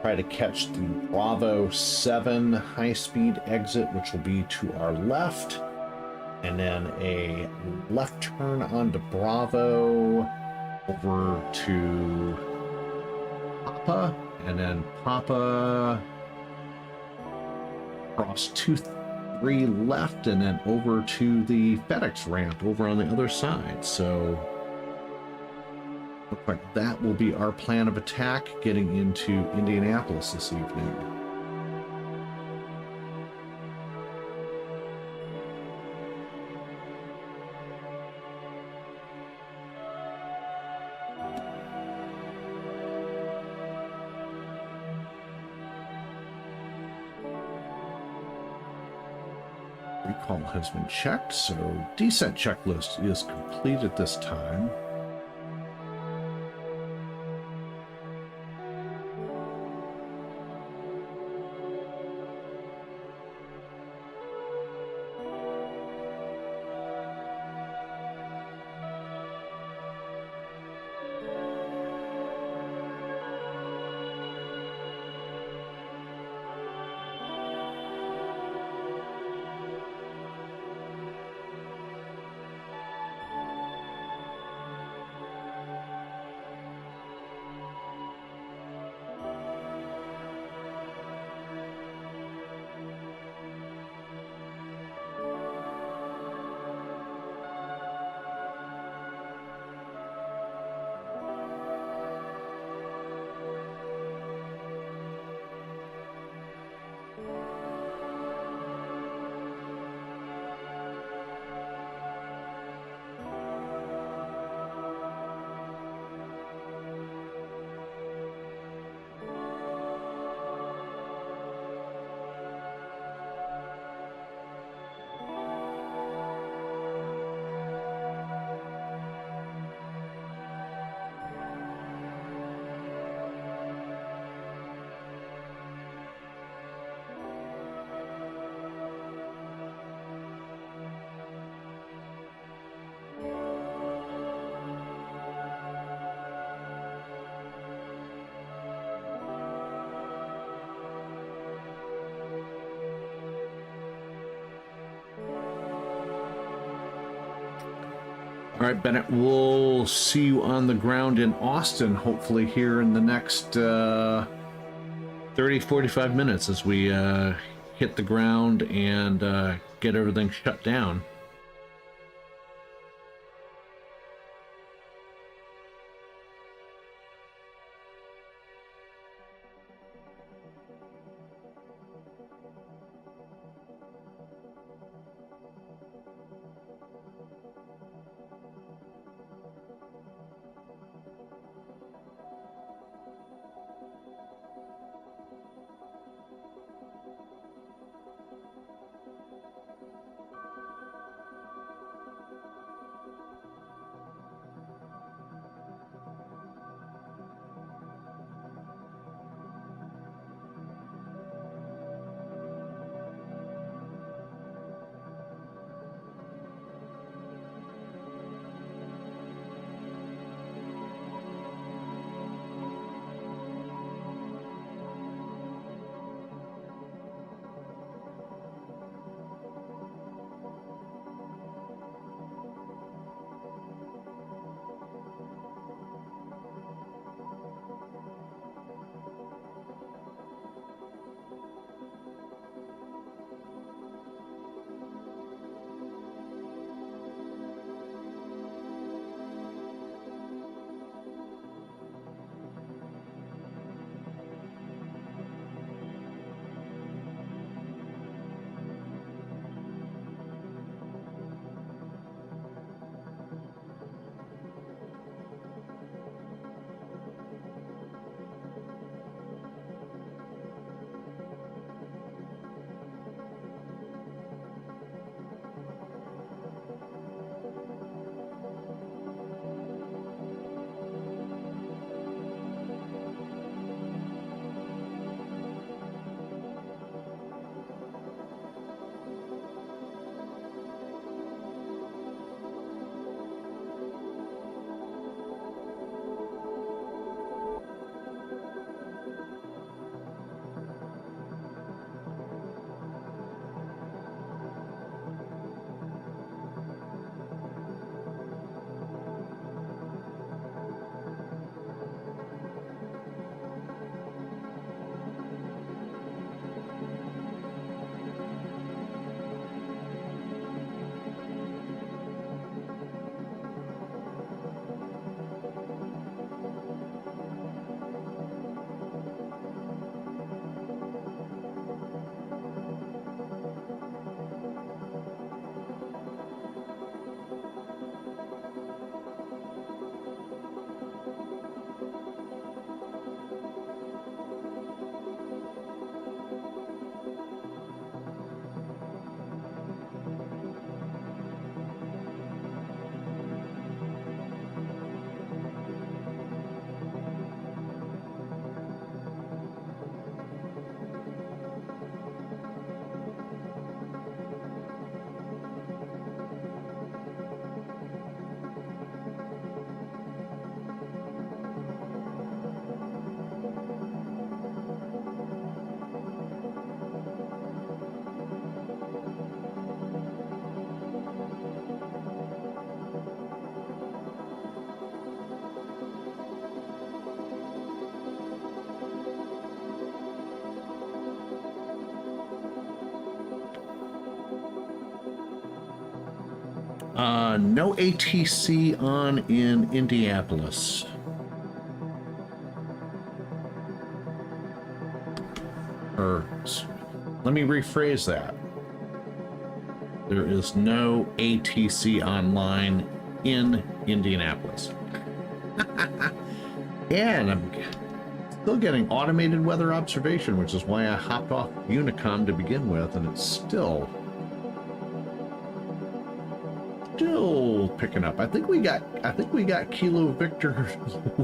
try to catch the Bravo 7 high-speed exit, which will be to our left, and then a left turn onto Bravo over to Papa, and then Papa cross 2-3 left and then over to the FedEx ramp over on the other side. So looks like that will be our plan of attack getting into Indianapolis this evening. Recall has been checked, so descent checklist is complete at this time. All right, Bennett, we'll see you on the ground in Austin, hopefully here in the next 30-45 minutes as we hit the ground and get everything shut down. No ATC on in Indianapolis. Or, let me rephrase that. There is no ATC online in Indianapolis. And I'm still getting automated weather observation, which is why I hopped off Unicom to begin with, and it's still picking up. I think we got Kilo Victor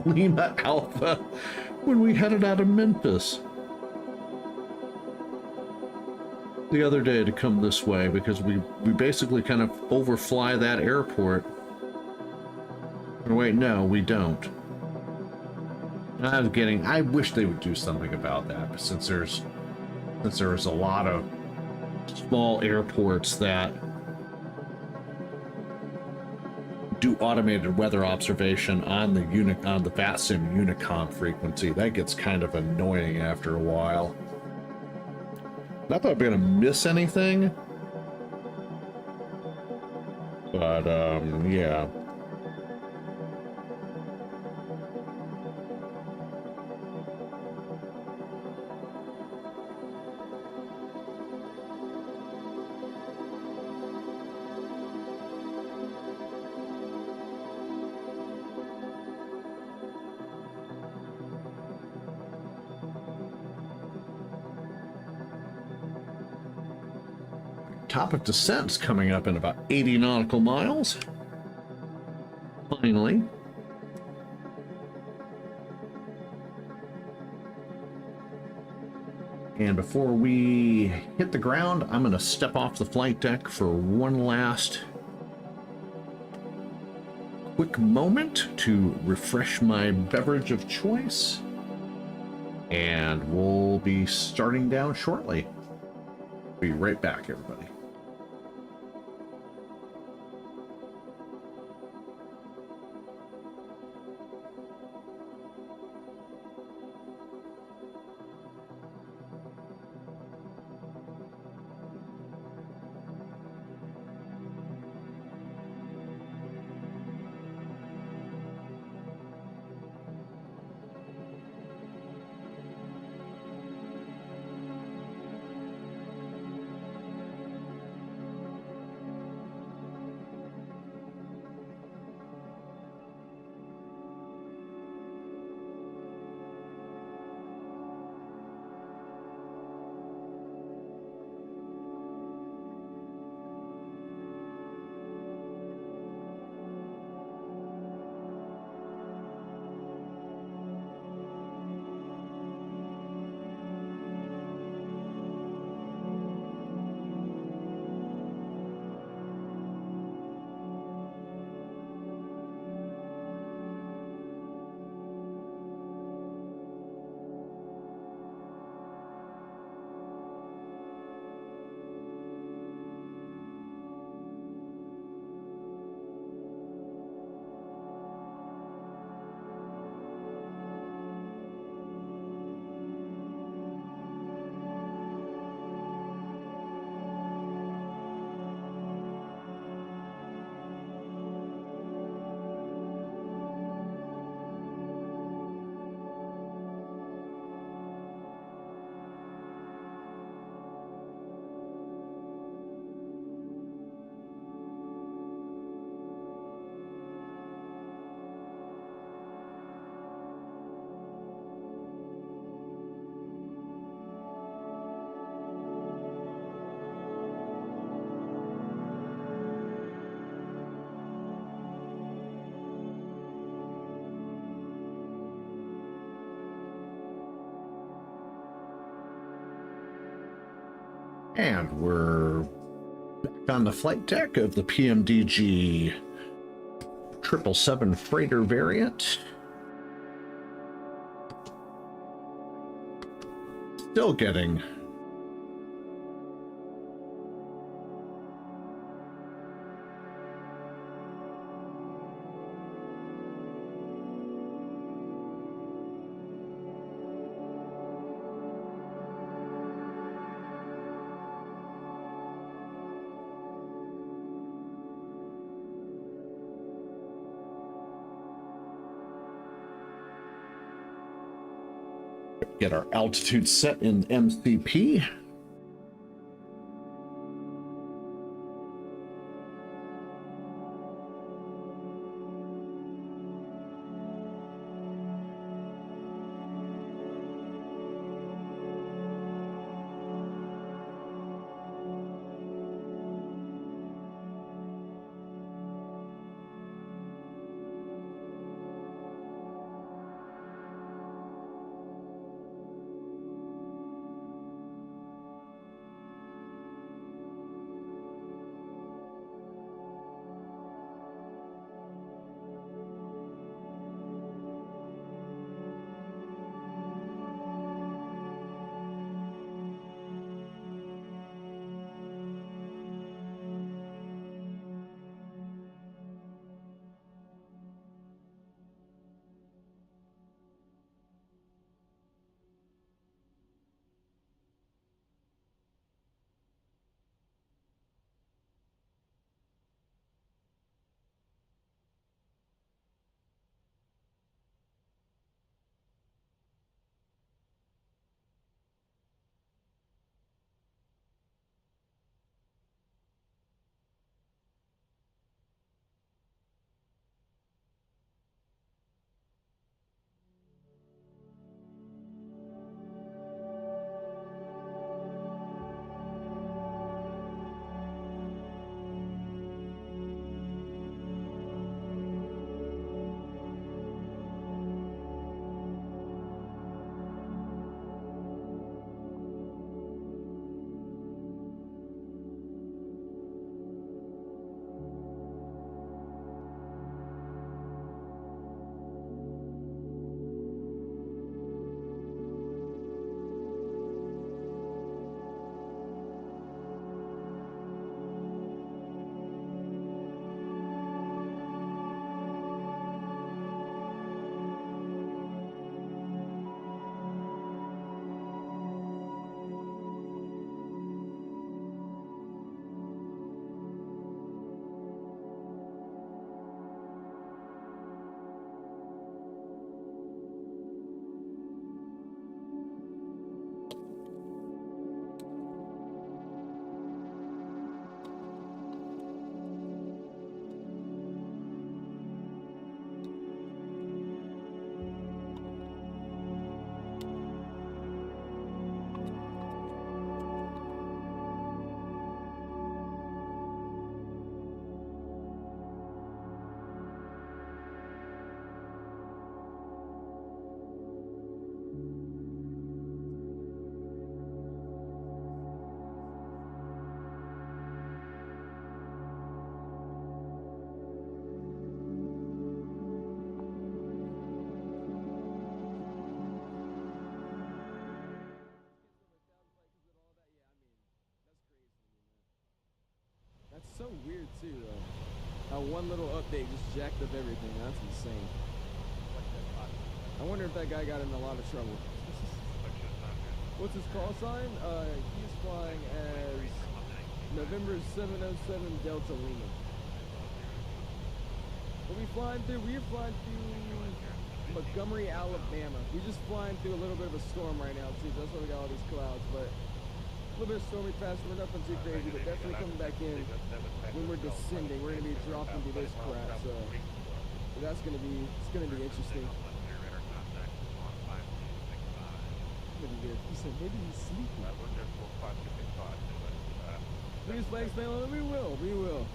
Lima Alpha when we headed out of Memphis the other day to come this way, because we basically kind of overfly that airport. Or wait, no, we don't. I wish they would do something about that, but since there's a lot of small airports that do automated weather observation on the VATSIM Unicom frequency. That gets kind of annoying after a while. Not that I'm gonna miss anything, but yeah. Topic descent's coming up in about 80 nautical miles. Finally. And before we hit the ground, I'm going to step off the flight deck for one last quick moment to refresh my beverage of choice. And we'll be starting down shortly. Be right back, everybody. And we're back on the flight deck of the PMDG 777 freighter variant. Still getting get our altitude set in MCP. so weird too, though. How one little update just jacked up everything. That's insane. I wonder if that guy got in a lot of trouble. What's his call sign? He's flying as November 707 Delta Lima. What we flying through? We're flying through Montgomery, Alabama. We're just flying through a little bit of a storm right now too. So that's why we got all these clouds, but a little bit of stormy fast. We're nothing too crazy, but definitely coming back in when we're descending. We're gonna be dropping through this crap, so that's gonna be interesting. He said maybe he's sleeping. Please flag spam on it. We will.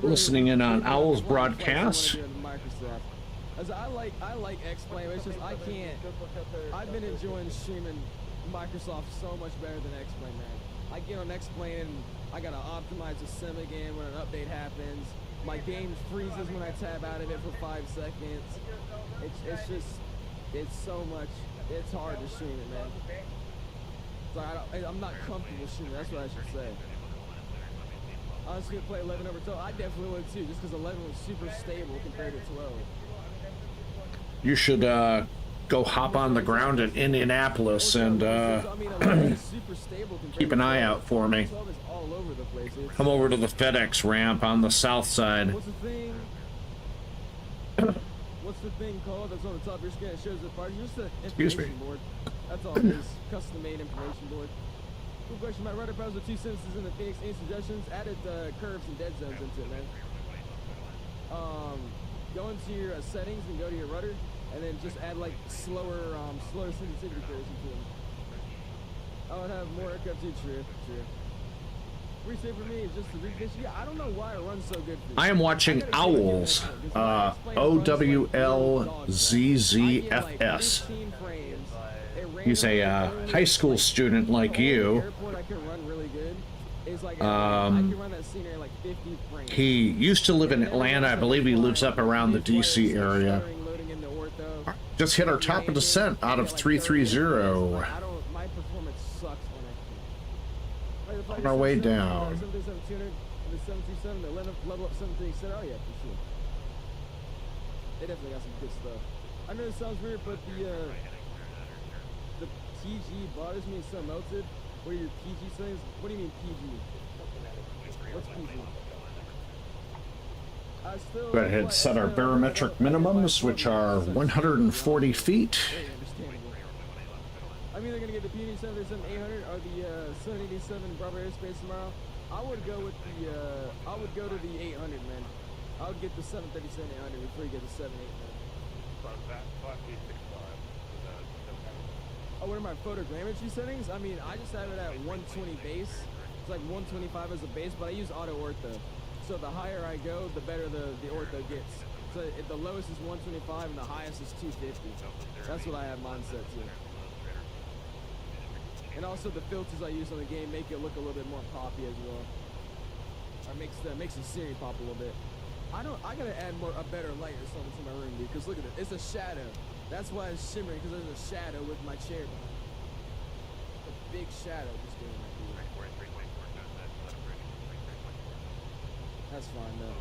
Listening in on Owl's broadcast. Microsoft. As I like X-Plane, it's just I can't. I've been enjoying streaming Microsoft so much better than X-Plane, man. I get on X-Plane and I gotta optimize the sim again when an update happens. My game freezes when I tab out of it for 5 seconds. It's so much. It's hard to stream it, man. So I'm not comfortable streaming. That's what I should say. I was gonna play 11 over 12. I definitely would too, just because 11 was super stable compared to 12. You should go hop on the ground in Indianapolis and keep an eye out for me. Come over to the FedEx ramp on the south side. What's the thing called that's on the top of your screen that shows the part? Just the information board. That's all it is. Custom-made information board. Cool question. My rudder powers with 2 sentences in the Phoenix. Any suggestions? Added curves and dead zones into it, man. Go into your settings and go to your rudder, and then just add like slower sensitivity curves into them. I would have more aircraft too. True. Reset for me is just the recondition. Yeah, I don't know why it runs so good for you. I am watching Owls, OWLZZFS. He's a high school student like you. He used to live in Atlanta. I believe he lives up around the DC area. Just hit our top of descent out of 330. On our way down. The 737, the level up 737. Oh yeah, for sure. They definitely got some good stuff. I know this sounds weird, but the PG bothers me so melted. What are your PG settings? What do you mean PG? What's PG? Go ahead and set our barometric minimums, which are 140 feet. I'm either gonna get the PMDG 737-800 or the 787 Bravo Airspace tomorrow. I would go with the I would go to the 800, man. I would get the 737-800 before you get the 787. Oh, what are my photogrammetry settings? I mean, I just have it at 120 base. It's like 125 as a base, but I use auto ortho. So the higher I go, the better the ortho gets. So if the lowest is 125 and the highest is 250. That's what I have mine set to. And also the filters I use on the game make it look a little bit more poppy as well. Or makes the scenery pop a little bit. I gotta add a better light or something to my room, dude. Cause look at it, it's a shadow. That's why it's shimmering, because there's a shadow with my chair behind it. A big shadow just doing that. That's fine though.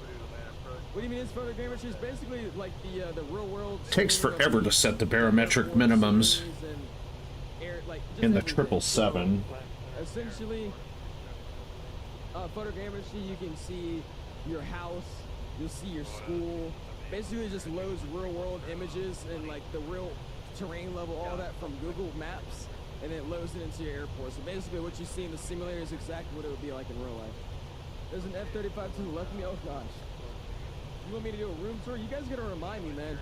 What do you mean it's photogrammetry? It's basically like the real world. Takes forever to set the barometric minimums in the 777. Essentially, photogrammetry, you can see your house, you'll see your school. Basically, it just loads real world images and like the real terrain level, all that from Google Maps, and it loads it into your airport. So basically, what you see in the simulator is exactly what it would be like in real life. There's an F-35 to the left of me. Oh gosh. You want me to do a room tour? You guys gotta remind me, man.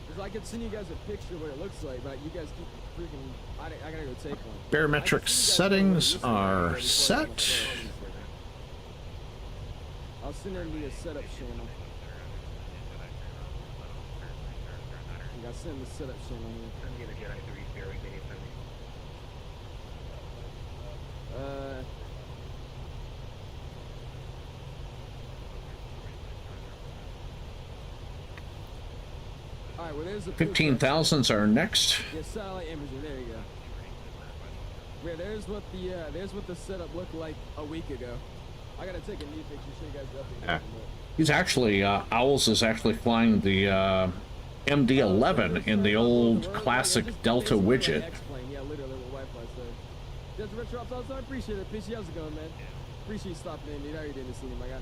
Because I could send you guys a picture of what it looks like, but you guys keep freaking. I gotta go take one. Barometric settings are set. I'll send them via setup channel. I gotta send the setup channel here. Alright, well there's the 15,000s are next. Yeah, satellite imaging, there you go. Yeah, there's what the setup looked like a week ago. I gotta take a knee picture, show you guys the update. Yeah. He's actually, Owls is actually flying the MD-11 in the old classic Delta widget. Yeah, literally what Wi-Fi said. That's Retro Ops also, I appreciate it. PC, how's it going, man? Appreciate you stopping in, dude. How are you doing this evening, my guy?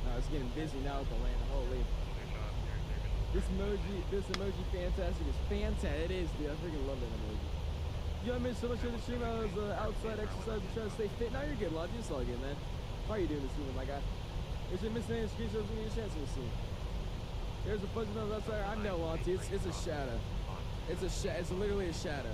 No, it's getting busy now with the land. Holy. This emoji fantastic is fantastic. It is, dude. I freaking love that emoji. Yo, I missed so much of the stream. I was outside exercising, trying to stay fit. Now you're good, Lodge. It's all good, man. How are you doing this evening, my guy? If you're missing any screenshots, we need a chance to see. There's a fuzzy nose outside. I know, Auntie. It's a shadow. It's literally a shadow.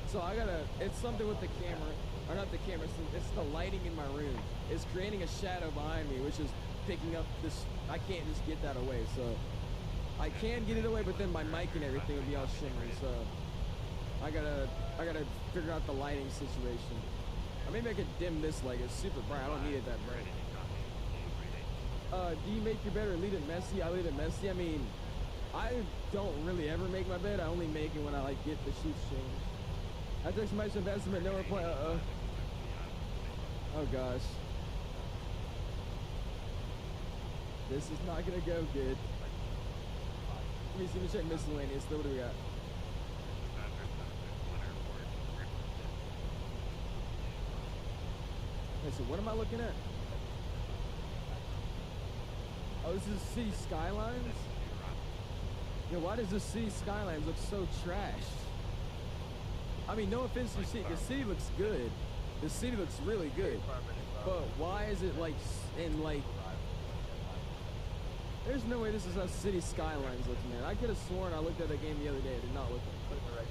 So I gotta. It's something with the camera, or not the camera. It's the lighting in my room. It's creating a shadow behind me, which is picking up this. I can't just get that away. So I can get it away, but then my mic and everything will be all shimmery. So I gotta figure out the lighting situation. Or maybe I could dim this light. It's super bright. I don't need it that bright. Do you make your bed or leave it messy? I leave it messy. I mean, I don't really ever make my bed. I only make it when I like get the sheets changed. I text my son Benson, but no reply. Oh gosh. This is not gonna go good. Let me see. Let me check miscellaneous. So what do we got? Okay, so what am I looking at? Oh, this is City Skylines? Yeah, why does the City Skylines look so trashed? I mean, no offense to the city. The city looks good. The city looks really good. But why is it like, there's no way this is how City Skylines looks, man. I could have sworn I looked at that game the other day. It did not look like it.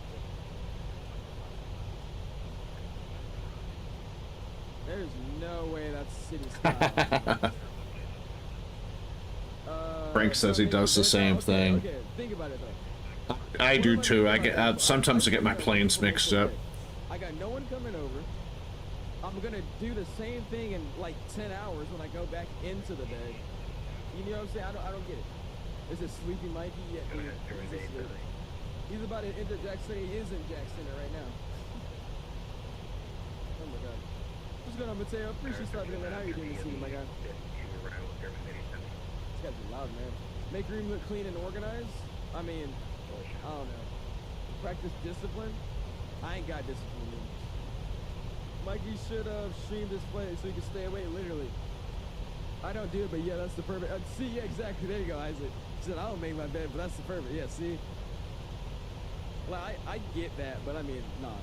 There's no way that's City Skylines. Frank says he does the same thing. Okay, think about it though. I do too. I get sometimes I get my planes mixed up. I got no one coming over. I'm gonna do the same thing in like 10 hours when I go back into the bed. You know what I'm saying? I don't get it. Is it Sleepy Mikey? Yeah, he's about to enter Jackson. He is in Jackson right now. Oh my god. What's going on, Mateo? Appreciate you stopping in, man. How are you doing this evening, my guy? This guy's loud, man. Make your room look clean and organized? I mean, I don't know. Practice discipline? I ain't got discipline, man. Mikey should stream this play so you can stay awake, literally. I don't do it, but yeah, that's the perfect. See, yeah, exactly. There you go, Isaac. He said, I don't make my bed, but that's the perfect. Yeah, see? Well, I get that, but I mean, nah.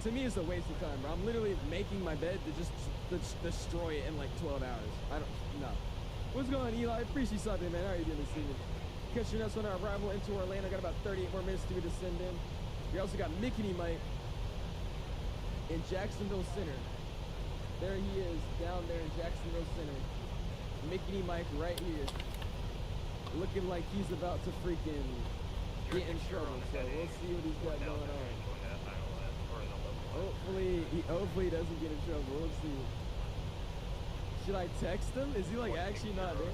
To me, it's a waste of time, bro. I'm literally making my bed to just destroy it in like 12 hours. No. What's going on, Eli? Appreciate you stopping in, man. How are you doing this evening? Catching us on our arrival into Orlando. Got about 38 more minutes to descend in. We also got Mickey Mike in Jacksonville Center. There he is, down there in Jacksonville Center. Mickey Mike right here. Looking like he's about to freaking get in trouble. So we'll see what he's got going on. Hopefully he doesn't get in trouble. We'll see. Should I text him? Is he like actually not there?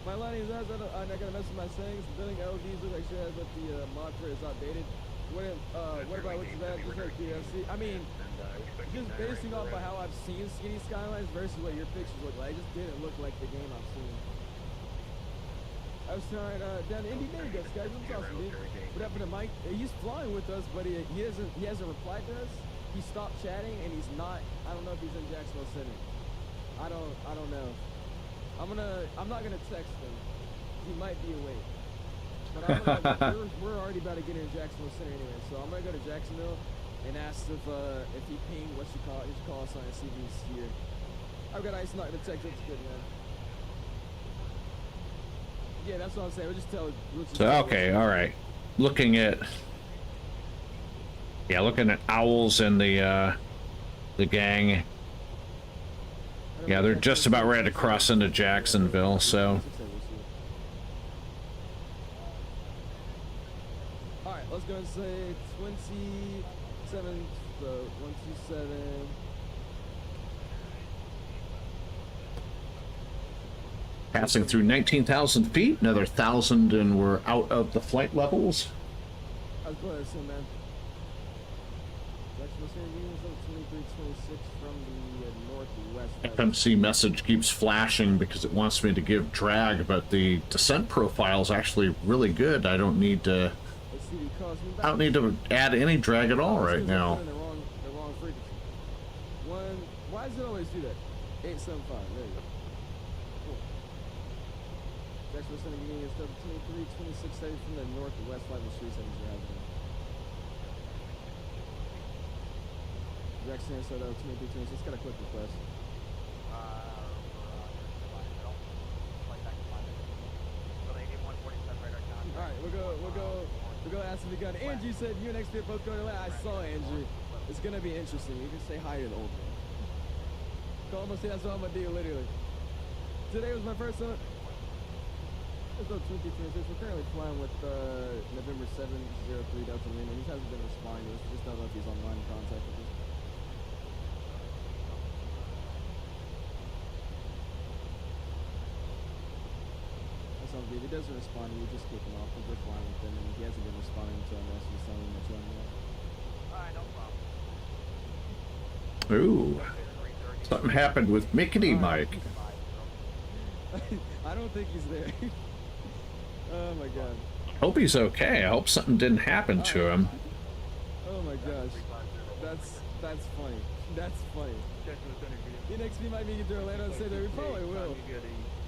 My line is I'm not gonna mess with my sayings. The building LEDs look like shit has, but the mantra is outdated. What about what's that? Just like DLC. I mean, just basing off of how I've seen City Skylines versus what your pictures look like, it just didn't look like the game I've seen. I was trying down to Indy. There you go, guys. That's awesome, dude. What happened to Mike? He's flying with us, but he hasn't replied to us. He stopped chatting, and he's not. I don't know if he's in Jacksonville Center. I don't know. I'm not gonna text him. He might be awake. But we're already about to get in Jacksonville Center anyway, so I'm gonna go to Jacksonville and ask if he pinged his call sign and see if he's here. I've got ice, not gonna text. It's good, man. Yeah, that's what I'm saying. We'll just tell. Okay, all right. Looking at Owls and the gang. Yeah, they're just about ready to cross into Jacksonville, so. Alright, let's go and say 27, so 127. Passing through 19,000 feet, another 1,000 and we're out of the flight levels. I was going to assume, man. Jacksonville Center units up 23. 2326 from the northwest. FMC message keeps flashing because it wants me to give drag, but the descent profile is actually really good. I don't need to add any drag at all right now. The wrong frequency. Why does it always do that? 875, there you go. Cool. Next we're sending me is 2326 from the northwest, 537 Jackson, so that 2326, it's got a quick request. Alright, we'll go ask if we got Angie said UNXP postcode. I saw Angie. It's gonna be interesting. You can say hi to the old man. Almost say that's what I'm gonna do, literally. Today was my first one. Let's go 2326. We're currently flying with November 703 Delta Lima. He hasn't been responding to us. Just don't know if he's online in contact with us. If he doesn't respond, we just kick him off because we're flying with him, and he hasn't been responding to our messages telling him to join me. Alright, no Ooh. problem. Something happened with Mickety Mike. I don't think he's there. Oh my god. Hope he's okay. I hope something didn't happen to him. Oh my gosh. That's funny. That's funny. The next we might make it to Orlando and say that we probably will.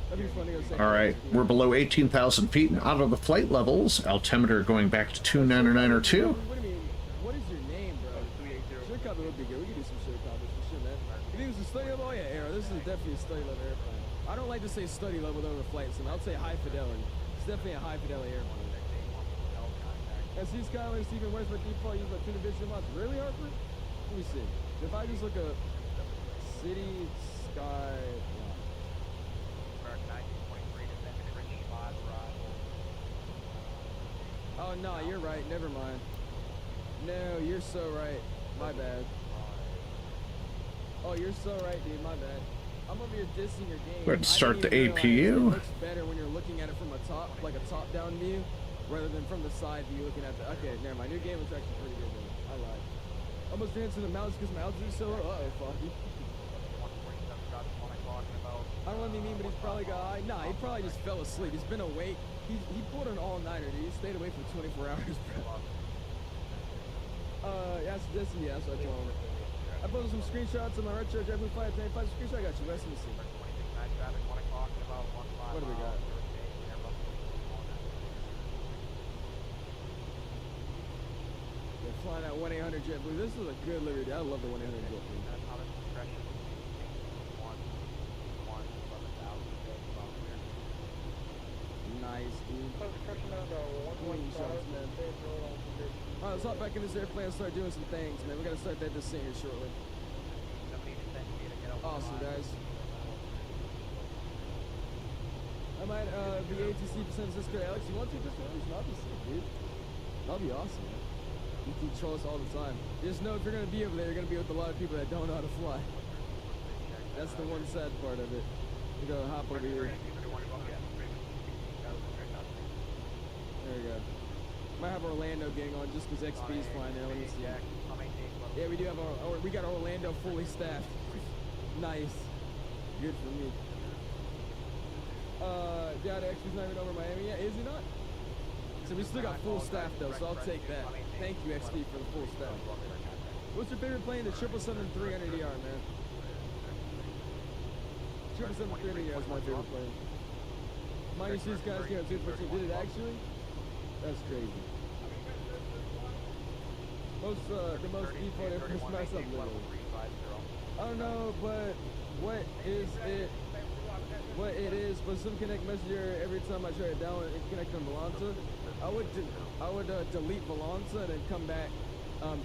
That'd be funny. All right, we're below 18,000 feet and out of the flight levels. Altimeter going back to 29902. What do you mean? What is your name, bro? Short copy would be good. We can do some short copies for sure, man. You think this is a study level? Oh yeah, Arrow. This is definitely a study level airplane. I don't like to say study level over flight sim. I'll say high fidelity. It's definitely a high fidelity airplane. SC Skyliner, Stephen, where's my default? Use my tuna vision mods. Really, Harper? Let me see. If I just look up City Sky. Oh no, you're right. Never mind. No, you're so right. My bad. Oh, you're so right, dude. My bad. I'm over here dissing your game. Go ahead and start the APU. It looks better when you're looking at it from a top, like a top-down view, rather than from the side view looking at the. Okay, never mind. Your game was actually pretty good, though. I lied. Almost ran to the mountains because my altitude is so low. Uh oh, Foggy. I don't know what you mean, but he's probably got high. Nah, he probably just fell asleep. He's been awake. He pulled an all-nighter, dude. He stayed awake for 24 hours, bro. Yeah, that's what I told him. I posted some screenshots of my retro JetBlue flight. Screenshot, I got you. Rest in the sea. What do we got? They're flying at 1-800 JetBlue. This is a good liberty. I love the 1-800 JetBlue. Nice, dude. Clean shots, man. Alright, let's hop back in this airplane and start doing some things, man. We gotta start that descent here shortly. Awesome, guys. I might be ATC for San Francisco. Alex, you want to just release? That'd be sick, dude. That'd be awesome, man. You can control us all the time. Just know if you're gonna be over there, you're gonna be with a lot of people that don't know how to fly. That's the one sad part of it. You gotta hop over here. There we go. Might have Orlando gang on just because XP's flying there. Let me see. Yeah, we do have we got Orlando fully staffed. Nice. Good for me. Yeah, the XP's not even over Miami yet. Is he not? So we still got full staff though, so I'll take that. Thank you, XP, for the full staff. What's your favorite plane? The 777-300ER, man. 777-300ER is my favorite plane. Mighty Seas guys came out 214. Did it actually? That's crazy. The most default airplanes mess up literally. I don't know, but what it is, but some connect messenger every time I try to download and connect on Volanta. I would delete Volanta and then come back,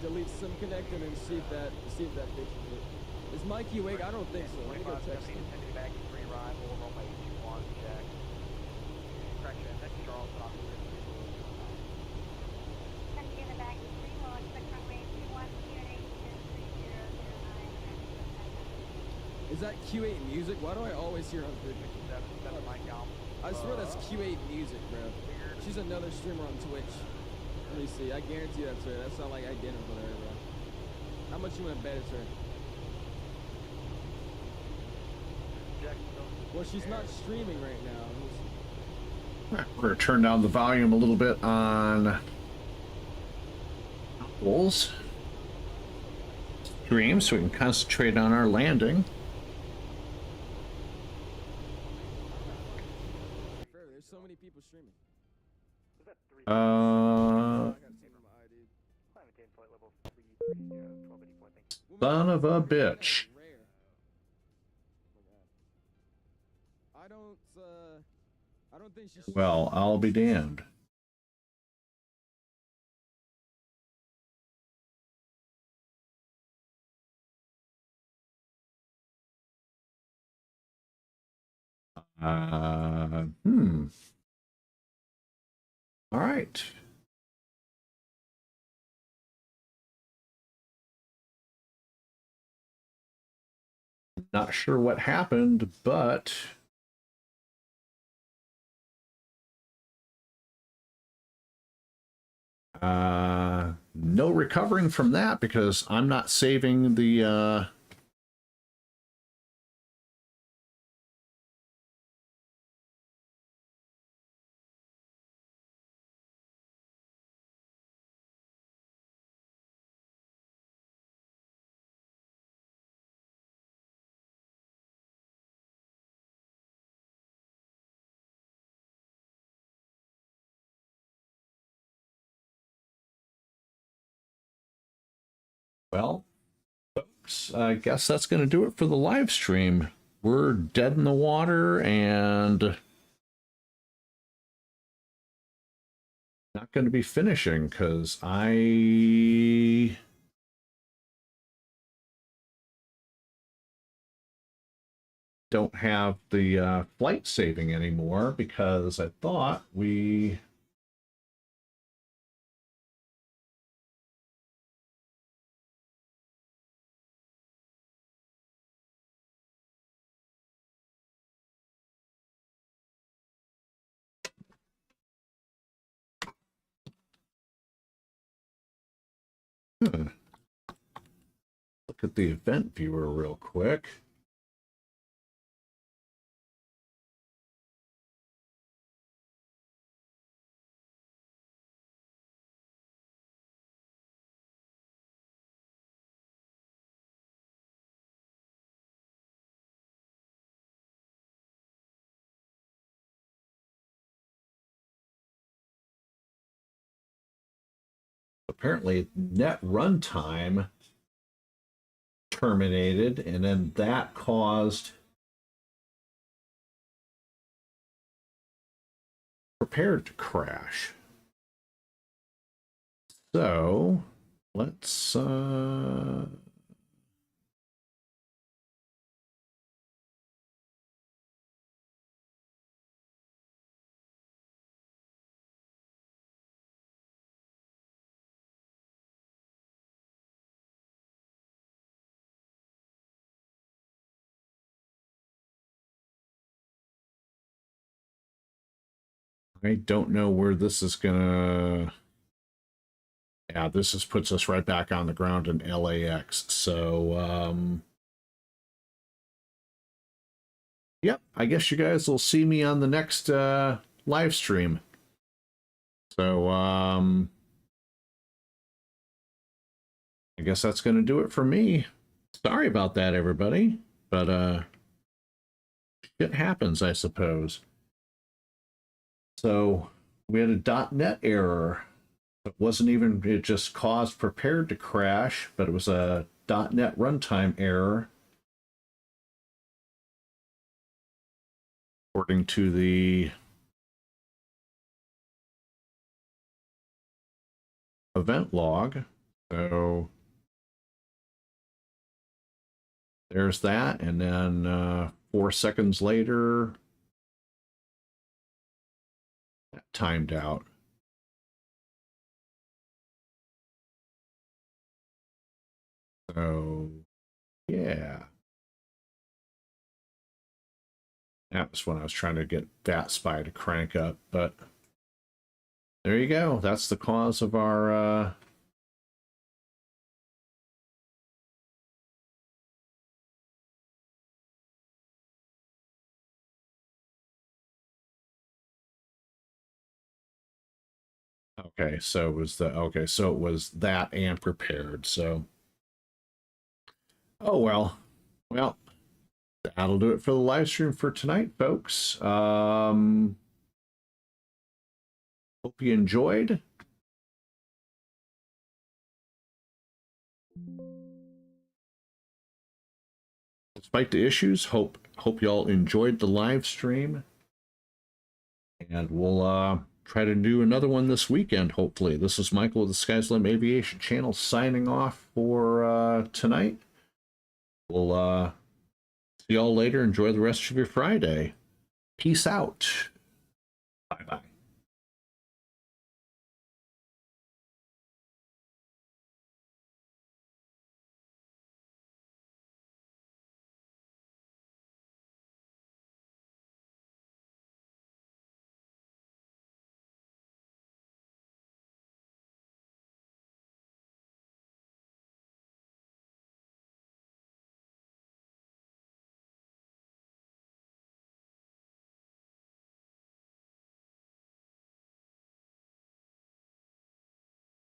delete SIM connect and then see if that fixes it. Is Mikey awake? I don't think so. Let me go text him. Is that Q8 music? Why do I always hear on video? I swear that's Q8 music, bro. She's another streamer on Twitch. Let me see. I guarantee that's her. That sounds like identical to her, bro. How much you want to bet it's her? Well, she's not streaming right now. We're going to turn down the volume a little bit on Apple's stream so we can concentrate on our landing. There's so many people streaming. Son of a bitch. I don't think she's. Well, I'll be damned. All right. Not sure what happened, but no recovering from that because I'm not saving the well, folks, I guess that's going to do it for the live stream. We're dead in the water and not going to be finishing because I don't have the flight saving anymore because I thought we look at the event viewer real quick. Apparently net runtime terminated, and then that caused Prepared to crash. So let's I don't know where this is gonna. Yeah, this just puts us right back on the ground in LAX. So, yep, I guess you guys will see me on the next live stream. So, I guess that's gonna do it for me. Sorry about that, everybody, but it happens, I suppose. So we had a .NET error. It wasn't even, it just caused Prepared to crash, but it was a .NET runtime error. According to the event log. So there's that, and then 4 seconds later, that timed out. So, yeah. That was when I was trying to get VATSIM to crank up, but there you go. That's the cause of our Okay, so it was so it was that and prepared. So, oh well, that'll do it for the live stream for tonight, folks. Hope you enjoyed. Despite the issues, hope y'all enjoyed the live stream, and we'll try to do another one this weekend, hopefully. This is Michael with the Sky's the Limit Aviation channel signing off for tonight. We'll see y'all later. Enjoy the rest of your Friday. Peace out.